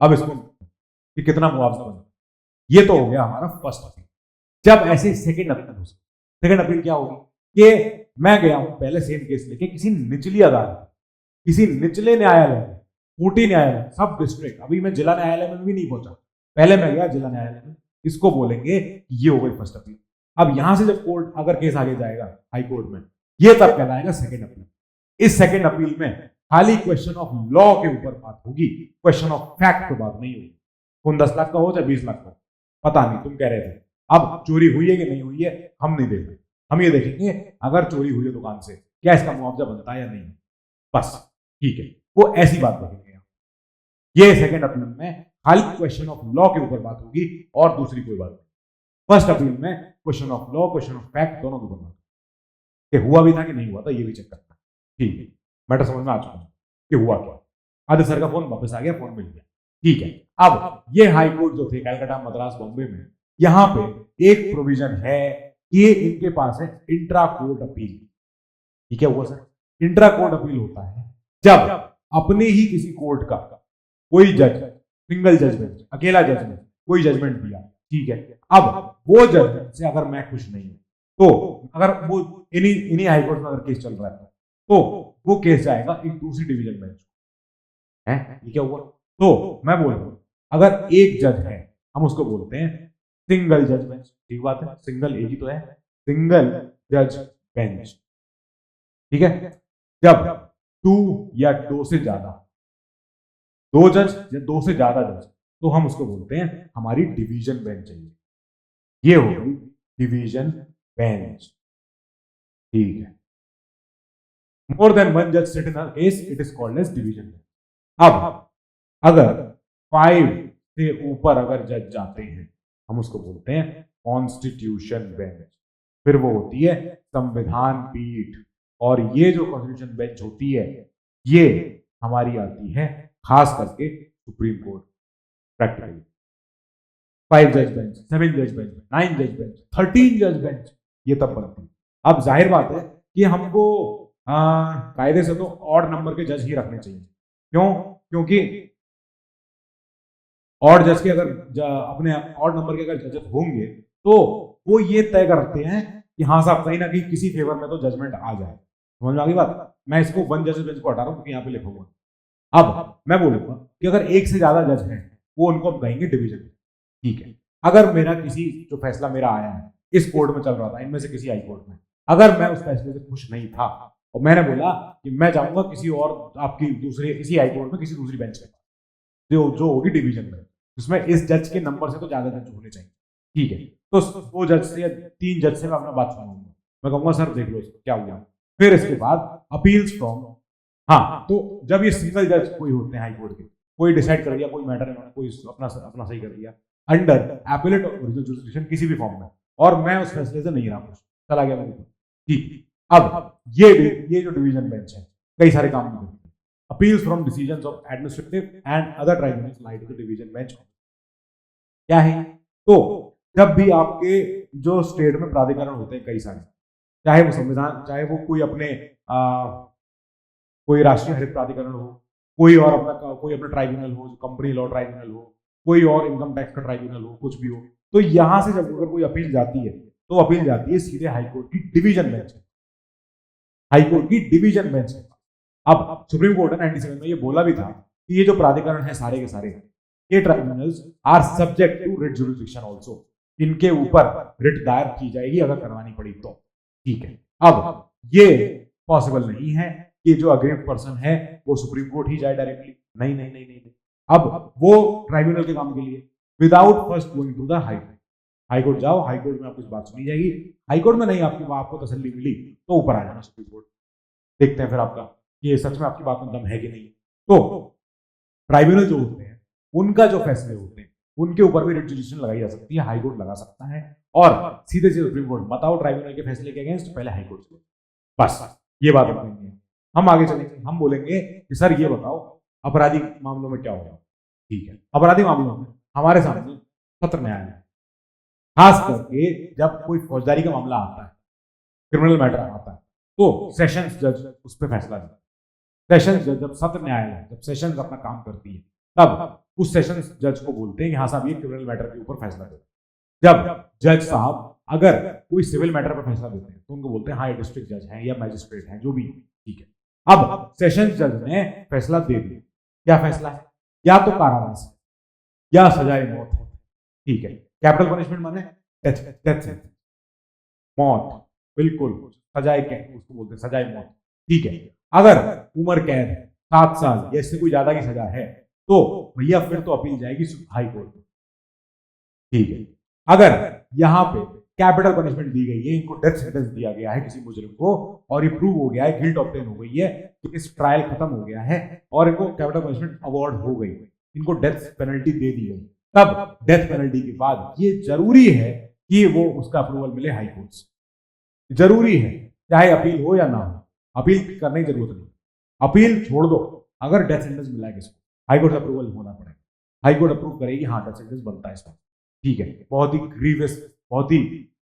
अब इसको कि कितना मुआवजा बना। ये तो हो गया हमारा फर्स्ट अपील। जब ऐसे सेकंड अपील हो, सेकंड अपील क्या होगी कि मैं गया हूं पहले सेम केस लेके किसी निचली अदालत, किसी निचले न्यायालय में, कोर्टी न्यायालय, सब डिस्ट्रिक्ट, अभी मैं जिला न्यायालय में भी नहीं पहुंचा, पहले मैं गया जिला न्यायालय में। इसको बोलेंगे कि ये हो गई फर्स्ट अपील। अब यहां से जब कोर्ट अगर केस आगे जाएगा हाई कोर्ट में, ये तब कहलाएगा सेकंड अपील। इस सेकंड अपील में खाली क्वेश्चन ऑफ लॉ के ऊपर बात होगी, क्वेश्चन ऑफ फैक्ट पे बात नहीं होगी। कौन 10 लाख का हो चाहे 20 लाख का, पता नहीं, तुम कह रहे थे। अब चोरी हुई है कि नहीं हुई है हम नहीं देख रहे, हम ये देखेंगे अगर चोरी हुई है दुकान से क्या इसका मुआवजा बनता है या नहीं, बस ठीक है, वो ऐसी बात देखेंगे। ये सेकंड अपील में खाली क्वेश्चन ऑफ लॉ के ऊपर बात होगी और दूसरी कोई बात नहीं। फर्स्ट अपील में question of law, question of fact दोनों के ऊपर बात कि हुआ भी था कि नहीं हुआ था, ये भी चेक करना। ठीक है, मैटर समझ में आ चुका है कि हुआ क्या। आदित्य सर का फोन वापस आ गया, फोन मिल गया, ठीक है। अब ये हाई कोर्ट जो थे कलकत्ता, मद्रास, बॉम्बे में, यहां पे एक प्रोविजन है कि इनके पास है इंट्रा कोर्ट अपील। ठीक है, हुआ सर, इंट्रा कोर्ट अपील होता है जब अपने ही किसी कोर्ट का कोई जज, सिंगल जजमेंट, अकेला जजमेंट, कोई जजमेंट दिया, ठीक है। अब वो जजमेंट से अगर मैं खुश नहीं हूं, तो अगर वो इन्हीं हाईकोर्ट में अगर केस चल रहा है तो वो केस जाएगा एक दूसरी डिवीजन बेंच है। ये क्या हुआ, तो मैं बोल रहा हूं अगर एक जज है हम उसको बोलते हैं सिंगल जज बेंच। ठीक बात है, सिंगल एक ही तो है, सिंगल जज बेंच। ठीक है, जब टू या दो से ज्यादा, दो जज या दो से ज्यादा जज, तो हम उसको बोलते हैं हमारी डिवीजन बेंच चाहिए। ये हो गई डिवीजन बेंच। ठीक है, मोर देन वन जज sit in a case it is called as division bench. अब अगर 5 से ऊपर अगर जज जाते हैं हम उसको बोलते हैं कॉन्स्टिट्यूशन बेंच। फिर वो होती है संविधान पीठ, और ये जो कॉन्स्टिट्यूशन बेंच होती है ये हमारी आती है खास करके सुप्रीम कोर्ट प्रैक्टिकली। 5 जज बेंच, 7 जज बेंच, 9 जज बेंच, 13 जज बेंच, ये तब बनती है। अब जाहिर बात है कि हमको कायदे से तो ऑड नंबर के जज ही रखने चाहिए। क्यों? क्योंकि ऑड जज के अगर अपने ऑड नंबर के अगर जजेस होंगे तो वो ये तय करते हैं कि हाँ साहब कहीं ना कहीं किसी फेवर में तो जजमेंट आ जाए। समझ में आ गई बात? मैं इसको वन जज बेंच को हटा रहा हूँ क्योंकि यहाँ पे लिखा हुआ। अब मैं बोलूंगा कि अगर एक से ज्यादा जज हैं वो उनको हम कहेंगे डिवीजन। ठीक है, अगर मेरा किसी जो फैसला मेरा आया है इस कोर्ट में चल रहा था, इनमें से किसी हाई कोर्ट में, अगर मैं उस फैसले से खुश नहीं था और मैंने बोला कि मैं जाऊंगा किसी और आपकी दूसरे किसी हाई कोर्ट में किसी दूसरी बेंच पे, जो होगी डिवीजन में, उसमें इस जज के नंबर से तो ज्यादा जज होने चाहिए। ठीक है, तो 2 जज से या 3 जज से मैं अपना बात सुनाऊंगा, मैं कहूंगा सर देख लो क्या हुआ। फिर इसके बाद अपील्स फ्रॉम, हाँ तो जब ये सिंगल जज कोई होते हैं हाई कोर्ट के, कोई डिसाइड कर दिया कोई मैटर है, कोई अपना अपना सही कर दिया अंडर एपेलेट ओरिजिनल जुरिसडिक्शन किसी भी फॉर्म में, और मैं उस फैसले से नहीं रहा कुछ, चला गया मेरे को। ठीक, अब ये जो डिवीजन बेंच है कई सारे काम करती है। Appeals from decisions of administrative and other tribunals lie to the division bench. क्या है? तो जब भी आपके जो स्टेट में प्राधिकरण होते हैं कई सारे, चाहे वो संविधान, चाहे वो कोई अपने कोई राष्ट्रीय हरित प्राधिकरण हो, कोई और अपना कोई अपना ट्राइब्यूनल हो, कंपनी लॉ ट्राइब्यूनल हो, कोई और इनकम टैक्स का ट्राइब्यूनल हो, कुछ भी हो, तो यहां से जब अगर कोई अपील जाती है तो अपील जाती है सीधे हाईकोर्ट की डिवीजन बेंच, हाईकोर्ट की डिवीजन बेंच। अब सुप्रीम कोर्ट ने 97 में ये बोला भी था कि ये जो प्राधिकरण है सारे के सारे, ये tribunals are subject to writ jurisdiction also, इनके ऊपर रिट दायर की जाएगी अगर करवानी पड़ी तो। ठीक है, अब ये पॉसिबल नहीं है कि जो अग्रीव पर्सन है वो सुप्रीम कोर्ट ही जाए डायरेक्टली, नहीं नहीं नहीं नहीं, नहीं। अब वो ट्राइब्यूनल के काम के लिए without first going to the high court जाओ, हाई कोर्ट में आपकी बात सुनी जाएगी, हाई कोर्ट में नहीं आपको तसल्ली मिली तो ऊपर आ जाना सुप्रीम कोर्ट, देखते हैं फिर आपका कि सच में आपकी बात में दम है कि नहीं। तो ट्राइब्यूनल जो होते हैं उनका जो फैसले होते हैं उनके ऊपर भी रिट जुडिक्शन लगाई जा सकती है, हाई कोर्ट लगा सकता है, और सीधे सीधे सुप्रीम कोर्ट बताओ ट्राइब्यूनल के फैसले के अगेंस्ट पहले हाई कोर्ट से, बस ये बात हम कहेंगे। हम आगे चलेंगे, हम बोलेंगे कि सर ये बताओ आपराधिक मामलों में क्या होगा। ठीक है, आपराधिक मामलों में हमारे सामने सत्र न्यायालय, खास करके जब कोई फौजदारी का मामला आता है, क्रिमिनल मैटर आता है, तो सेशंस जज उस पर फैसला देता है। सेशंस जज जब सत्र न्यायालय, जब सेशंस अपना काम करती है तब उस सेशंस जज को बोलते हैं कि हाँ साहब ये क्रिमिनल मैटर के ऊपर फैसला दे। जब जज साहब अगर कोई सिविल मैटर पर फैसला देते हैं तो उनको बोलते हैं हाँ ये डिस्ट्रिक्ट जज हैं या मैजिस्ट्रेट हैं जो भी। ठीक है, अब सेशंस जज ने फैसला दे दिया, क्या फैसला है? या तो कारावास या सजाए मौत है। ठीक है, कैपिटल पनिशमेंट माने डेथ, मौत, बिल्कुल सजाए कैद उसको बोलते हैं, सजाए मौत। ठीक है, अगर उम्र कैद 7 साल या इससे कोई ज्यादा की सजा है तो भैया फिर तो अपील जाएगी हाई कोर्ट में। ठीक है, अगर यहाँ पे कैपिटल पनिशमेंट दी गई है, इनको डेथ सेंटेंस दिया गया है किसी मुजरिम को और ये प्रूव हो गया है, गिल्ट ऑब्टेन हो गई है, तो इस ट्रायल खत्म हो गया है और इनको कैपिटल पनिशमेंट अवार्ड हो गई, इनको डेथ पेनल्टी दे दी गई, तब डेथ पेनल्टी के बाद ये जरूरी है कि वो उसका अप्रूवल मिले हाई कोर्ट से। जरूरी है, चाहे अपील हो या ना हो, अपील करने की जरूरत नहीं, अपील छोड़ दो, अगर डेथ सेंटेंस मिला है किसको हाई कोर्ट से अप्रूवल होना पड़ेगा, हाई कोर्ट अप्रूव करेगी हाँ डेथ सेंटेंस बनता है इसका। ठीक है, बहुत ही ग्रीवियस, बहुत ही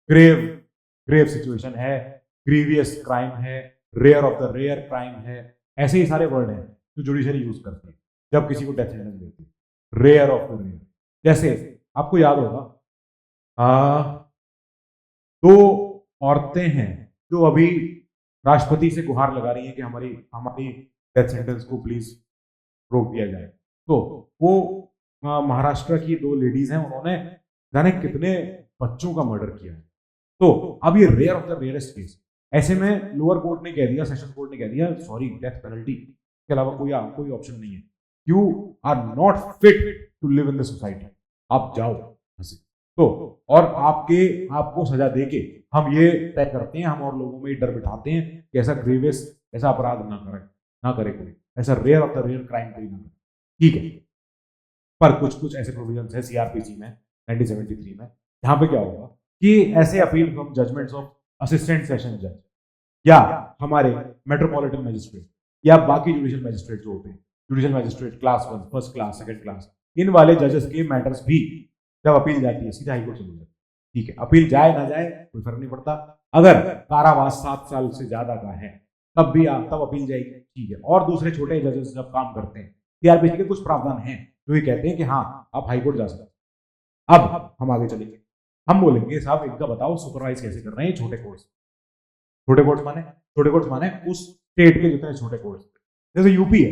ग्रेव सिचुएशन है, ग्रीवियस क्राइम है, rare of the rare crime है, ऐसे ही सारे वर्ड हैं जो जुडिशरी यूज करती है जब किसी को डेथ सेंटेंस देती है, रेयर ऑफ द रेयर। जैसे आपको याद होगा 2 औरतें हैं जो अभी राष्ट्रपति से गुहार लगा रही हैं कि हमारी डेथ सेंटेंस को प्लीज रोक दिया जाए, तो वो महाराष्ट्र की 2 लेडीज हैं, उन्होंने जाने कितने बच्चों का मर्डर किया है। तो अब ये rare of the rarest case, ऐसे में लोअर कोर्ट ने कह दिया, सेशन कोर्ट ने कह दिया सॉरी, डेथ पेनल्टी के अलावा कोई ऑप्शन नहीं है, you are not fit to live in the society, आप जाओ हंसी। तो और आपको सजा देके हम ये तय करते हैं, हम और लोगों में डर बिठाते हैं कि ऐसा ग्रेवियस ऐसा अपराध ना करे कोई, ऐसा rare of the rare crime कोई ना करे, ठीक है। पर कुछ ऐसे प्रोविजन है सीआरपीसी में 1973 में, यहाँ पे क्या होगा कि ऐसे appeal from judgements of assistant session जज या हमारे मेट्रोपॉलिटन मजिस्ट्रेट या बाकी जुडिशियल मजिस्ट्रेट जो होते हैं, judicial magistrate class 1, first class, second class, इन वाले जजेस के मैटर्स भी जब अपील जाती है सीधा हाईकोर्ट चली जाती है, ठीक है। अपील जाए ना जाए कोई फर्क नहीं पड़ता, अगर कारावास 7 साल से ज्यादा का है तब अपील जाएगी, ठीक है। और दूसरे छोटे जजेस जब काम करते हैं, सीआरपीसी के कुछ प्रावधान हैं जो ये कहते हैं कि हाँ आप हाईकोर्ट जा सकते हैं। अब हम आगे चलेंगे, हम बोलेंगे साहब इनका बताओ सुपरवाइज कैसे कर रहे हैं छोटे कोर्ट्स माने उस स्टेट के जितने छोटे कोर्ट्स, जैसे यूपी है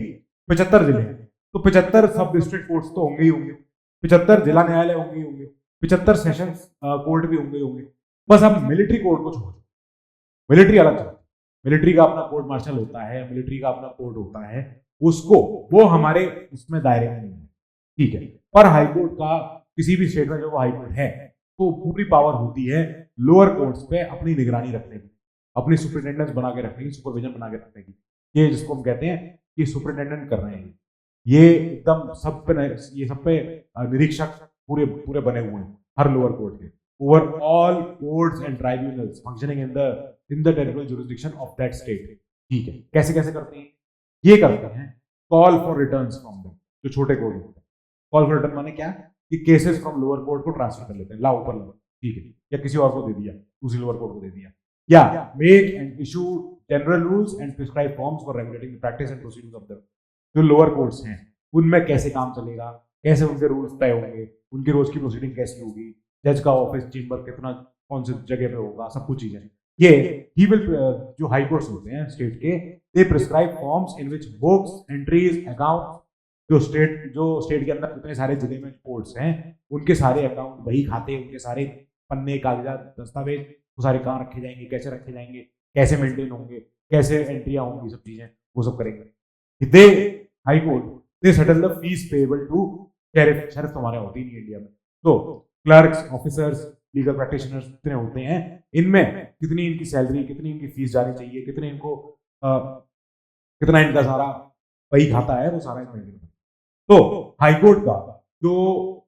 75 जिले हैं, तो 75 सब डिस्ट्रिक्ट कोर्ट्स तो होंगे ही होंगे, 75 जिला न्यायालय होंगे, 75 सेशन कोर्ट भी होंगे। बस अब मिलिट्री कोर्ट को छोड़, मिलिट्री अलग चलती है, मिलिट्री का अपना कोर्ट मार्शल होता है, मिलिट्री का अपना कोर्ट होता है, उसको वो हमारे उसमें दायरे में नहीं है, ठीक है। पर हाईकोर्ट का किसी भी स्टेट में जो हाईकोर्ट है तो पूरी पावर होती है लोअर कोर्ट्स पे अपनी निगरानी रखने की, अपनी सुपरिटेंडेंस बना के रखने की, सुपरविजन बना के रखने की। ये जिसको हम कहते हैं कि सुपरिटेंडेंट कर रहे हैं, ये एकदम सब पे निरीक्षक पूरे बने हुए हैं हर लोअर कोर्ट के, over all courts and tribunals functioning in the territorial jurisdiction of that state, ठीक है। कैसे करते हैं, ये करते हैं call for returns from them, जो छोटे कोर्ट होते हैं। कॉल फॉर रिटर्न माने क्या कि केसेस फ्रॉम लोअर कोर्ट को ट्रांसफर कर लेते हैं, ला ऊपर ला, ठीक है, या किसी और को दे दिया, दूसरी लोअर कोर्ट को दे दिया, या make and issue general rules and prescribe forms for regulating the practice and proceedings of the जो लोअर कोर्ट्स हैं, उनमें कैसे काम चलेगा, कैसे उनके रूल्स तय होंगे, उनकी रोज की प्रोसीडिंग कैसी होगी, जज का ऑफिस चेंबर कितना कौन सी जगह पे होगा, सब कुछ चीजें ये ही विल जो हाई कोर्ट्स होते हैं स्टेट के, they prescribe forms in which books, entries, account, जो स्टेट के अंदर कितने सारे जिले में कोर्ट्स हैं उनके सारे अकाउंट, बही खाते, उनके सारे पन्ने, कागजात, दस्तावेज, वो सारे कहाँ रखे जाएंगे, कैसे रखे जाएंगे, कैसे मेंटेन होंगे, कैसे एंट्रियां होंगी, सब चीजें वो सब करेंगे। They high court they settle the fees payable to sheriff हमारे होती नहीं इंडिया में, तो क्लर्क्स, ऑफिसर्स, लीगल प्रैक्टिशनर्स कितने होते हैं, इनमें कितनी इनकी सैलरी, कितनी इनकी फीस जानी चाहिए, कितने इनको कितना इनका सारा वही खाता है, वो सारा मेंटेन करता है। तो हाईकोर्ट का जो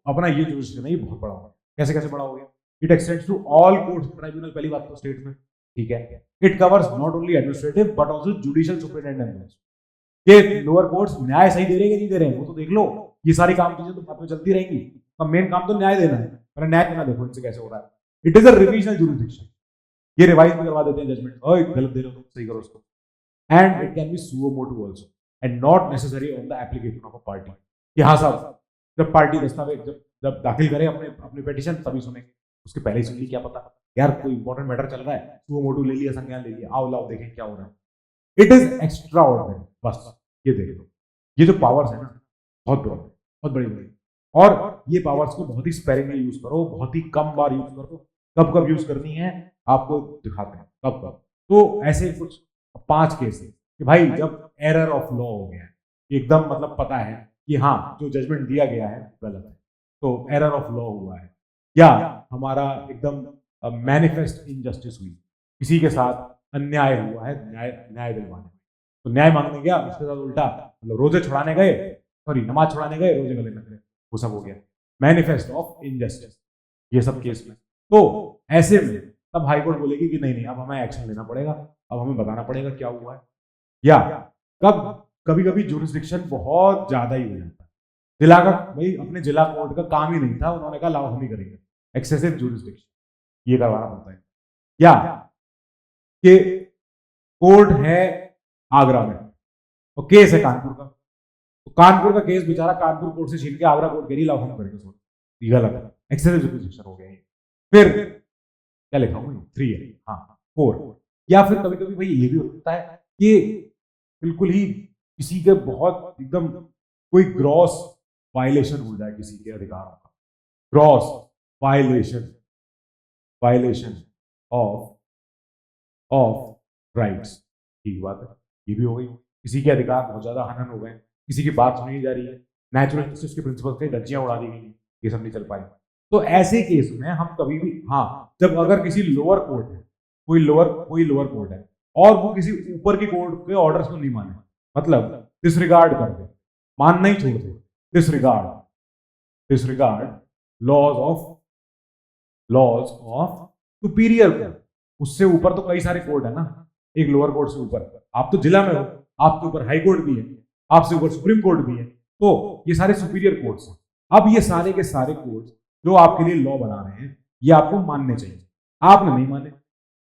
अपना ये जुरिस्डिक्शन है ये बहुत बड़ा होगा। कैसे बड़ा हो गया, it extends to all courts tribunal, पहली बात तो स्टेट में, ठीक है। It covers not only administrative but also judicial superintendent, ये लोअर कोर्ट्स न्याय सही दे रहे हैं कि नहीं दे रहे हैं वो तो देख लो, ये सारी काम चीजें तो बाद में चलती रहेंगी, तो मेन काम तो न्याय देना है, पर न्याय देना देखो इनसे कैसे हो रहा है। It is a revisional jurisdiction, ये रिवाइज भी करवा देते हैं जजमेंट, ओए गलत दे रहे हो तुम, सही करो उसको। And it can be suo motu also and not necessary on the application of a party, कि हाँ साहब जब पार्टी दस्तावेज जब दाखिल करे अपने पिटीशन तभी सुने, उसके पहले ही सुन ली, क्या पता यार कोई इंपॉर्टेंट मैटर चल रहा है, सुओ मोटो ले लिया, संज्ञान ले लिया, आओ लाओ देखें क्या हो रहा है। इट इज एक्स्ट्रा ऑर्डिनरी, बस ये देख लो, ये जो पावर्स है ना बहुत बड़ी, और ये पावर्स को बहुत ही स्पेरिंगली यूज करो, बहुत ही कम बार यूज करो, कब यूज करनी है आपको दिखाते हैं कब। तो ऐसे कुछ 5 केस है कि भाई जब एरर ऑफ लॉ हो गया है, एकदम मतलब पता है कि हाँ जो जजमेंट दिया गया है गलत है, तो एरर ऑफ लॉ हुआ है, या हमारा एकदम मैनिफेस्ट इनजस्टिस हुई, किसी के साथ अन्याय हुआ है, न्याय दिलवाने, तो न्याय मांगने गया, उसके साथ उल्टा मतलब रोजे छुड़ाने गए, सॉरी नमाज छुड़ाने गए, रोजे गले लग गए, वो सब हो गया मैनिफेस्ट ऑफ इनजस्टिस, ये सब केस में। तो ऐसे में तब हाईकोर्ट बोलेगी कि नहीं अब हमें एक्शन लेना पड़ेगा, अब हमें बताना पड़ेगा क्या हुआ है, या कभी जुरिसडिक्शन बहुत ज्यादा ही हो जाता है, जिला का भाई अपने जिला कोर्ट का काम ही नहीं था, उन्होंने कहा लाओ हम ही करेंगे, एक्सेसिव जुरिसडिक्शन ये करवाना पड़ता है। या कि कोर्ट है आगरा में और केस है कानपुर का, तो कानपुर का केस बेचारा कानपुर कोर्ट से छीन के आगरा कोर्ट के लिए लाओ हम करेंगे, ये गलत, एक्सेसिव जुरिसडिक्शन हो गया। फिर क्या लिखा हूं 3 है, हाँ 4। या फिर कभी कभी भाई ये भी होता है कि बिल्कुल ही किसी के बहुत एकदम कोई ग्रॉस वायलेशन हो जाए किसी के अधिकारों का, gross violation violation of rights, ठीक बात है, ये भी हो गई। किसी के अधिकार बहुत ज्यादा हनन हो गए, किसी की बात सुनी जा रही है, नेचुरल जस्टिस के प्रिंसिपल से धज्जियां उड़ा दी गई, ये सब नहीं चल पाए। तो ऐसे केस में हम कभी भी, हाँ, जब अगर किसी लोअर कोर्ट है, कोई लोअर कोर्ट है और वो किसी ऊपर की कोर्ट के ऑर्डर्स को नहीं माने, मतलब डिसरिगार्ड कर दे, मानना ही छोड़ दे, disregard laws of superior court, उससे ऊपर तो कई सारे कोर्ट है ना, एक लोअर कोर्ट से ऊपर आप तो जिला में हो, आपके ऊपर हाई कोर्ट भी है, आपसे ऊपर सुप्रीम कोर्ट भी है, तो ये सारे सुपीरियर कोर्ट्स हैं। अब ये सारे के सारे कोर्ट्स जो आपके लिए लॉ बना रहे हैं, ये आपको मानने चाहिए। आपने नहीं माने,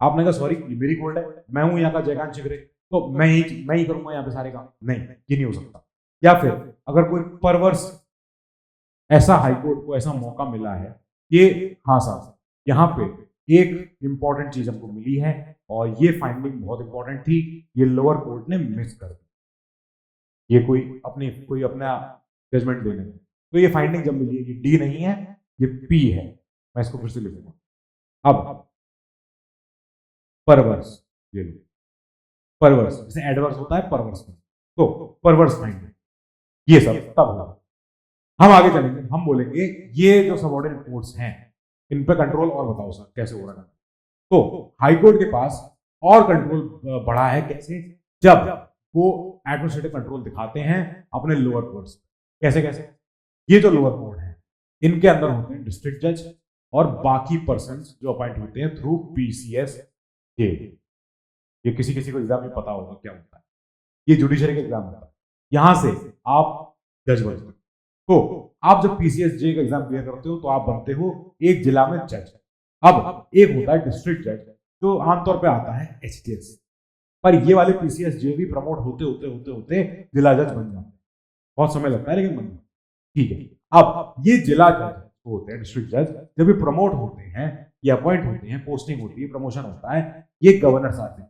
आपने कहा सॉरी ये मेरी कोर्ट है, मैं हूं यहाँ का जयकांत शिखरे, तो मैं ही करूंगा यहाँ पे सारे काम, नहीं, ये नहीं हो सकता। या फिर अगर कोई परवर्स ऐसा हाईकोर्ट को ऐसा मौका मिला है कि हाँ साहब यहाँ पे एक इंपॉर्टेंट चीज हमको मिली है और ये फाइंडिंग बहुत इंपॉर्टेंट थी, ये लोअर कोर्ट ने मिस कर दी, ये कोई अपना जजमेंट देने में, तो ये फाइंडिंग जब मिली है, ये डी नहीं है, ये पी है, मैं इसको फिर से लिखूंगा। अब परवर्स, ये लो परवर्स, जैसे एडवर्स होता है परवर्स में, तो परवर्स फाइंडिंग, ये सब तब होगा। हम आगे चलेंगे, हम बोलेंगे ये जो सबऑर्डिनेट कोर्ट्स हैं इन पे कंट्रोल और बताओ सर कैसे हो रहा है। तो हाईकोर्ट के पास और कंट्रोल बढ़ा है, कैसे, जब वो एडमिनिस्ट्रेटिव कंट्रोल दिखाते हैं अपने लोअर कोर्ट्स, कैसे कैसे, ये जो लोअर कोर्ट है इनके अंदर होते हैं डिस्ट्रिक्ट जज और बाकी पर्संस जो अपॉइंट होते हैं थ्रू पीसीएस के। ये किसी को एग्जाम में पता होगा क्या होता है, ये जुडिशरी का एग्जाम होता है, यहां से आप जज बनते हो। तो आप जब पीसीएस जे का एग्जाम क्लियर करते हो तो आप बनते हो एक जिला में जज। अब एक होता है डिस्ट्रिक्ट जज जो आमतौर पे आता है एचटीएस, पर ये वाले पीसीएस जे भी प्रमोट होते होते होते होते जिला जज बन जाते हैं, बहुत समय लगता है लेकिन बन जाते, ठीक है। अब ये जिला जज होते हैं, डिस्ट्रिक्ट जज, जब ये प्रमोट होते हैं, ये अपॉइंट होते हैं, पोस्टिंग होती है, प्रमोशन होता है, ये गवर्नर साहब से,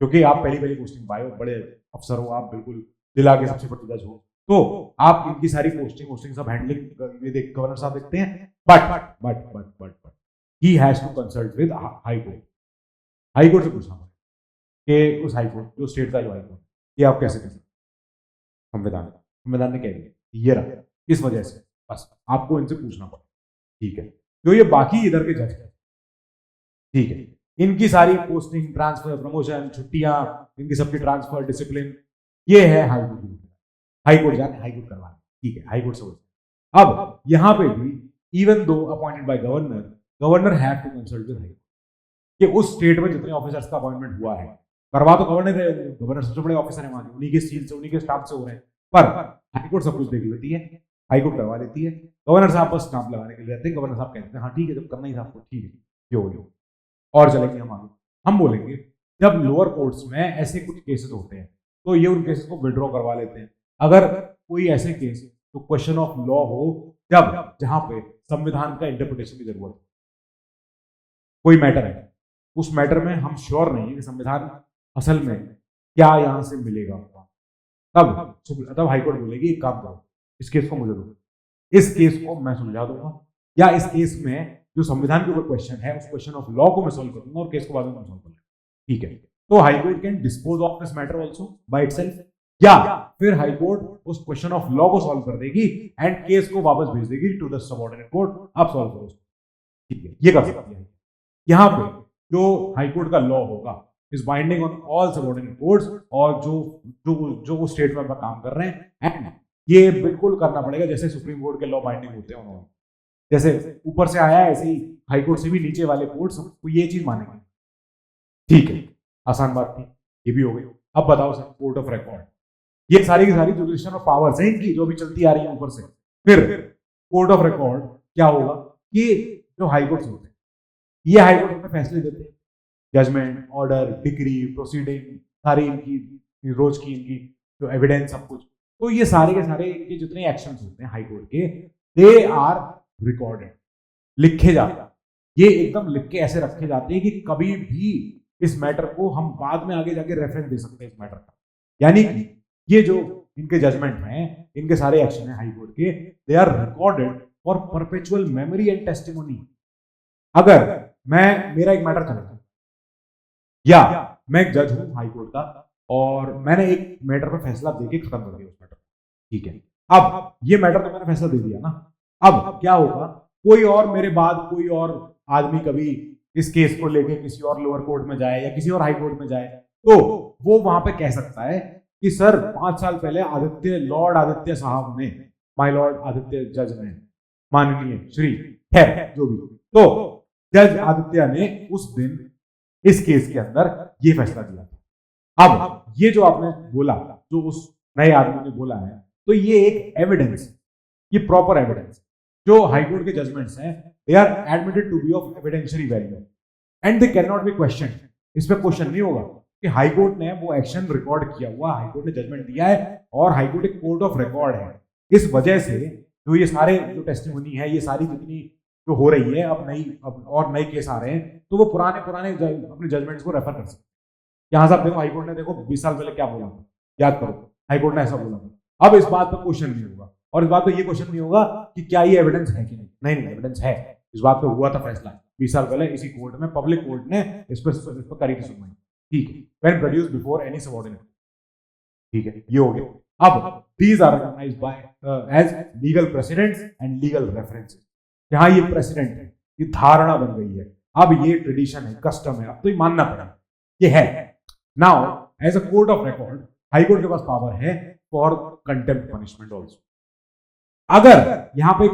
क्योंकि आप पहली पोस्टिंग पाए हो, बड़े अफसर हो, आप बिल्कुल जिला के सबसे बड़े जज हो, तो आप इनकी सारी पोस्टिंग सब हैंडलिंग ये देख गवर्नर साहब देखते हैं, but he has to consult with high court. High court से पूछना कि उस हाई कोर्ट जो स्टेट का जो हाई कोर्ट, ये आप कैसे कर, संविधान ने कह दिया ये रहा, इस वजह से बस आपको इनसे पूछना पड़ा, ठीक है। जो ये बाकी इधर के जज है, ठीक है, इनकी सारी पोस्टिंग, ट्रांसफर, प्रमोशन, छुट्टियां, इनकी सबकी ट्रांसफर, डिसिप्लिन, ये है हाई कोर्ट। हाई कोर्ट जाके हाई कोर्ट करवाना, ठीक है, हाई कोर्ट से होता है। अब यहां पे भी even though appointed by governor have to consult with high court, कि उस स्टेट में जितने ऑफिसर्स का अपॉइंटमेंट हुआ है, करवा तो गवर्नर सबसे बड़े ऑफिसर है वहां, उन्हीं के सील से, उन्हीं के स्टाफ से हो रहे हैं, पर हाई कोर्ट सब कुछ देख लेती है, हाई कोर्ट करवा लेती है, गवर्नर साहब बस स्टाम्प लगाने के लिए रहते हैं, गवर्नर साहब कहते हैं हाँ ठीक है, जब करना ही था आपको, ठीक है, जो और चलेंगे हम आगे। हम बोलेंगे जब लोअर कोर्ट्स में ऐसे कुछ केसेस होते हैं तो ये उन केसेस को विड्रॉ करवा लेते हैं। अगर कोई ऐसे केस तो क्वेश्चन ऑफ लॉ हो, जब जहां पे संविधान का इंटरप्रिटेशन की जरूरत है, कोई मैटर है, उस मैटर में हम श्योर नहीं है कि संविधान असल में क्या यहां से मिलेगा, तब हाईकोर्ट बोलेगी एक काम करो, इस केस को मुझे दो, इस केस को मैं सुलझा दूंगा, या इस केस में जो संविधान के ऊपर क्वेश्चन है उस क्वेश्चन ऑफ लॉ को मैं सॉल्व कर दूंगा और केस को बाद में सॉल्व कर लूंगा, ठीक है। तो high court can dispose of this matter also by itself, या फिर हाईकोर्ट उस क्वेश्चन ऑफ लॉ को सॉल्व कर देगी एंड केस को वापस भेज देगी टू द सबऑर्डिनेट कोर्ट, आप सॉल्व करो, ठीक है, ये कर सकती है। यहां पे जो हाईकोर्ट का लॉ होगा is binding on all subordinate courts, और जो स्टेट में काम कर रहे हैं, एंड ये बिल्कुल करना पड़ेगा जैसे सुप्रीम कोर्ट के लॉ बाइंडिंग होते हैं उन्होंने, जैसे ऊपर से आया ऐसे ही हाईकोर्ट से भी नीचे वाले कोर्ट्स ये चीज मानेंगे, ठीक है, आसान बात थी, ये भी हो गई। अब बताओ सर कोर्ट ऑफ रिकॉर्ड, ये सारी की सारी जुडिशल पावर्स है इनकी जो भी चलती आ रही है ऊपर से। फिर कोर्ट ऑफ रिकॉर्ड क्या होगा कि जो हाईकोर्ट होते हैं ये हाईकोर्ट में फैसले देते हैं, जजमेंट, ऑर्डर, डिक्री, प्रोसीडिंग, सारी इनकी रोज की इनकी जो एविडेंस सब कुछ, तो ये सारे के सारे इनके जितने एक्शंस होते हैं हाईकोर्ट के, दे आर रिकॉर्डेड, लिखे जाते हैं, ये एकदम लिख के ऐसे रखे जाते हैं कि कभी भी इस मैटर को हम बाद में आगे जाके रेफरेंस दे सकते हैं इस मैटर का। यानी कि ये जो इनके जजमेंट हैं, इनके सारे एक्शन हैं हाई कोर्ट के, they are recorded for perpetual memory and testimony. अगर मेरा एक मैटर चला या मैं एक जज हूं हाई कोर्ट का और मैंने एक मैटर पर फैसला देके खत्म कर दिया उस मैटर, ठीक है, अब ये मैटर तो मैंने फैसला दे दिया ना, अब क्या होगा, कोई और मेरे बाद कोई और आदमी कभी इस केस को लेके किसी और लोअर कोर्ट में जाए या किसी और हाई कोर्ट में जाए, तो वो वहां पे कह सकता है कि सर 5 साल पहले लॉर्ड आदित्य साहब ने, माय लॉर्ड आदित्य जज ने, माननीय श्री है जो भी, तो जज आदित्य ने उस दिन इस केस के अंदर ये फैसला दिया था। अब ये जो आपने बोला, जो उस नए आदमी ने बोला है, तो ये एक एविडेंस, ये प्रॉपर एविडेंस, जो हाईकोर्ट के जजमेंट्स हैं, they are admitted to be of evidentiary value and they can not be question. इस पे क्वेश्चन नहीं होगा कि हाईकोर्ट ने वो एक्शन रिकॉर्ड किया हुआ, हाईकोर्ट ने जजमेंट दिया है और हाईकोर्ट एक कोर्ट ऑफ रिकॉर्ड है। इस वजह से जो ये सारे जो टेस्टिमोनी है, ये सारी जितनी जो हो रही है, अब और नए केस आ रहे हैं, तो वो पुराने अपने जजमेंट्स को रेफर कर सकते हैं। यहां से आप देखो, हाईकोर्ट ने देखो 20 साल पहले क्या बोला था, याद करो, हाईकोर्ट ने ऐसा बोला था। अब इस बात पर क्वेश्चन नहीं होगा, और इस बात पर ये क्वेश्चन नहीं होगा कि क्या ये एविडेंस है कि नहीं, एविडेंस है, इस बात पर हुआ था फैसला 20 साल पहले इसी कोर्ट में, पब्लिक कोर्ट ने इस पर करी थी सुनवाई, ठीक है, when produce before any subordinate, ठीक है, ये हो गया। अब these are recognised by as legal precedents and legal references. यहाँ ये प्रेसिडेंट है, ये धारणा बन गई है, अब ये ट्रेडिशन है, कस्टम है, अब तो ये मानना पड़ेगा, ये है। Now as a court of record, high court के पास पावर है फॉर कंटेम्प्ट पनिशमेंट ऑल्सो। अगर यहाँ पे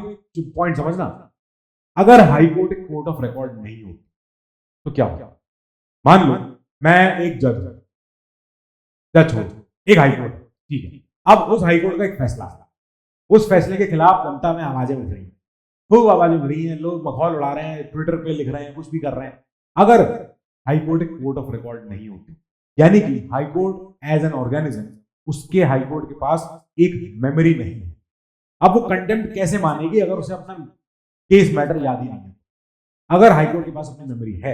पॉइंट समझना, अगर हाई कोर्ट एक कोर्ट ऑफ रिकॉर्ड नहीं होती तो क्या होगा? मान लो मैं एक जज हूं, एक हाई कोर्ट, ठीक है, अब उस हाई कोर्ट का एक फैसला है, उस फैसले के खिलाफ जनता में आवाजें उठ रही हैं, खूब आवाजें उठ रही हैं, लोग मखौल उड़ा रहे हैं, ट्विटर पे लिख रहे हैं, कुछ भी कर रहे हैं। अगर हाई कोर्ट एक कोर्ट ऑफ रिकॉर्ड नहीं होती, यानी कि high court as an organism, उसके हाई कोर्ट के पास एक मेमोरी नहीं है, अब वो कंटेम्प्ट कैसे मानेगी अगर उसे अपना केस मैटर याद ही नहीं है? अगर हाई कोर्ट के पास अपनी मेमोरी है,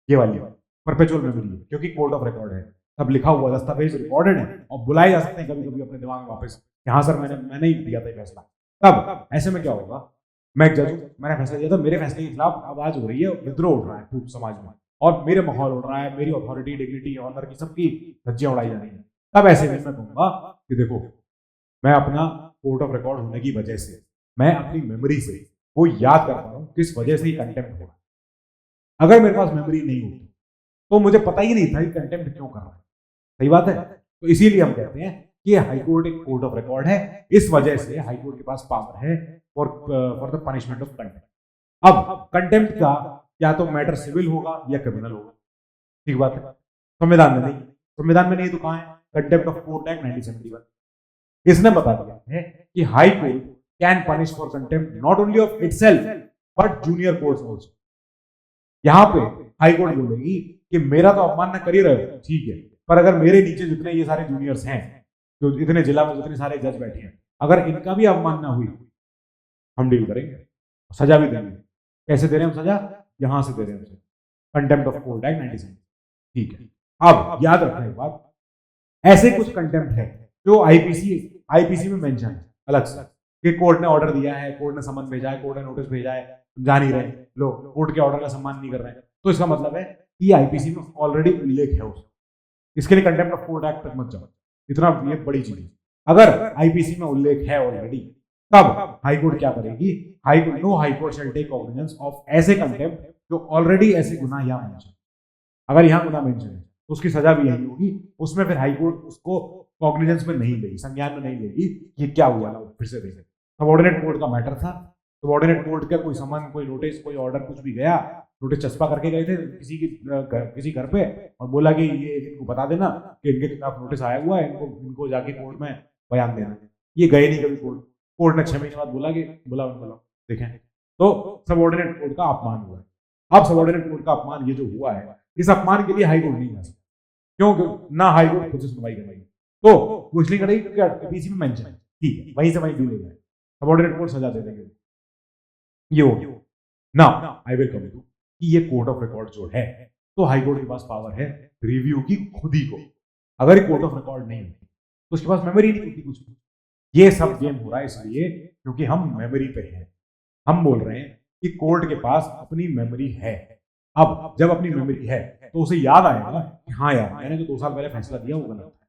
ये वाली परपेचुअल मेमोरी है, क्योंकि कोर्ट ऑफ रिकॉर्ड है, सब लिखा हुआ दस्तावेज रिकॉर्डेड है और बुलाए जा सकते हैं कभी कभी अपने दिमाग में वापस, यहाँ सर मैंने ही दिया था फैसला। तब ऐसे में क्या होगा, मैं एक जज हूं, मैंने फैसला दिया था, मेरे फैसले के खिलाफ आवाज हो रही है, विद्रोह उठ रहा है खूब समाज में, और मेरे माहौल उड़ रहा है, मेरी अथॉरिटी, डिग्निटी, ऑनर की सबकी धज्जियां उड़ाई जा रही है। तब ऐसे में मैं कहूंगा कि देखो, मैं अपना कोर्ट ऑफ रिकॉर्ड होने की वजह से, मैं अपनी मेमोरी से वो याद कर पा रहा हूं किस वजह से कंटेम्प्ट हो रहा है। अगर मेरे पास मेमोरी नहीं होती तो मुझे पता ही नहीं था कि कंटेम्प्ट क्यों कर रहा है। सही बात है। तो इसीलिए हम कहते हैं कि हाई कोर्ट एक कोर्ट ऑफ रिकॉर्ड है, इस वजह से हाई कोर्ट के पास पावर है for the punishment of contempt. अब कंटेम्प्ट का या तो मैटर सिविल होगा या क्रिमिनल होगा, ठीक बात है। संविधान में नहीं, संविधान में नहीं तो कहां है? कंटेम्प्ट ऑफ कोर्ट एक्ट 1971, इसने बता दिया है कि high court can punish for contempt not only of itself but junior courts also. यहां पे हाई कोर्ट बोलेगी कि मेरा तो अपमान न कर ही रहे हो, ठीक है, पर अगर मेरे नीचे जितने ये सारे जूनियर्स हैं, जो इतने जिला में जितने सारे जज बैठे हैं, अगर इनका भी अवमानना हुई, हम डील करेंगे, सजा भी देंगे। कैसे दे रहे हैं हम सजा? यहां से दे रहे हैं हम कंटेम्प्ट ऑफ कोर्ट एक्ट 1970, ठीक है। अब याद रखना एक बात, ऐसे कुछ कंटेम्प्ट है जो आईपीसी में मेंशन है अलग से कि कोर्ट ने ऑर्डर दिया है, कोर्ट ने समन भेजा है, कोर्ट ने नोटिस भेजा है, जा नहीं रहे लोग, कोर्ट के ऑर्डर का सम्मान नहीं कर रहे हैं, तो इसका मतलब है कि आईपीसी में ऑलरेडी उल्लेख है उसका। इसके लिए कंटेम्प्ट ऑफ कोर्ट एक्ट तक मत जाओ, इतना ये बड़ी चीज है। अगर आईपीसी में उल्लेख है ऑलरेडी, तब हाई कोर्ट क्या करेगी? No high court shall take cognizance of ऐसे कंटेम्प्ट जो ऑलरेडी ऐसे गुनाह यहाँ मेंशन। अगर यहाँ गुनाह मेंशन है तो उसकी सजा भी यही होगी, उसमें फिर हाई कोर्ट उसको कॉग्निजेंस में नहीं लेगी, संज्ञान में नहीं लेगी। ये क्या हुआ ना, फिर से देखें, सबऑर्डिनेट कोर्ट का मैटर था, सबऑर्डिनेट कोर्ट का कोई समन, कोई नोटिस, कोई ऑर्डर कुछ भी गया, नोटिस चस्पा करके गए थे किसी घर पे और बोला कि ये इनको बता देना कि इनके खिलाफ नोटिस आया हुआ है, इनको जाके कोर्ट में बयान देना। ये गए नहीं कभी कोर्ट ने 6 महीने बाद बोला कि बुला देखें, तो सबऑर्डिनेट कोर्ट का अपमान हुआ है। अब सबऑर्डिनेट कोर्ट का अपमान ये जो हुआ है, इस अपमान के लिए हाई कोर्ट नहीं जा सकता, क्यों ना हाई कोर्ट खुद से सुनवाई करेगी, तो वो इसलिए करेगी क्योंकि आईपीसी में मेंशन है, ठीक है, वहीं से वहीं डील हो जाए, सबऑर्डिनेट कोर्ट सजा दे देंगे। ये हो ना, आई विल कम टू कि ये कोर्ट ऑफ रिकॉर्ड जो है, तो हाई कोर्ट के पास पावर है रिव्यू की खुद ही को। अगर ये कोर्ट ऑफ रिकॉर्ड नहीं होती तो उसके पास मेमोरी नहीं होती कुछ। ये सब गेम हो रहा है इसलिए क्योंकि हम मेमोरी पे हैं। हम बोल रहे हैं कि कोर्ट के पास अपनी मेमोरी है। अब जब अपनी मेमोरी है तो उसे याद आएगा कि हाँ यार मैंने जो 2 साल पहले फैसला दिया वो गलत है,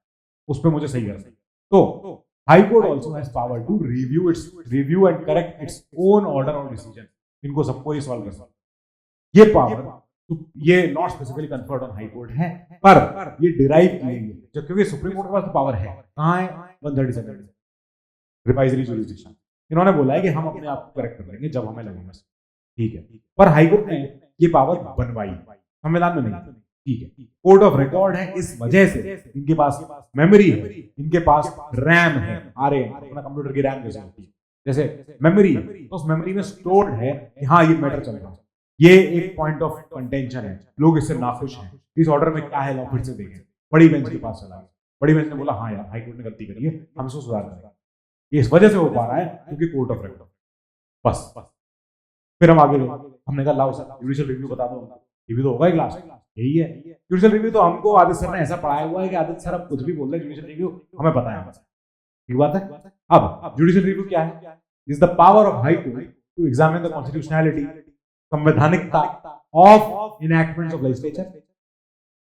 उस पर मुझे सही करना है। तो high court also has power to review and correct its own order और डिसीजन। इनको सबको ही सॉल्व कर सकता है। ये पावर ये not specifically conferred on high court है, पर ये डिराइव की गई है क्योंकि सुप्रीम कोर्ट के पास तो पावर है। कहाँ है? 137 रिवाइजरी जुरिसडिक्शन। इन्होंने बोला है कि हम अपने आप को करेक्ट कर लेंगे जब हमें लगेगा, ठीक है। पर हाईकोर्ट ने ये पावर बनवाई, संविधान में नहीं, ठीक है। कोर्ट ऑफ रिकॉर्ड है, इस वजह से इनके पास मेमोरी है, इनके पास रैम है। अपना कंप्यूटर की रैम जैसे होती है, जैसे मेमोरी है, तो उस मेमोरी में स्टोर्ड है कि हाँ ये मैटर चल रहा है, ये एक पॉइंट ऑफ कंटेंशन है, लोग इससे नाखुश हैं, इस ऑर्डर में क्या है लॉ फिर से देखें। बड़ी बेंच के पास चला, बड़ी बेंच ने बोला हाँ यार हाईकोर्ट ने गलती करी है, हम इसको सुधार करेंगे। ये इस वजह से हो पा रहा है क्योंकि कोर्ट ऑफ रिकॉर्ड। बस फिर हम आगे हमने कहा लाओ सर जुडिशियल रिव्यू बता दो, ये भी तो होगा एक लास्ट, यही है जुडिशियल रिव्यू। तो हमको आदित्य सर ने ऐसा पढ़ाया हुआ है कि आदित्य सर अब कुछ भी बोल रहे हैं जुडिशियल रिव्यू हमें पता है, ठीक बात है। अब जुडिशियल रिव्यू क्या है? Is the power of high court to examine the constitutionality, संवैधानिकता ऑफ इनएक्टमेंट्स ऑफ लेजिस्लेचर,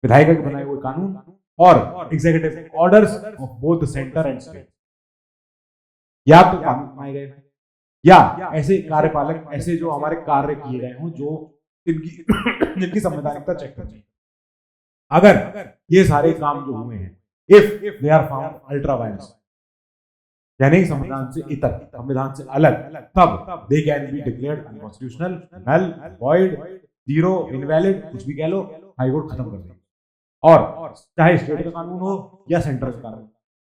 विधायिका के बनाए हुए कानून और executive orders of both the centre and state. या तो कानून बनाए गए या ऐसे कार्यपालक, ऐसे जो हमारे कार्य किए गए हों जो जिनकी संवैधानिकता चेक करनी है। अगर ये सारे काम जो हुए हैं, if they are found ultra vires, यानी संविधान से इतर, संविधान से अलग, तब they can be declared unconstitutional, null, void, zero, invalid, कुछ भी कह लो, हाईकोर्ट खत्म कर देगी। और चाहे स्टेट का कानून हो या सेंटर का कानून,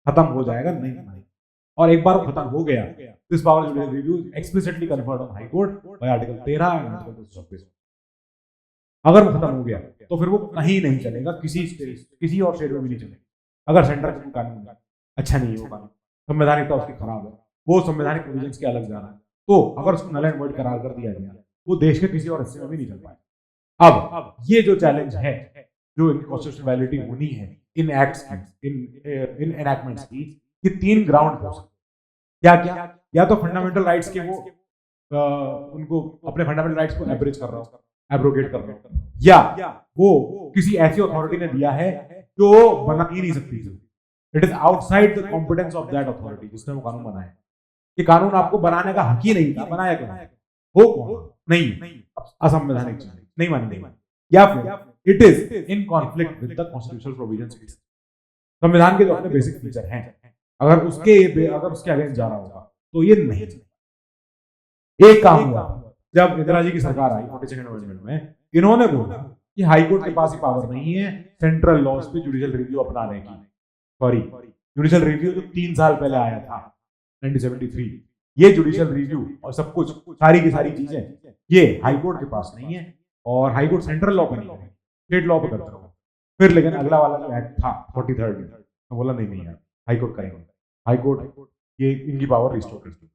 खत्म हो जाएगा, नहीं मानेगी। और एक बार खत्म हो गया, this power judicial review explicitly conferred on high court by article 13 and article 226। अगर वो खत्म हो गया तो फिर वो कहीं नहीं चलेगा, किसी और स्टेट में भी नहीं चलेगा। अगर सेंटर का कानून अच्छा नहीं है, वो कानून संवैधानिकता उसकी खराब है, वो संवैधानिक प्रोविजंस के अलग जा रहा है, तो अगर उसको नल एंड वॉइड करार कर दिया गया, वो देश के किसी और हिस्से में भी नहीं चल पाए। अब ये जो चैलेंज है, जो इनकी कॉन्स्टिट्यूशनल वैलिडिटी होनी है इन एक्ट्स की, इन एनैक्टमेंट्स की, ये 3 ग्राउंड हो सकते। क्या क्या? या तो फंडामेंटल राइट्स के वो उनको अपने फंडामेंटल राइट्स को एब्रेज कर रहा हो, एब्रोगेट कर रहा हो, या वो किसी ऐसी अथॉरिटी ने दिया है जो बना ही नहीं सकती थी, it is outside the competence of that authority जिसने वो कानून बनाया। ये कानून आपको बनाने का हक ही नहीं था, बनाया क्यों? हो कौन? नहीं, असंवैधानिक चीज नहीं मानी, या फिर it is in conflict with the constitutional provisions. संविधान के जो अपने बेसिक फीचर हैं, अगर उसके अगेंस्ट जा रहा होगा तो ये नहीं। एक काम हुआ जब इंदिरा जी की सरकार आई 42nd अमेंडमेंट में, इन्होंने बोला कि हाईकोर्ट के पास ही पावर नहीं है सेंट्रल लॉज पे जुडिशियल रिव्यू अपनाने की। सॉरी, जुडिशियल रिव्यू जो 3 साल पहले आया था 1973, ये जुडिशियल रिव्यू और सब कुछ सारी की सारी चीजें ये हाईकोर्ट के पास नहीं है, और हाईकोर्ट सेंट्रल लॉ पे नहीं है, स्टेट लॉ पे करता रहो। फिर लेकिन अगला वाला जो एक्ट था 43rd में, तो बोला नहीं यार हाईकोर्ट करेंगे, हाईकोर्ट ये इनकी पावर रिस्टोर कर दी,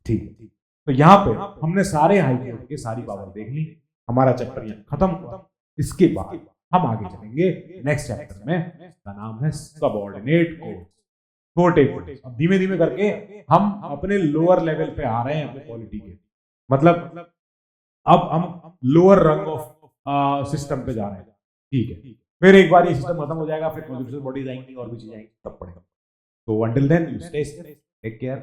ठीक है। तो यहाँ पे हमने सारे हाईकोर्ट के सारी पावर देख ली, हमारा चैप्टर यहाँ खत्म हुआ। इसके बाद हम आगे चलेंगे नेक्स्ट चैप्टर में, इसका नाम है सबऑर्डिनेट कोर्ट, छोटे कोर्ट। अब धीमे धीमे करके हम अपने लोअर लेवल पे आ रहे हैं अपने पॉलिटी के, मतलब अब हम लोअर रंग ऑफ सिस्टम पे जा रहे हैं, ठीक है। फिर एक बार ये सिस्टम खत्म हो जाएगा, फिर कॉन्स्टिट्यूशनल बॉडीज आएंगी और भी चीजें आएंगी, तब पड़ेगा। तो until then you stay safe, take care.